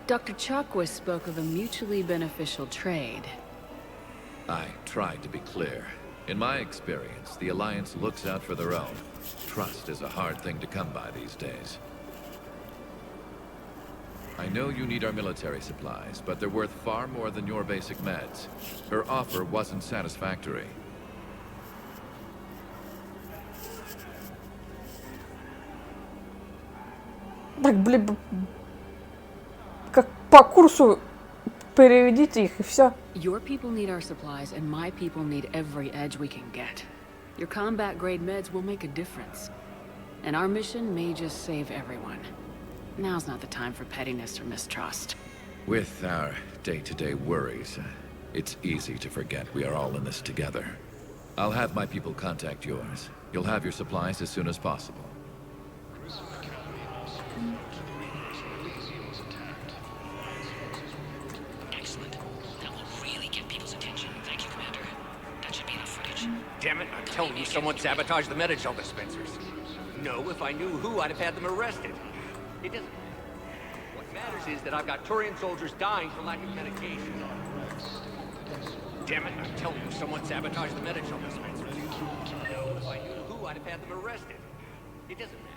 Dr. Chakwas spoke of a mutually beneficial trade. I tried to be clear. In my experience, the Alliance looks out for their own. Trust is a hard thing to come by these days. I know you need our military supplies, but they're worth far more than your basic meds. Her offer wasn't satisfactory. Так, блин, как по курсу переведите их и все. Your people need our supplies, and my people need every edge we can get. Your combat-grade meds will make a difference. And our mission may just save everyone. Now's not the time for pettiness or mistrust. With our day-to-day worries, it's easy to forget we are all in this together. I'll have my people contact yours. You'll have your supplies as soon as possible. Excellent. That will really get people's attention. Thank you, Commander. That should be enough footage. Damn it, I'm telling you, someone sabotaged the Medicel dispensers. No, if I knew who, I'd have had them arrested. It doesn't... What matters is that I've got Turian soldiers dying for lack of medication. Damn it, I'm telling you, someone sabotaged the Medicel dispensers. No, if I knew who, I'd have had them arrested. It doesn't matter.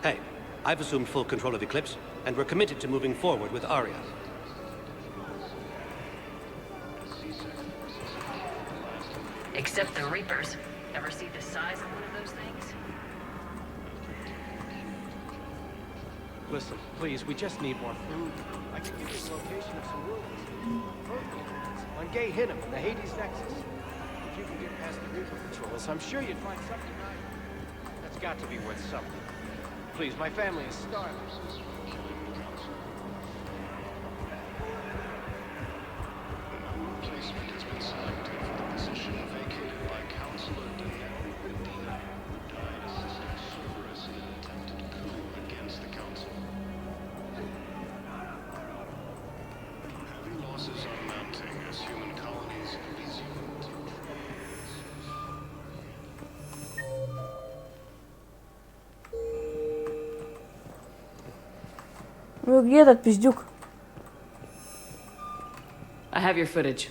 Hey, I've assumed full control of Eclipse, and we're committed to moving forward with Aria. Except the Reapers. Ever see the size of one of those things? Listen, please, we just need more food. I can give you the location of some ruins. On Gay Hinnom, the Hades Nexus. If you can get past the Reaper patrols, I'm sure you'd find something that's got to be worth something. Please, my family is starving. Replacement has been selected for the position vacated by Councilor Daniel Medina, who died assisting Cerberus in an attempted coup against the Council. Heavy losses are mounting as human colonies resume to Ну где этот пиздюк? I have your footage.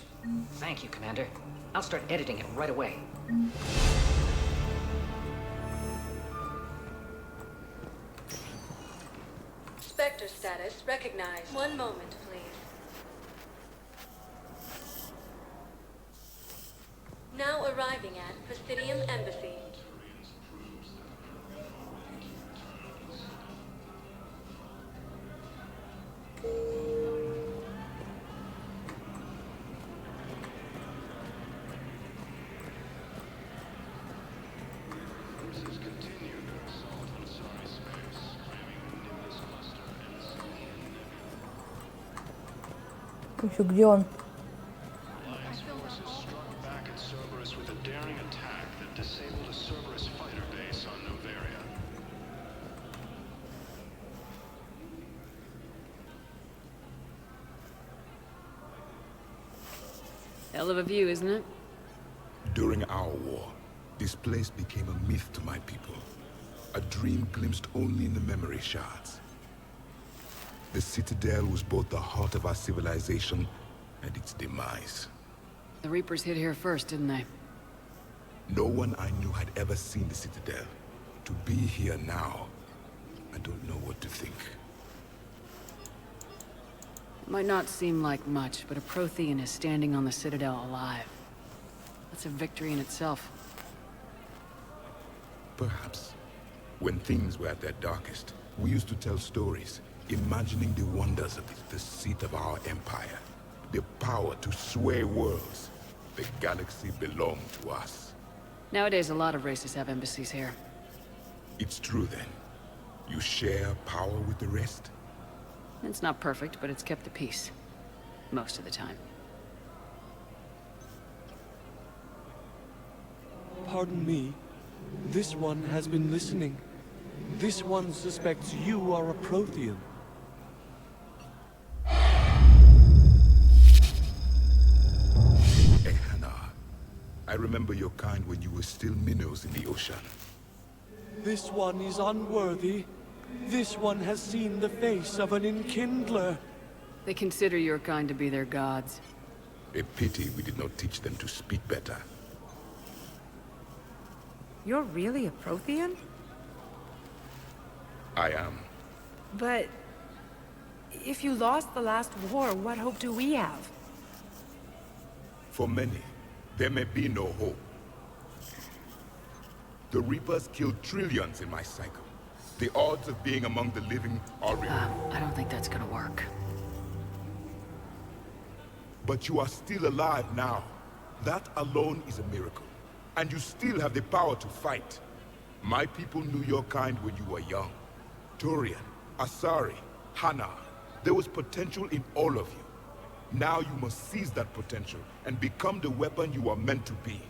Thank you, Commander. I'll start editing it right away. Spectre status recognized. One moment, please. Now arriving at Presidium Embassy. Еще где он? Alliance forces struck back at Cerberus with a daring attack that disabled a Cerberus fighter base on Noveria. Hell of a view, isn't it? During our war, this place became a myth to my people. A dream glimpsed only in the memory shards. The Citadel was both the heart of our civilization and its demise. The Reapers hit here first, didn't they? No one I knew had ever seen the Citadel. To be here now, I don't know what to think. It might not seem like much, but a Prothean is standing on the Citadel alive. That's a victory in itself. Perhaps. When things were at their darkest, we used to tell stories, imagining the wonders of it, the seat of our empire, the power to sway worlds. The galaxy belonged to us. Nowadays, a lot of races have embassies here. It's true then. You share power with the rest? It's not perfect, but it's kept the peace. Most of the time. Pardon me. This one has been listening. This one suspects you are a Prothean. Ehana, I remember your kind when you were still minnows in the ocean. This one is unworthy. This one has seen the face of an Enkindler. They consider your kind to be their gods. A pity we did not teach them to speak better. You're really a Prothean? I am. But... if you lost the last war, what hope do we have? For many, there may be no hope. The Reapers killed trillions in my cycle. The odds of being among the living are real. I don't think that's gonna work. But you are still alive now. That alone is a miracle. And you still have the power to fight. My people knew your kind when you were young. Turian, Asari, Hana. There was potential in all of you. Now you must seize that potential and become the weapon you are meant to be.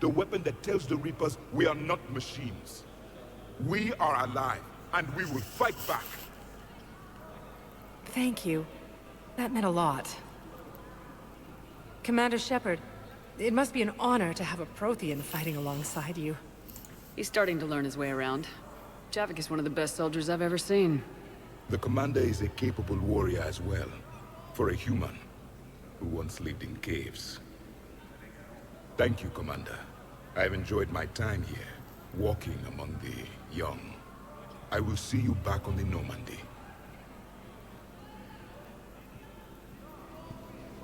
The weapon that tells the Reapers we are not machines. We are alive, and we will fight back. Thank you. That meant a lot. Commander Shepard, it must be an honor to have a Prothean fighting alongside you. He's starting to learn his way around. Javik is one of the best soldiers I've ever seen. The commander is a capable warrior as well, for a human who once lived in caves. Thank you, Commander. I've enjoyed my time here, walking among the young. I will see you back on the Normandy.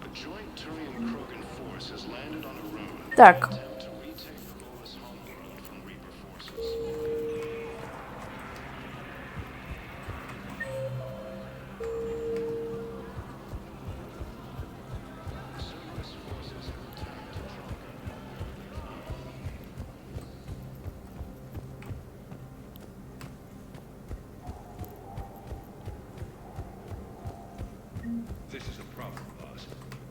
A joint Turian-Krogan force has landed on a road. Так. This is a problem, boss.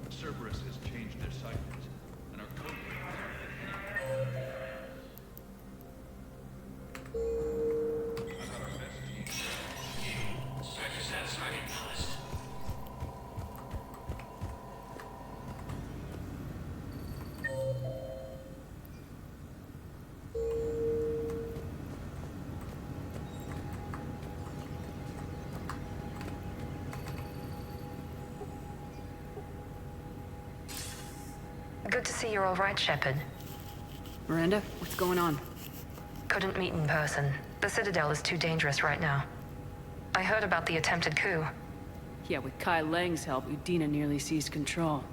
Cerberus has changed their sightings, and our code Good to see you're all right, Shepard. Miranda, what's going on? Couldn't meet in person. The Citadel is too dangerous right now. I heard about the attempted coup. Yeah, with Kai Lang's help, Udina nearly seized control.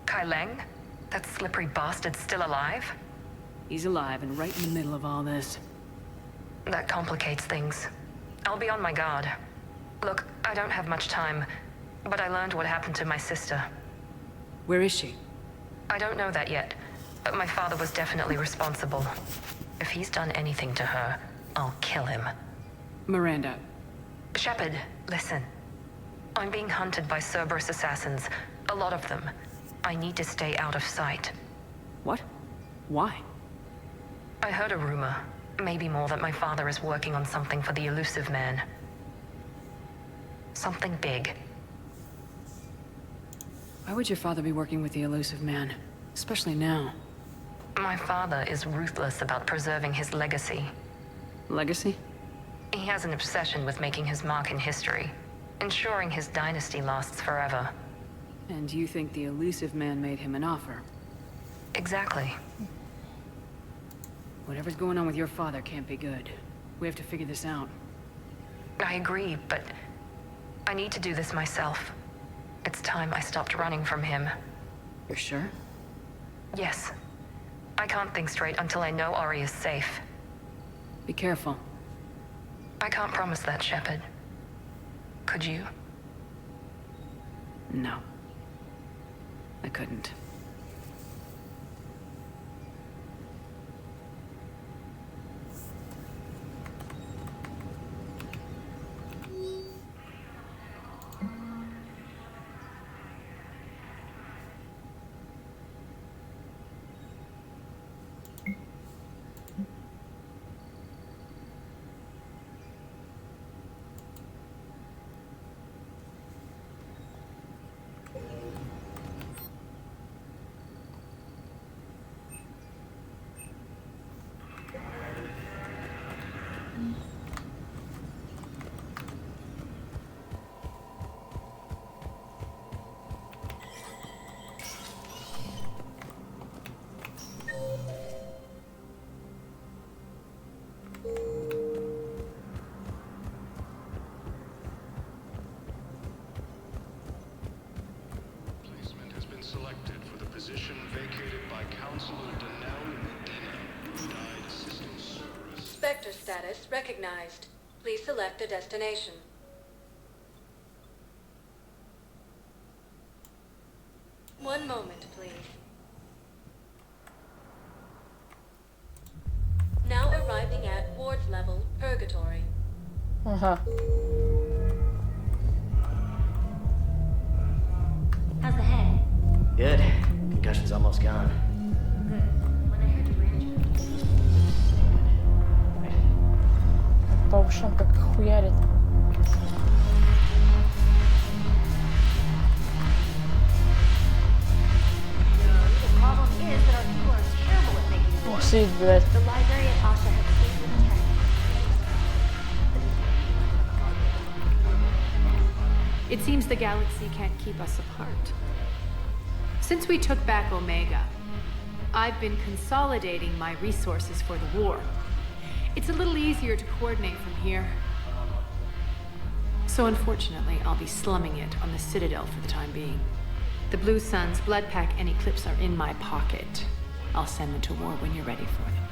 Kai Lang? That slippery bastard's still alive? He's alive and right in the middle of all this. That complicates things. I'll be on my guard. Look, I don't have much time, but I learned what happened to my sister. Where is she? I don't know that yet, but my father was definitely responsible. If he's done anything to her, I'll kill him. Miranda. Shepard, listen. I'm being hunted by Cerberus assassins. A lot of them. I need to stay out of sight. What? Why? I heard a rumor, maybe more, that my father is working on something for the Elusive Man. Something big. Why would your father be working with the Elusive Man? Especially now. My father is ruthless about preserving his legacy. Legacy? He has an obsession with making his mark in history, ensuring his dynasty lasts forever. And you think the Elusive Man made him an offer? Exactly. Whatever's going on with your father can't be good. We have to figure this out. I agree, but I need to do this myself. It's time I stopped running from him. You're sure? Yes. I can't think straight until I know Ori is safe. Be careful. I can't promise that, Shepard. Could you? No. I couldn't. Placement has been selected for the position vacated by Counselor Danelle Medina, who died assisting Cerberus Spectre status recognized. Please select a destination. One moment, please. Now arriving at Ward's level, Purgatory. Ага. How's the head? Good. Concussion's almost gone. When I heard you were injured. По ушам как хуярит. The problem is that our people are terrible at making war. Сидит, блядь. The library at Asha had stayed with tech. It seems the galaxy can't keep us apart. Since we took back Omega, I've been consolidating my resources for the war. It's a little easier to coordinate from here. So unfortunately, I'll be slumming it on the Citadel for the time being. The Blue Suns, Bloodpack, and Eclipse are in my pocket. I'll send them to war when you're ready for them.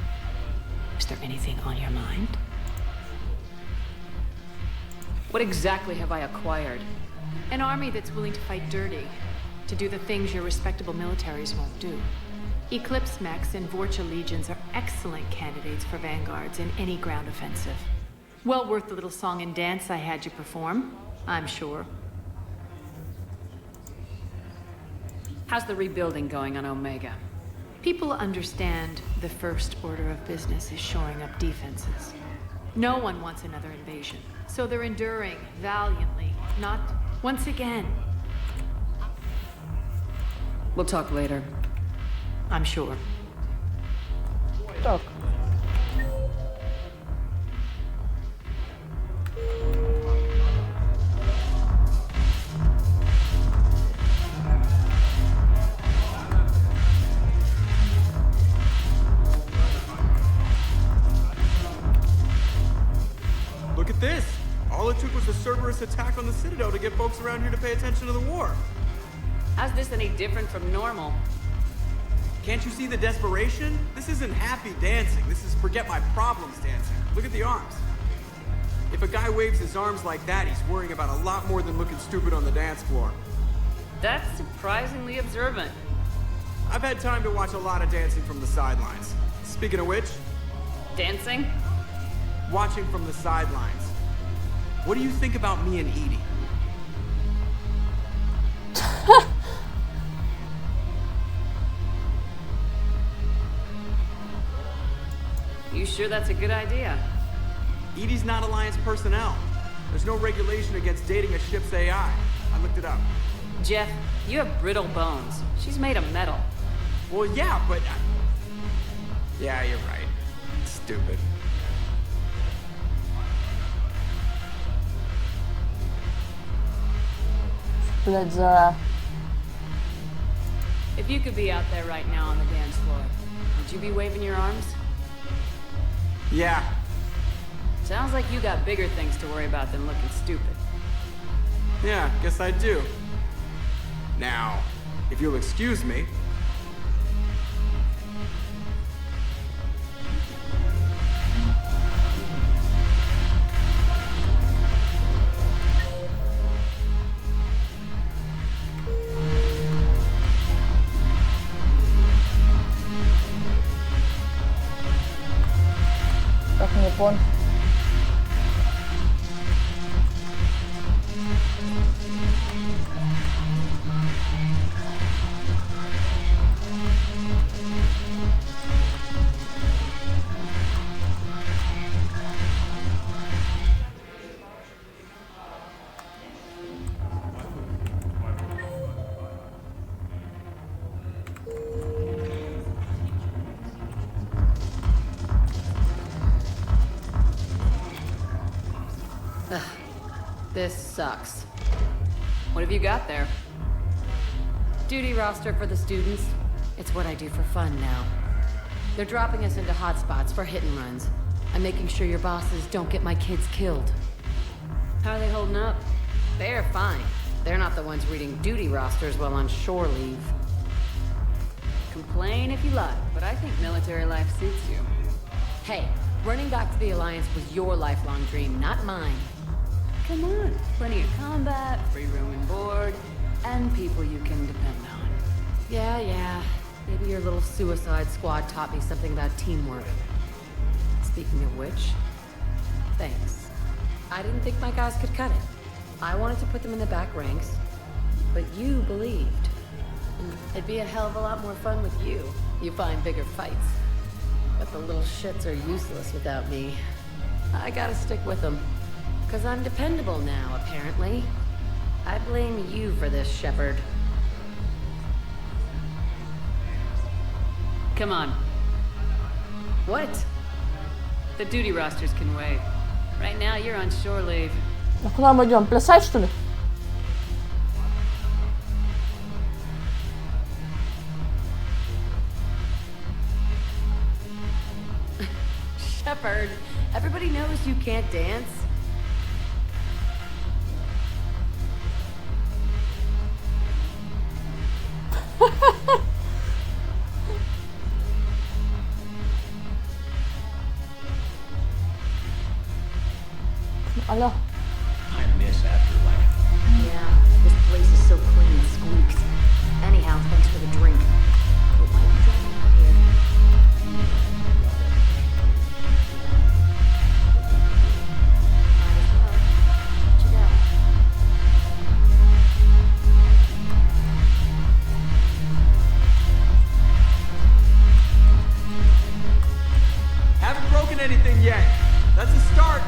Is there anything on your mind? What exactly have I acquired? An army that's willing to fight dirty, to do the things your respectable militaries won't do. Eclipse mechs and Vorcha legions are excellent candidates for vanguards in any ground offensive. Well worth the little song and dance I had you perform, I'm sure. How's the rebuilding going on Omega? People understand the first order of business is shoring up defenses. No one wants another invasion, so they're enduring valiantly, not once again. We'll talk later. I'm sure. Так. Look at this! All it took was a Cerberus attack on the Citadel to get folks around here to pay attention to the war. How's this any different from normal? Can't you see the desperation? This isn't happy dancing. This is forget my problems dancing. Look at the arms. If a guy waves his arms like that, he's worrying about a lot more than looking stupid on the dance floor. That's surprisingly observant. I've had time to watch a lot of dancing from the sidelines. Speaking of which... Dancing? Watching from the sidelines. What do you think about me and Edie? You sure that's a good idea? Edie's not Alliance personnel. There's no regulation against dating a ship's AI. I looked it up. Jeff, you have brittle bones. She's made of metal. Well, yeah, but... Yeah, you're right. Stupid. Блядь, за... If you could be out there right now on the dance floor, would you be waving your arms? Yeah. Sounds like you got bigger things to worry about than looking stupid. Yeah, guess I do. Now, if you'll excuse me... Как не понял. This sucks. What have you got there? Duty roster for the students. It's what I do for fun now. They're dropping us into hotspots for hit and runs. I'm making sure your bosses don't get my kids killed. How are they holding up? They're fine. They're not the ones reading duty rosters while on shore leave. Complain if you like, but I think military life suits you. Hey, Running back to the Alliance was your lifelong dream, not mine. Come on, plenty of combat, free room and board, and people you can depend on. Yeah. Maybe your little suicide squad taught me something about teamwork. Speaking of which, thanks. I didn't think my guys could cut it. I wanted to put them in the back ranks, but you believed. It'd be a hell of a lot more fun with you. You find bigger fights. But the little shits are useless without me. I gotta stick with them. 'Cause I'm dependable now, apparently. I blame you for this, Shepard. Come on. What? The duty rosters can wait. Right now, you're on shore leave. А куда мы идем? Плясать, что ли? Shepard, everybody knows you can't dance. Алло. I miss Afterlife. Yeah, this place is so clean it squeaks. Anyhow, thanks for the drink. But why are you driving out here? Might as well. Check it out. Haven't broken anything yet. That's a start.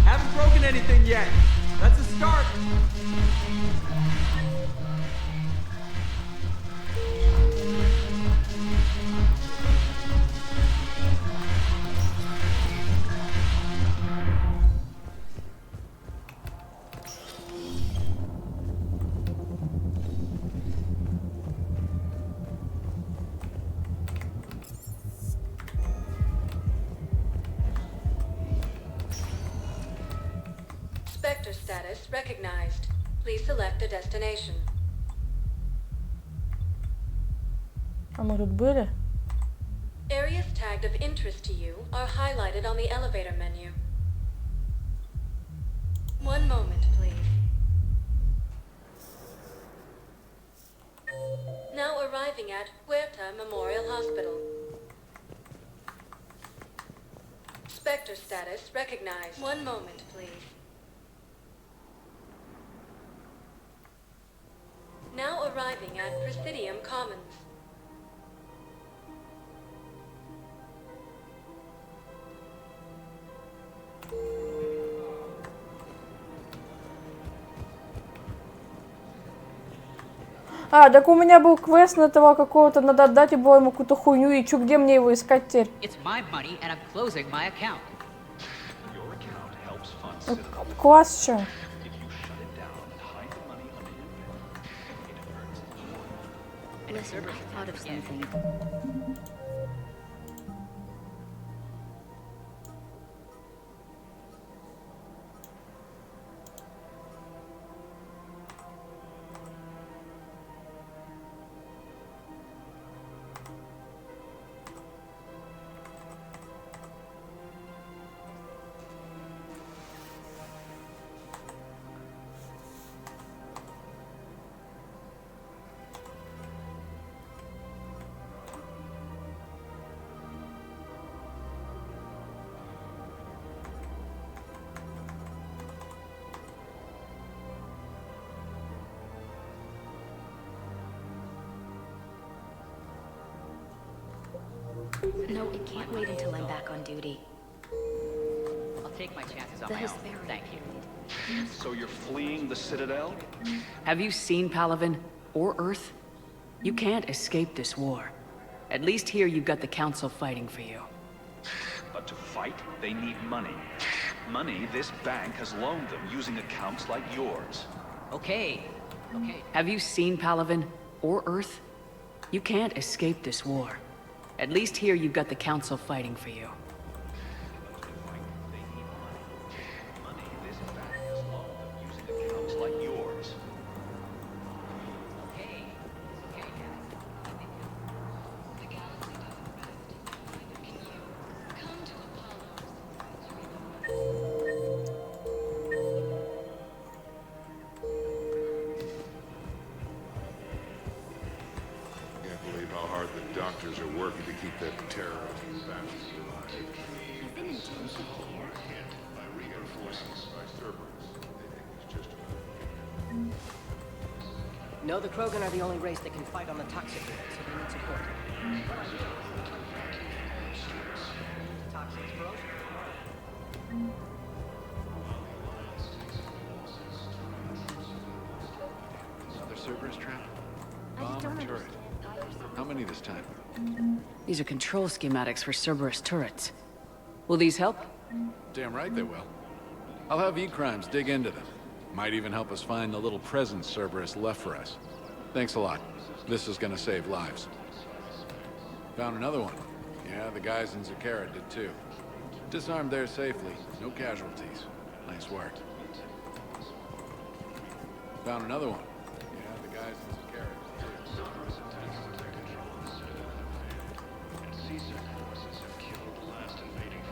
Haven't broken anything yet. That's a start. Spectre status recognized. Please select a destination. А мы тут были? Areas tagged of interest to you are highlighted on the elevator menu. One moment, please. Now arriving at Huerta Memorial Hospital. Spectre status recognized. One moment, please. Now arriving at Presidium Commons. А, так у меня был квест на того какого-то, надо отдать его ему какую-то хуйню, и чё, где мне его искать теперь? It's my money and I'm closing my account. Your account helps fund Citadel. Класс чё? If you shut it down and hide the money under your bed, it hurts. Listen, I thought of something. No, it can't wait until I'm back on duty. I'll take my chances on The my own. Hesperian. Thank you. So you're fleeing the Citadel? Have you seen Palaven or Earth? You can't escape this war. At least here you've got the Council fighting for you. But to fight, they need money. Money this bank has loaned them using accounts like yours. Okay. Have you seen Palaven or Earth? You can't escape this war. At least here you've got the Council fighting for you. Money this bank has loaned them using accounts like yours. how hard the doctors are working to keep that terrorist bastard alive. By reinforcements by Cerberus. They think it's just No, the Krogan are the only race that can fight on the toxic unit, so they need support. Toxic explosion. Another Cerberus trap? Bomb or turret? How many this time? These are control schematics for Cerberus turrets. Will these help? Damn right they will. I'll have E-Crimes dig into them. Might even help us find the little presents Cerberus left for us. Thanks a lot. This is gonna save lives. Found another one. Yeah, the guys in Zakara did too. Disarmed there safely. No casualties. Nice work. Found another one. Yeah, the guys in Zakara did too.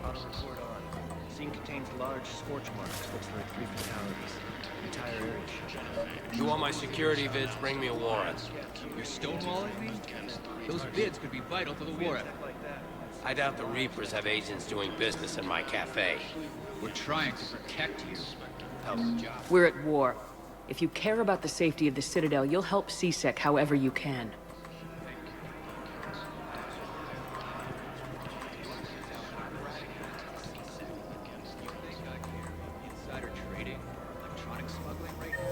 Auto report on. Scene contains large scorch marks. Looks like 3 fatalities. Entire area shut down. You want my security vids? Bring me a warrant. You're stonewalling me? Those vids could be vital to the war effort. I doubt the Reapers have agents doing business in my cafe. We're trying to protect you. Hell of a job. We're at war. If you care about the safety of the Citadel, you'll help CSEC however you can. Insider trading, electronic smuggling right now.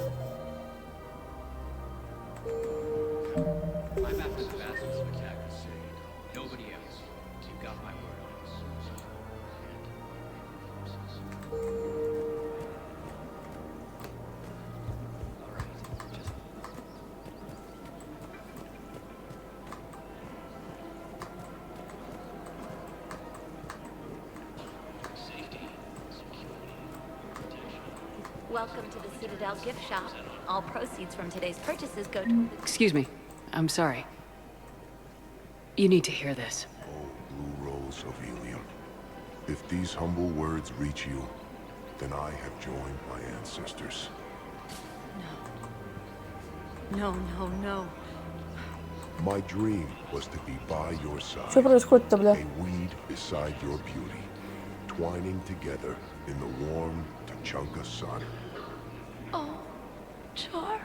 I'm after the bastards who attacked the city. Nobody else. You got my word on Welcome to the Citadel gift shop. All proceeds from today's purchases go to... Excuse me. I'm sorry. You need to hear this. Blue Rose of Helium. If these humble words reach you, then I have joined my ancestors. No, no, no. My dream was to be by your side. Что происходит-то, бля? A weed beside your beauty, twining together in the warm Tuchanka sun. Oh, Char.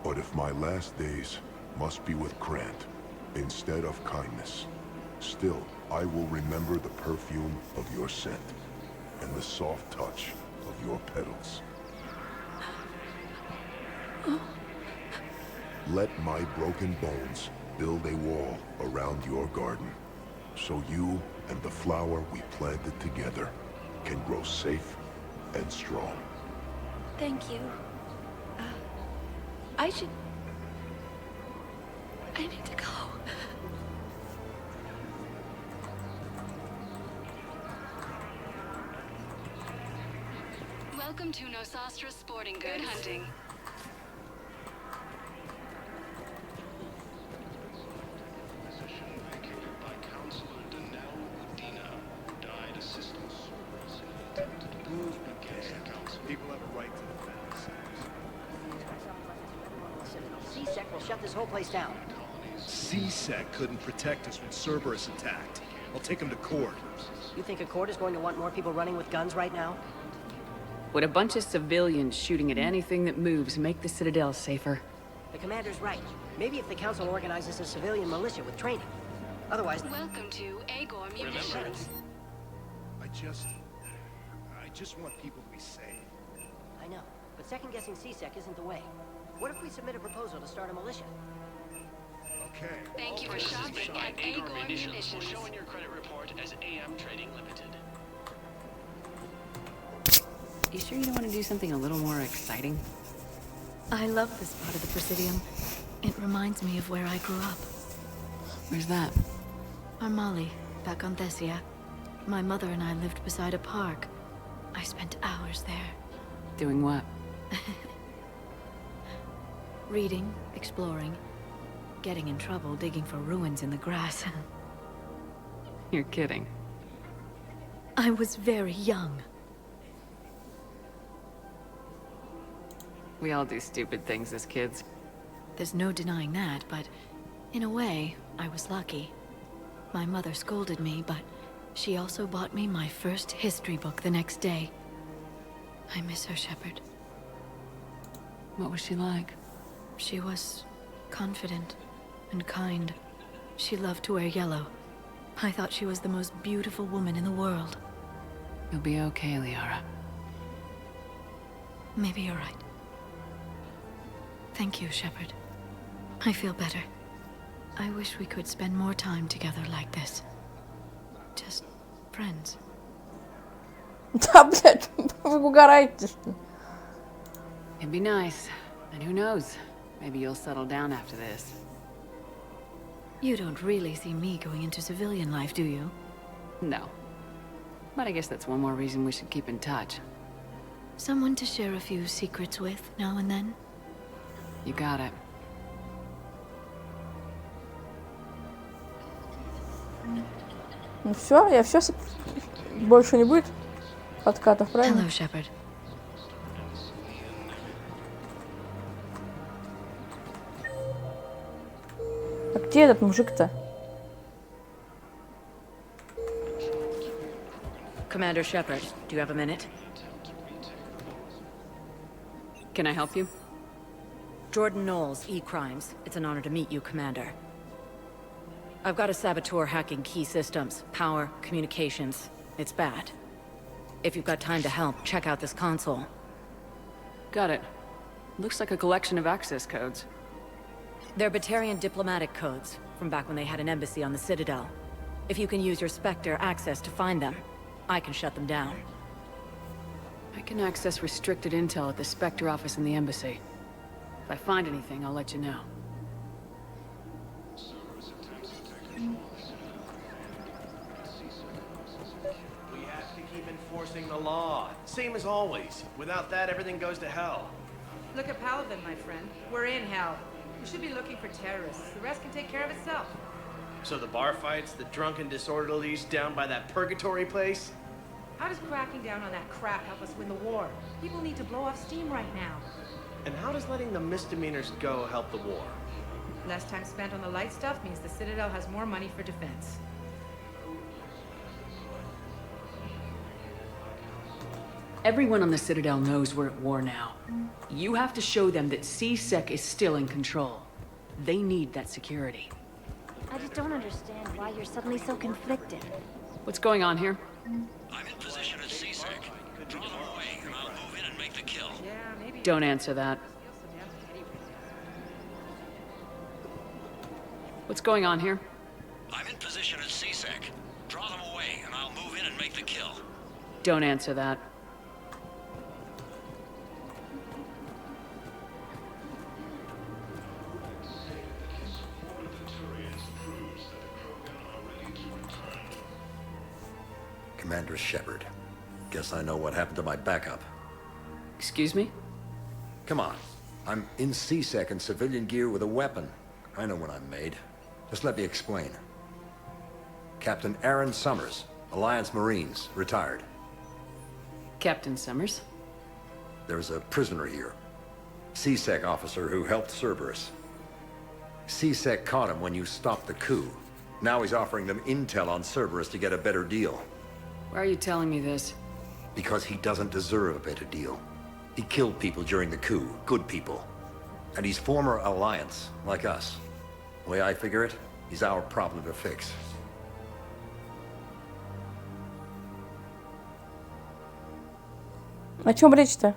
But if my last days must be with Krant instead of kindness, still I will remember the perfume of your scent and the soft touch of your petals. Let my broken bones build a wall around your garden, so you and the flower we planted together can grow safe and strong. Thank you. I need to go. Welcome to Nosastra Sporting Good Hunting. People have a right to defend themselves. CSEC will shut this whole place down. CSEC couldn't protect us when Cerberus attacked. I'll take him to court. You think Accord is going to want more people running with guns right now? Would a bunch of civilians shooting at anything that moves make the Citadel safer? The commander's right. Maybe if the council organizes a civilian militia with training. Otherwise... Welcome to Agor Munitions. I just want people to be safe. I know, but second-guessing CSEC isn't the way. What if we submit a proposal to start a militia? Okay. Thank you for shopping at Agor Munitions. Will show in your credit report as AM Trading Limited. You sure you don't want to do something a little more exciting? I love this part of the Presidium. It reminds me of where I grew up. Where's that? Armali, back on Thessia. My mother and I lived beside a park. I spent hours there. Doing what? Reading, exploring, getting in trouble digging for ruins in the grass. You're kidding. I was very young. We all do stupid things as kids. There's no denying that, but In a way, I was lucky. My mother scolded me, but she also bought me my first history book the next day. I miss her, Shepard. What was she like? She was confident and kind. She loved to wear yellow. I thought she was the most beautiful woman in the world. You'll be okay, Liara. Maybe you're right. Thank you, Shepard. I feel better. I wish we could spend more time together like this. Just friends. Да, блядь, вы угораете, что ли? It'd be nice. And who knows? Maybe you'll settle down after this. You don't really see me going into civilian life, do you? No. But I guess that's one more reason we should keep in touch. Someone to share a few secrets with now and then? You got it. Ну все, я все. Больше не будет подкатов, правильно? Hello, Shepard. А где этот мужик-то? Commander Shepard, do you have a minute? Can I help you? Jordan Knowles, E-Crimes. It's an honor to meet you, Commander. I've got a saboteur hacking key systems, power, communications. It's bad. If you've got time to help, check out this console. Got it. Looks like a collection of access codes. They're Batarian diplomatic codes, from back when they had an embassy on the Citadel. If you can use your Spectre access to find them, I can shut them down. I can access restricted intel at the Spectre office in the embassy. If I find anything, I'll let you know. We have to keep enforcing the law. Same as always. Without that, everything goes to hell. Look at Paladin, my friend. We're in hell. We should be looking for terrorists. The rest can take care of itself. So the bar fights, the drunken disorderlies down by that purgatory place? How does cracking down on that crap help us win the war? People need to blow off steam right now. And how does letting the misdemeanors go help the war? Less time spent on the light stuff means the Citadel has more money for defense. Everyone on the Citadel knows we're at war now. You have to show them that C-Sec is still in control. They need that security. I just don't understand why you're suddenly so conflicted. What's going on here? I'm in position at C-Sec. Draw them away, and I'll move in and make the kill. Don't answer that. What's going on here? I'm in position at C-Sec. Draw them away, and I'll move in and make the kill. Don't answer that. Commander Shepard. Guess I know what happened to my backup. Excuse me? Come on. I'm in C-Sec in civilian gear with a weapon. I know when I'm made. Just let me explain. Captain Aaron Summers, Alliance Marines, retired. Captain Summers? There's a prisoner here. C-Sec officer who helped Cerberus. C-Sec caught him when you stopped the coup. Now he's offering them intel on Cerberus to get a better deal. Why are you telling me this? Because he doesn't deserve a better deal. He killed people during the coup, good people. And he's former Alliance, like us. The way I figure it, he's our problem to fix. О чем речь-то?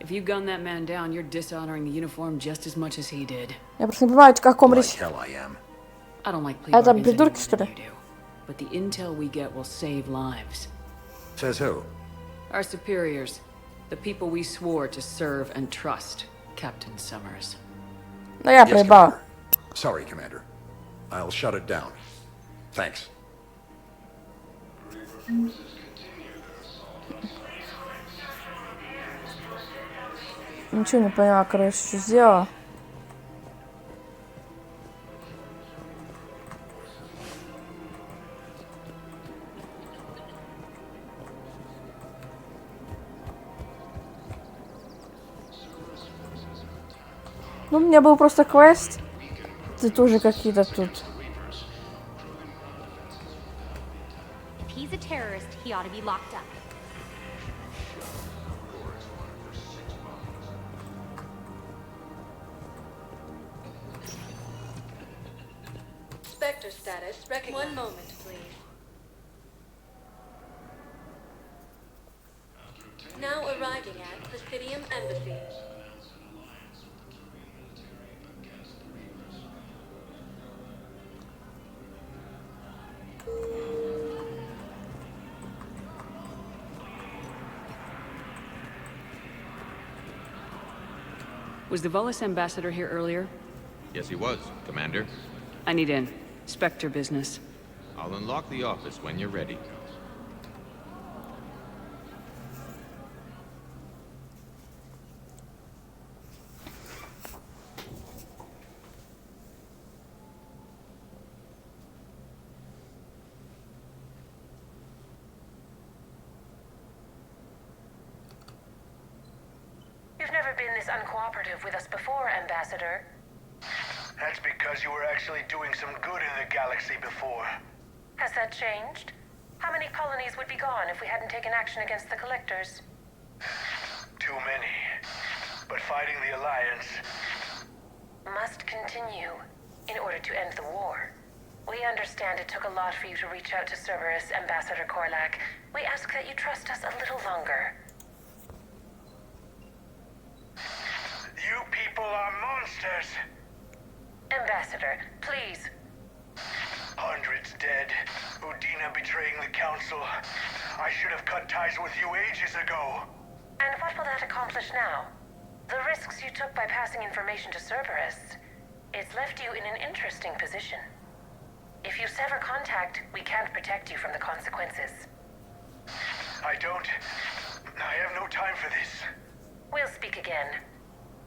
If you gun that man down, you're dishonoring the uniform just as much as he did. Я просто не понимаю, о каком речь. I don't like Это plea придурки, что ли? but the intel we get will save lives. Says who? Our superiors, the people we swore to serve and trust, Captain Summers. Ну я проебала. Sorry, Commander. I'll shut it down. Thanks. Ничего не поняла, короче, что сделала. Ну, у меня был просто квест. Это тоже какие-то тут. If he's a terrorist, he ought to be locked up. Spectre status. One moment, please. Now arriving at Presidium Embassy. Was the Volus ambassador here earlier? Yes, he was, Commander. I need in. Spectre business. I'll unlock the office when you're ready. You've never been this uncooperative with us before, Ambassador. That's because you were actually doing some good in the galaxy before. Has that changed? How many colonies would be gone if we hadn't taken action against the Collectors? Too many. But fighting the Alliance... must continue in order to end the war. We understand it took a lot for you to reach out to Cerberus, Ambassador Korlak. We ask that you trust us a little longer. You people are monsters! Ambassador, please. Hundreds dead. Udina betraying the Council. I should have cut ties with you ages ago. And what will that accomplish now? The risks you took by passing information to Cerberus, it's left you in an interesting position. If you sever contact, we can't protect you from the consequences. I have no time for this. We'll speak again.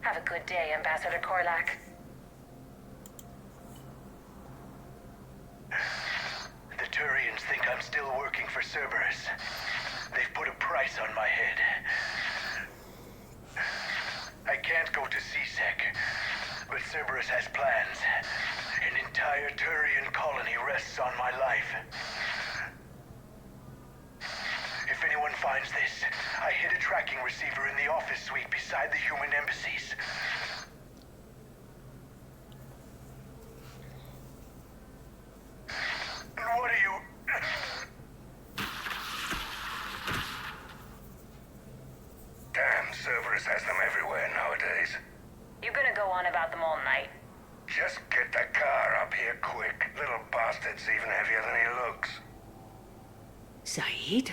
Have a good day, Ambassador Korlak. The Turians think I'm still working for Cerberus. They've put a price on my head. I can't go to C-Sec, but Cerberus has plans. An entire Turian colony rests on my life. If anyone finds this, I hid a tracking receiver in the office suite beside the human embassies. What are you... Damn, Cerberus has them everywhere nowadays. You gonna go on about them all night? Just get the car up here quick. Little bastard's even heavier than he looks. Saeed?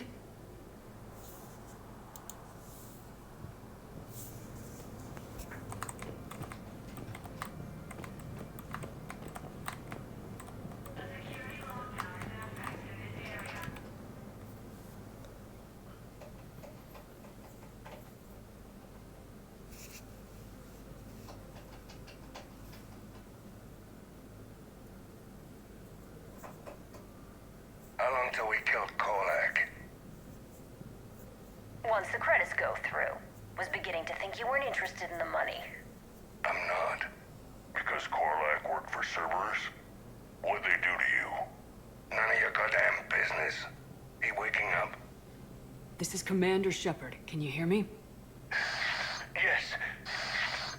How long till we killed Korlak? Once the credits go through. Was beginning to think you weren't interested in the money. I'm not. Because Korlak worked for Cerberus? What'd they do to you? None of your goddamn business. He waking up? This is Commander Shepard. Can you hear me? Yes.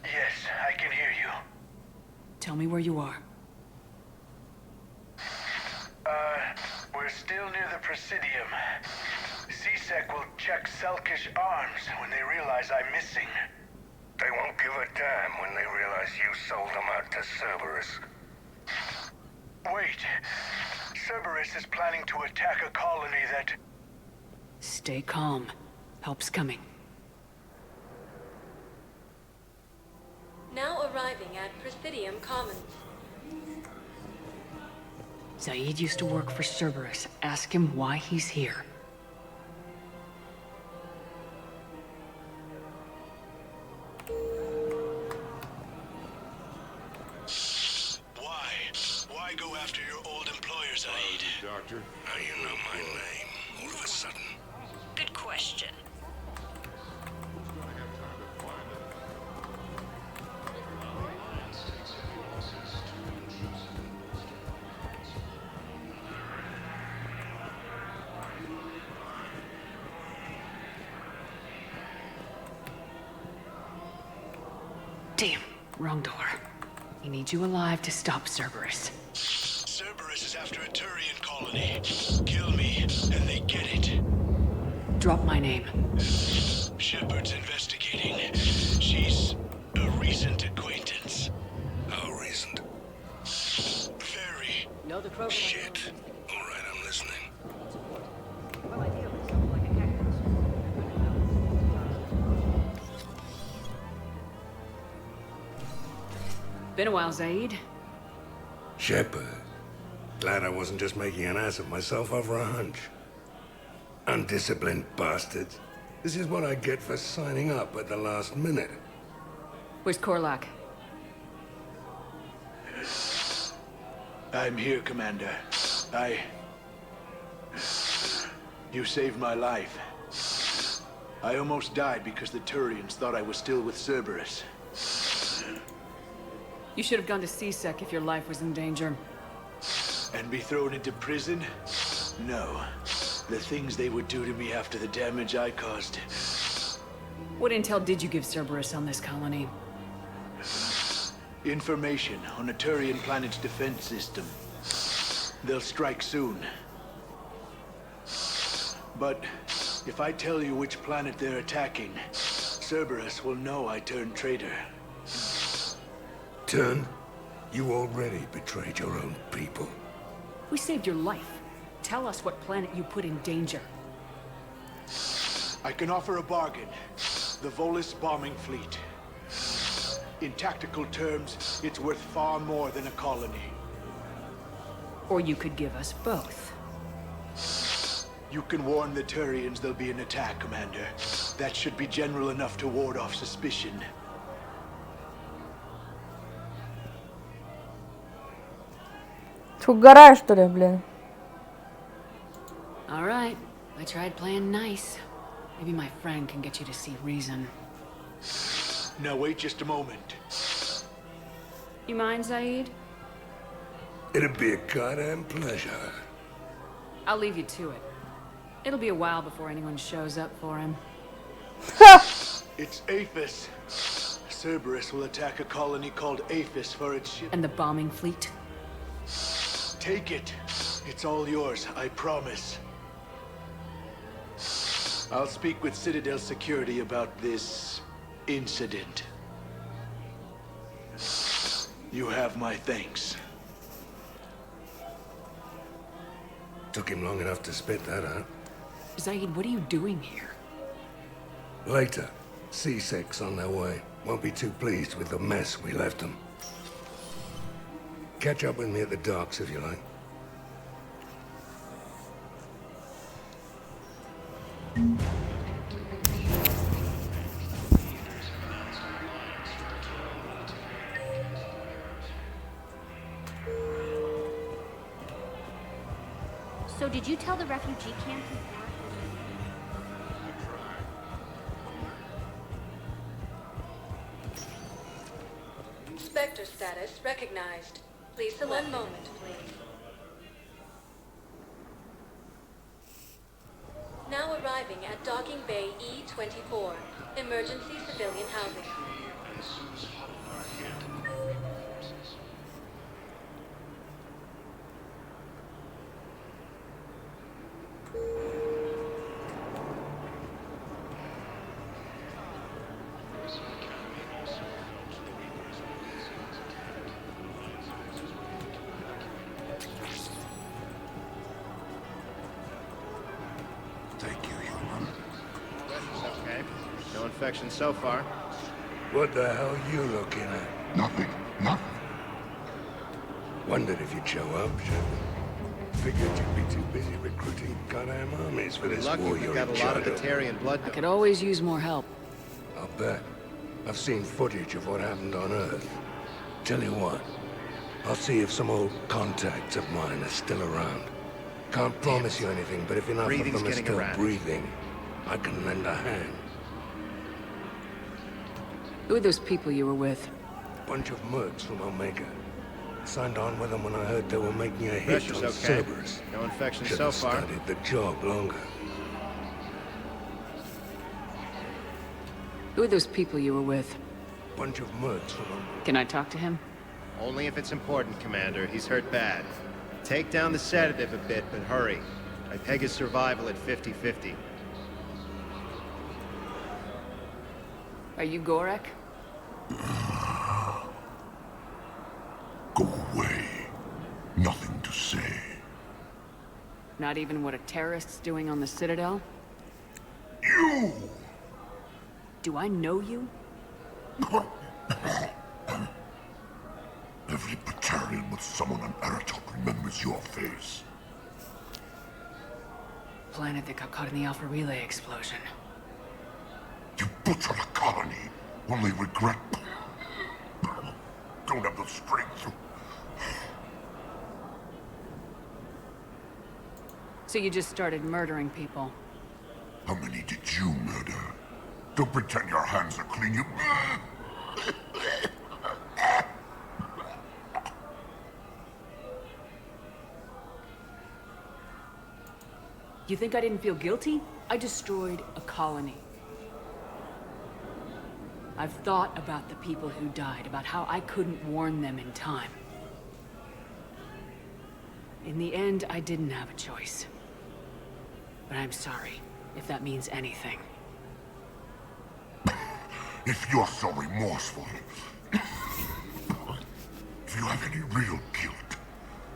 Yes, I can hear you. Tell me where you are. We're still near the Presidium. C-Sec will check Selkish arms when they realize I'm missing. They won't give a damn when they realize you sold them out to Cerberus. Wait. Cerberus is planning to attack a colony that... Stay calm. Help's coming. Now arriving at Presidium Commons. Saeed used to work for Cerberus. Ask him why he's here. Doctor? How you know my name, all of a sudden? Good question. Damn, wrong door. He needs you alive to stop Cerberus. Cerberus is after a Turian colony. Kill me, and they get it. Drop my name. Shepard's investigating. She's a recent acquaintance. How recent? Very. Know the program? Shit. All right, I'm listening. Well, ideally, something like a hacker. Been a while, Zaid. Shepard. Glad I wasn't just making an ass of myself over a hunch. Undisciplined bastards. This is what I get for signing up at the last minute. Where's Korlak? I'm here, Commander. You saved my life. I almost died because the Turians thought I was still with Cerberus. You should have gone to CSEC if your life was in danger. And be thrown into prison? No. The things they would do to me after the damage I caused. What intel did you give Cerberus on this colony? Information on a Turian planet's defense system. They'll strike soon. But if I tell you which planet they're attacking, Cerberus will know I turned traitor. Turn? You already betrayed your own people. We saved your life. Tell us what planet you put in danger. I can offer a bargain. The Volus bombing fleet. In tactical terms, it's worth far more than a colony. Or you could give us both. You can warn the Turians there'll be an attack, Commander. That should be general enough to ward off suspicion. Ты угораешь, что ли, блин? All right. I tried playing nice. Maybe my friend can get you to see reason. Now wait just a moment. You mind, Zaid? It'd be a goddamn pleasure. I'll leave you to it. It'll be a while before anyone shows up for him. It's Aphis. Cerberus will attack a colony called Aphis for its ship. And the bombing fleet? Take it. It's all yours, I promise. I'll speak with Citadel Security about this incident. You have my thanks. Took him long enough to spit that out. Zaid, what are you doing here? Later. C-Sec's on their way. Won't be too pleased with the mess we left them. Catch up with me at the docks if you like. So did you tell the refugee camp before? Spectre status recognized. Please select. 1 moment, please. Now arriving at Docking Bay E-24, emergency civilian housing. Infection so far. What the hell are you looking at? Nothing. Nothing. Wondered if you'd show up, Shepard. Figured you'd be too busy recruiting goddamn armies for this Lucky war we you're got in a lot of charge the Tarian blood. I could always use more help. I'll bet. I've seen footage of what happened on Earth. Tell you what, I'll see if some old contacts of mine are still around. Can't promise you anything, but if enough of Breathing's them are getting still erratic. breathing, I can lend a hand. Who are those people you were with? Bunch of mercs from Omega. Signed on with them when I heard they were making a hit Pressure's on okay. Cerberus. No infection Should so have far. studied the job longer. Who are those people you were with? Bunch of mercs from Omega. Can I talk to him? Only if it's important, Commander. He's hurt bad. Take down the sedative a bit, but hurry. I peg his survival at 50-50. Are you Gorek? Go away. Nothing to say. Not even what a terrorist's doing on the Citadel? You! Do I know you? Every battalion with someone on Aratop remembers your face. Planet that got caught in the Alpha Relay explosion. You butchered a colony. Only regret. Don't have the strength to... So you just started murdering people? How many did you murder? Don't pretend your hands are clean, you... You think I didn't feel guilty? I destroyed a colony. I've thought about the people who died, about how I couldn't warn them in time. In the end, I didn't have a choice. But I'm sorry, if that means anything. If you're so remorseful, if you have any real guilt,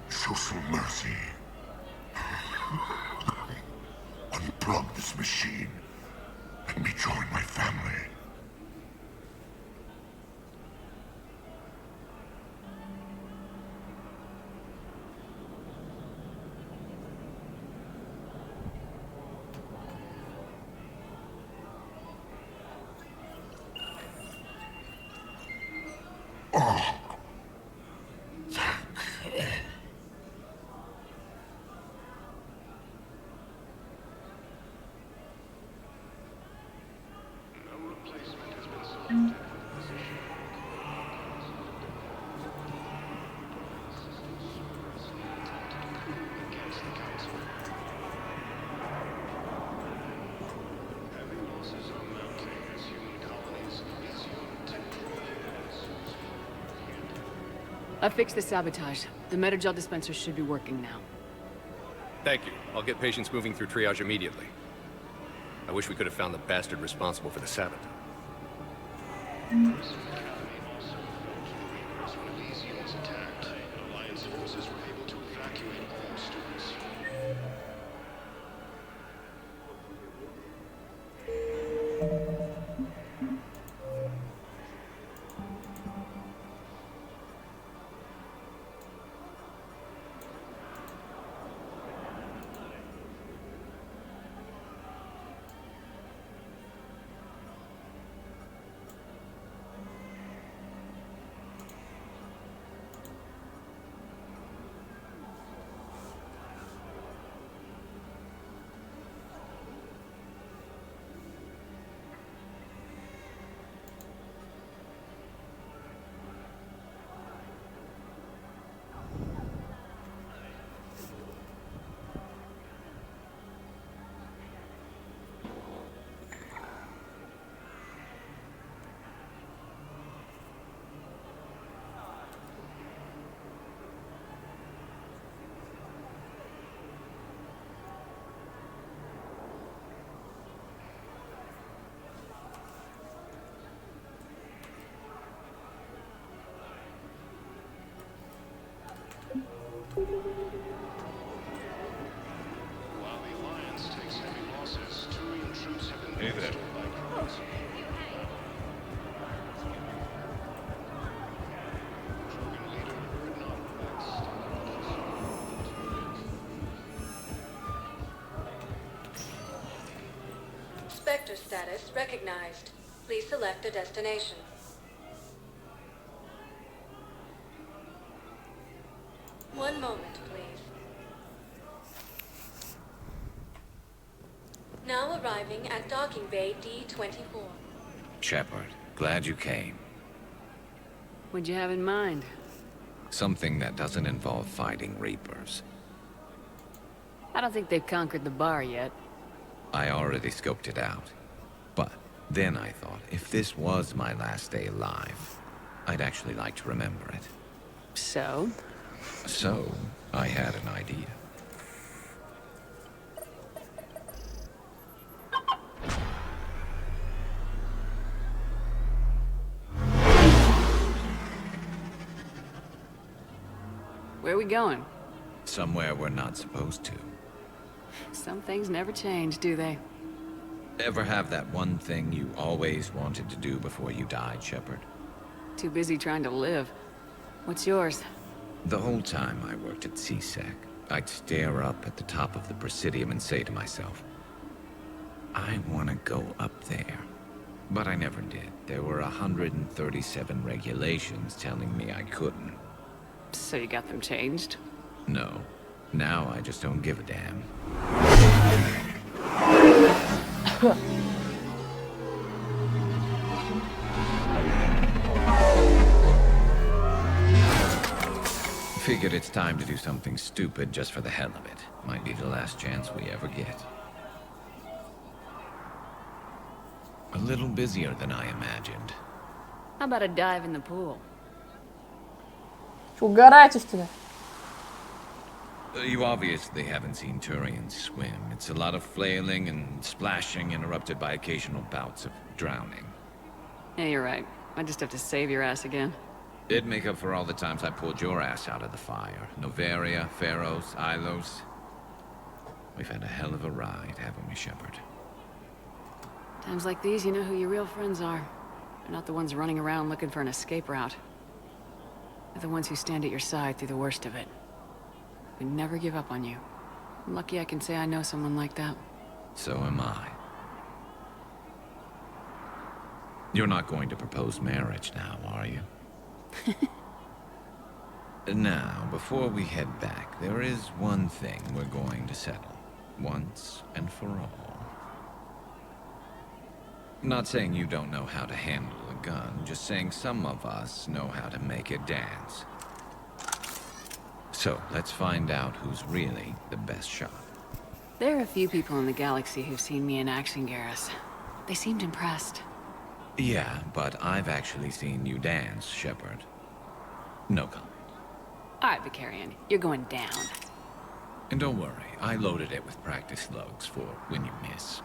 show some mercy. Unplug this machine. Let me join my family. Oh. I fixed the sabotage. The Metagel dispenser should be working now. Thank you. I'll get patients moving through triage immediately. I wish we could have found the bastard responsible for the sabotage. While the Alliance takes heavy losses, Turian troops have been Hey there. by Kronos. Krogan leader Urdnot next. Spectre status recognized. Please select a destination. One moment, please. Now arriving at Docking Bay D-24. Shepard, glad you came. What'd you have in mind? Something that doesn't involve fighting Reapers. I don't think they've conquered the bar yet. I already scoped it out. But then I thought, if this was my last day alive, I'd actually like to remember it. So? So, I had an idea. Where are we going? Somewhere we're not supposed to. Some things never change, do they? Ever have that one thing you always wanted to do before you died, Shepard? Too busy trying to live. What's yours? The whole time I worked at CSEC, I'd stare up at the top of the Presidium and say to myself, I want to go up there. But I never did. There were 137 regulations telling me I couldn't. So you got them changed? No. Now I just don't give a damn. Figured it's time to do something stupid just for the hell of it. Might be the last chance we ever get. A little busier than I imagined. How about a dive in the pool? Угорайте, что ли? You obviously haven't seen Turians swim. It's a lot of flailing and splashing interrupted by occasional bouts of drowning. Yeah, you're right. I just have to save your ass again. It'd make up for all the times I pulled your ass out of the fire. Noveria, Pharos, Ilos. We've had a hell of a ride, haven't we, Shepard? Times like these, you know who your real friends are. They're not the ones running around looking for an escape route. They're the ones who stand at your side through the worst of it. Who never give up on you. I'm lucky I can say I know someone like that. So am I. You're not going to propose marriage now, are you? Now, before we head back, there is one thing we're going to settle. Once and for all. Not saying you don't know how to handle a gun, just saying some of us know how to make it dance. So, let's find out who's really the best shot. There are a few people in the galaxy who've seen me in action, Garrus. They seemed impressed. Yeah, but I've actually seen you dance, Shepard. No comment. All right, Vicarian, you're going down. And don't worry, I loaded it with practice slugs for when you miss.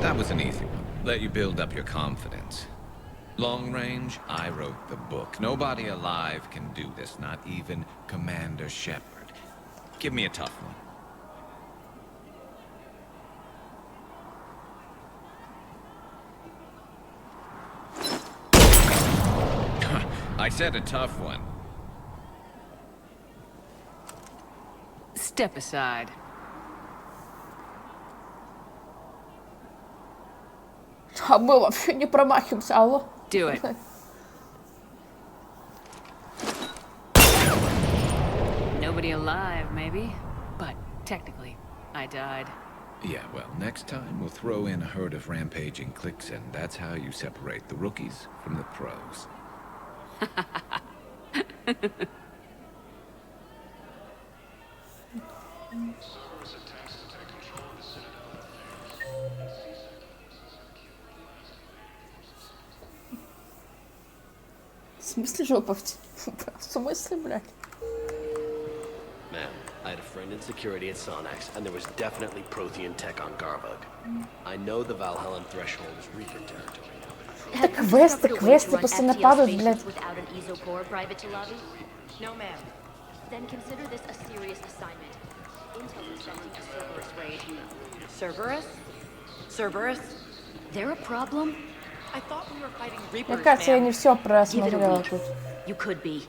That was an easy one. Let you build up your confidence. Long range, I wrote the book. Nobody alive can do this, not even Commander Shepard. Give me a tough one. I said a tough one. Step aside. А мы вообще не промахиваемся, алло. Do it. Nobody alive, maybe? But technically, I died. Yeah, well, next time we'll throw in a herd of rampaging cliques, and that's how you separate the rookies from the pros. В смысле жопа? В смысле, блядь? Ma'am, I had a friend in security at Sonax, and there was definitely Prothean tech on Garvug. I know the Valhellan threshold is Reaper territory. Это квесты постоянно падают, блядь. Without an Isopore, Private Talavi? No, ma'am. Then consider this a serious assignment. Intel suspecting a Cerberus raid. Cerberus? Cerberus? They're a problem? I thought we were fighting Reapers, Мне кажется, я не все Give it a просмотрела week. тут. You could be.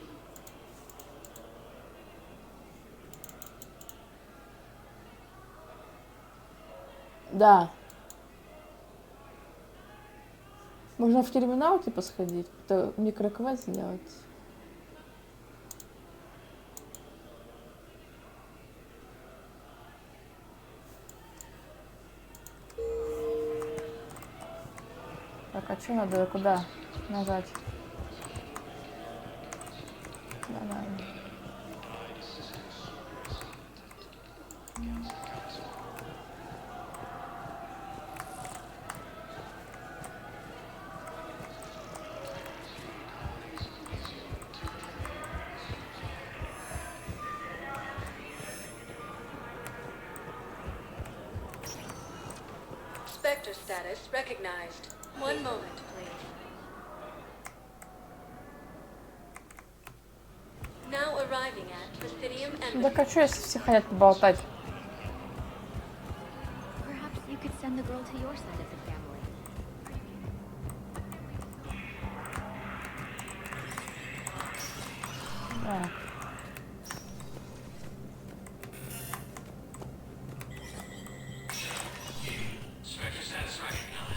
Да. Можно в терминал типа сходить, это микроквест сделать. Так, а что надо? Куда нажать? Давай. Spectre status recognized. One moment, please. Now arriving at Presidium and... Да хочу, если все хотят поболтать. Perhaps you could send the girl to your side of the family. Да. Spectre status recognized.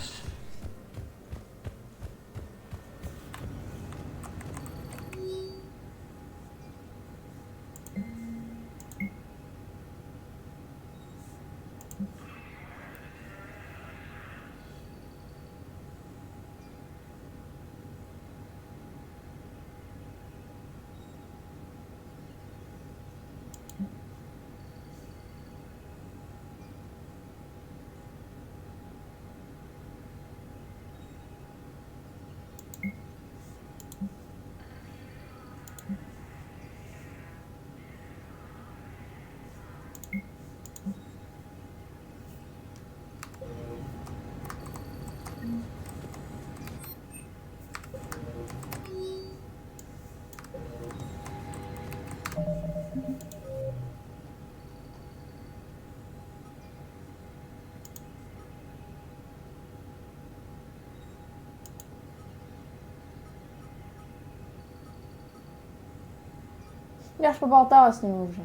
Я ж поболтала с ним уже.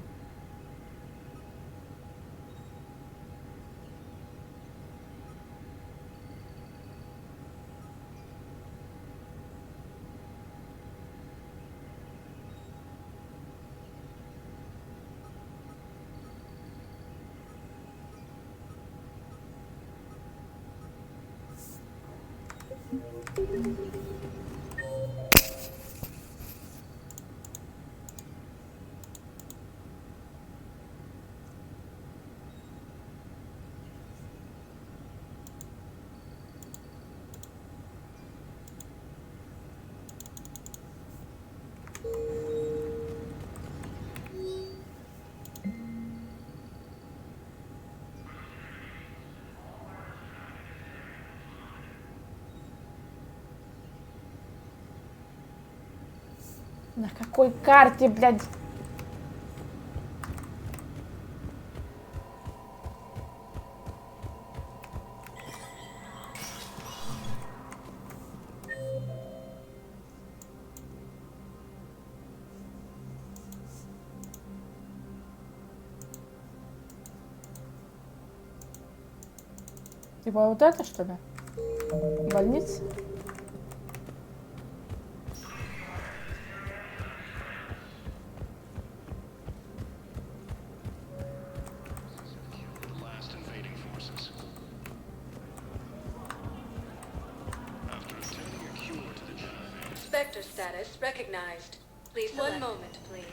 На какой карте, блядь? Типа вот это, что ли? Больница? Spectre status recognized. Please select. One moment, please.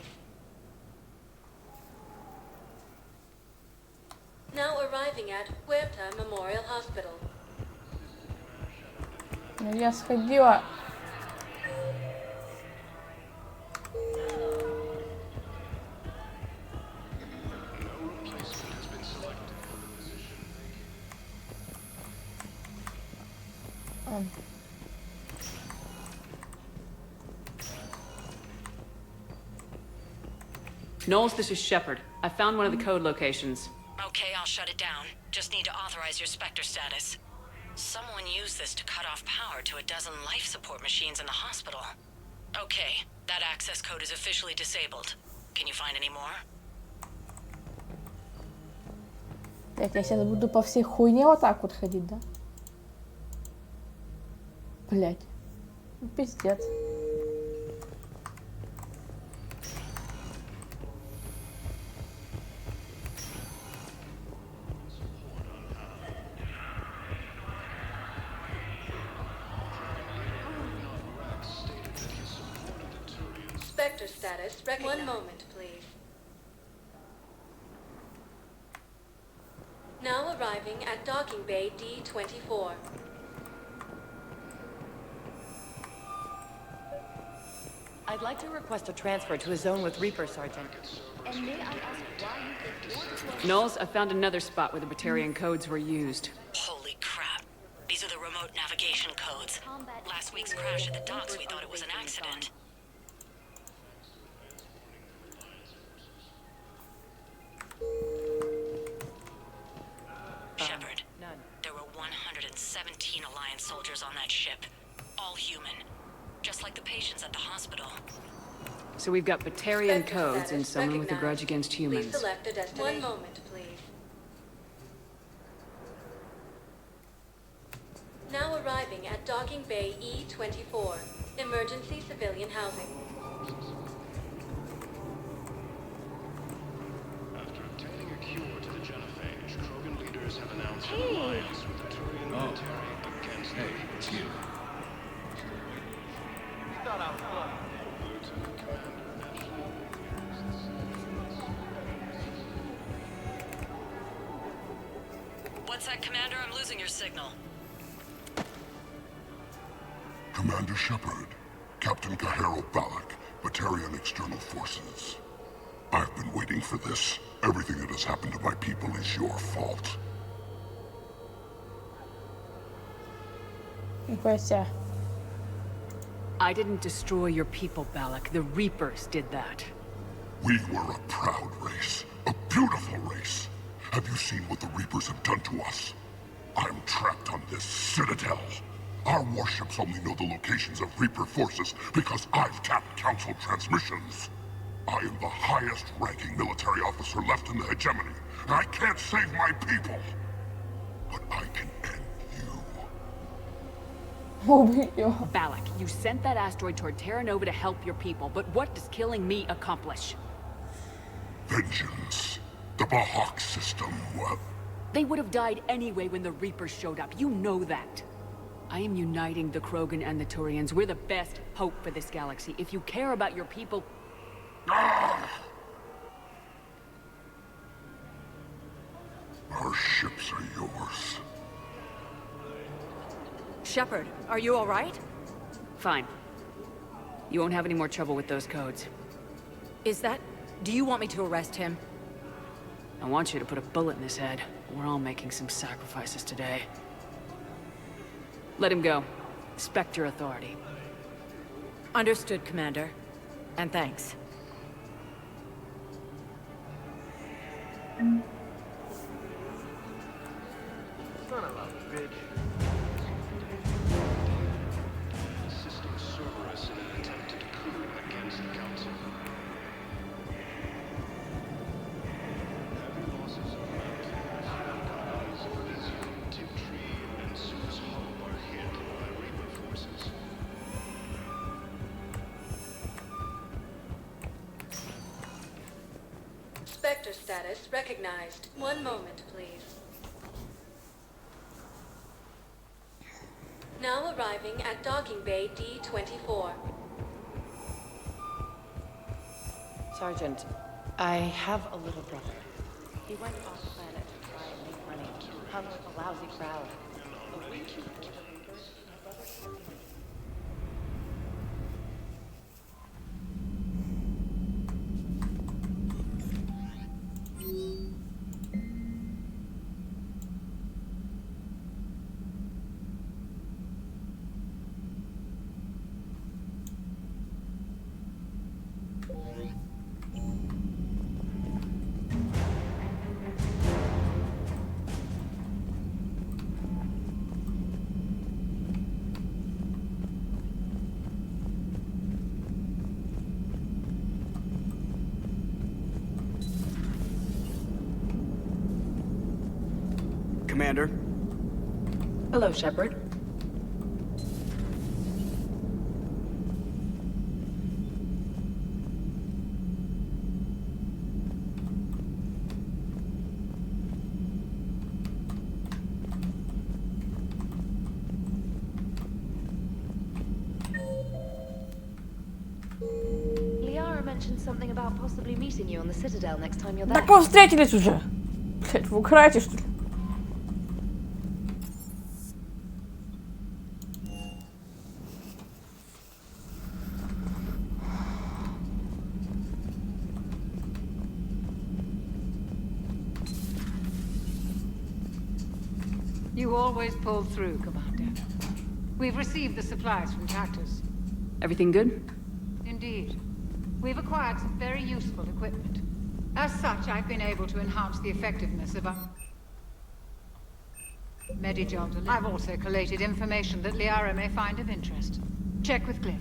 Now arriving at Huerta Memorial Hospital. Ну, я сходила. Knowles, this is Shepard. I found one of the code locations. Okay, I'll shut it down. Just need to authorize your Spectre status. Someone used this to cut off power to a dozen life support machines in the hospital. Okay, that access code is officially disabled. Can you find any more? Блять, я сейчас буду по всей хуйне вот так вот ходить, да? Блять. Ну, пиздец. Spectre status recognized. One moment, please. Now arriving at docking bay D-24. I'd like to request a transfer to a zone with Reaper, Sergeant. And may I ask why you think more to Knowles, I found another spot where the Batarian codes were used. Holy crap. These are the remote navigation codes. Last week's crash at the docks, we thought it was an accident. Shepard, there were 117 Alliance soldiers on that ship. All human. Just like the patients at the hospital. So we've got Batarian codes and someone with a grudge against humans. Please select a destination. One moment, please. Now arriving at docking bay E-24. Emergency civilian housing. After obtaining a cure to the genophage, Krogan leaders have announced an alliance with the Turian military against the it's you. Lieutenant Commander Ashley. What's that, Commander? I'm losing your signal. Commander Shepard, Captain Kaharo Balak, Batarian External Forces. I've been waiting for this. Everything that has happened to my people is your fault. I didn't destroy your people, Balak. The Reapers did that. We were a proud race, a beautiful race. Have you seen what the Reapers have done to us? I'm trapped on this citadel. Our warships only know the locations of Reaper forces because I've tapped Council transmissions. I am the highest-ranking military officer left in the hegemony, and I can't save my people. But I can end Balak, you sent that asteroid toward Terra Nova to help your people, but what does killing me accomplish? vengeance. The Bahak system, well... They would have died anyway when the Reapers showed up. You know that. I am uniting the Krogan and the Turians. We're the best hope for this galaxy. If you care about your people... Our ships are yours. Shepard, are you all right? Fine. You won't have any more trouble with those codes. Is that... Do you want me to arrest him? I want you to put a bullet in his head. We're all making some sacrifices today. Let him go. Spectre authority. Understood, Commander. And thanks. Son of a bitch. Assisting Cerberus in an attempted coup against the Council. Heavy losses of managers, Elysium, Tiptree, and Sue's Hope are hit by Reaper forces. Spectre status recognized. One moment, please. Now arriving at docking bay D-24. Sergeant, I have a little brother. He went off planet to try and make money. Hung with a lousy crowd. A week before the Reapers, my brother told me. Commander. Hello, Shepard. mentioned something about possibly meeting you on the Citadel next time you're there. Так мы встретились уже. Блять, вы украете, что ли? You always pull through, Commander. We've received the supplies from Tactus. Everything good? Indeed. We've acquired some very useful equipment. As such, I've been able to enhance the effectiveness of our Medijob. I've also collated information that Liara may find of interest. Check with Cliff.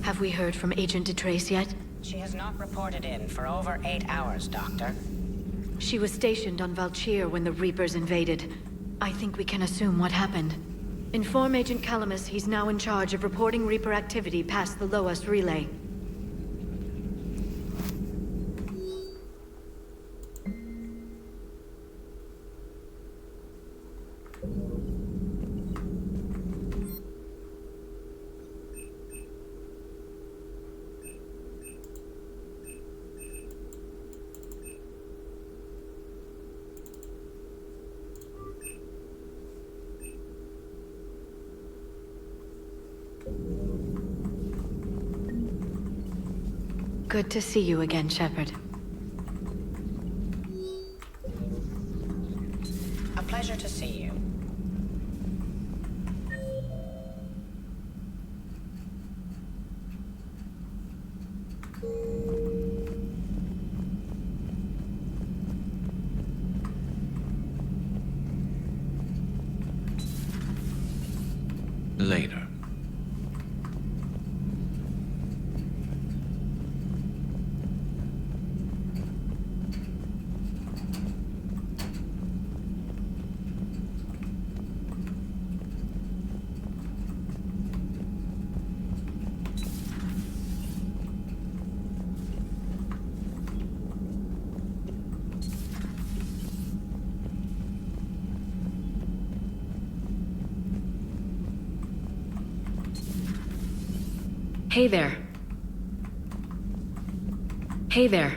Have we heard from Agent DeTrace yet? She has not reported in for over 8 hours, Doctor. She was stationed on Valchir when the Reapers invaded. I think we can assume what happened. Inform Agent Calamus he's now in charge of reporting Reaper activity past the Loas relay. Good to see you again, Shepard. A pleasure to see you. Later. Hey there. Hey there.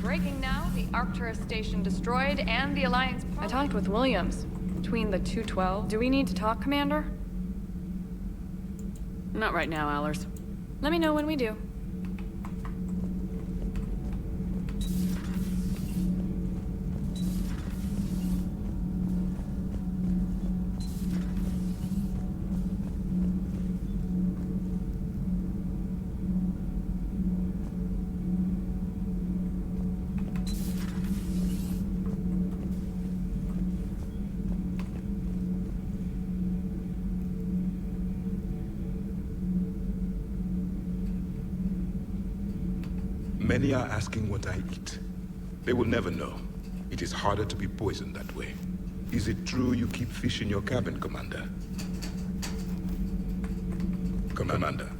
Breaking now, the Arcturus station destroyed and the Alliance... I talked with Williams. Between the 212, do we need to talk, Commander? Not right now, Allers. Let me know when we do. Many are asking what I eat. They will never know. It is harder to be poisoned that way. Is it true you keep fish in your cabin, Commander? Commander.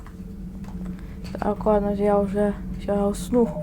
Так, ладно, я уже сейчас усну.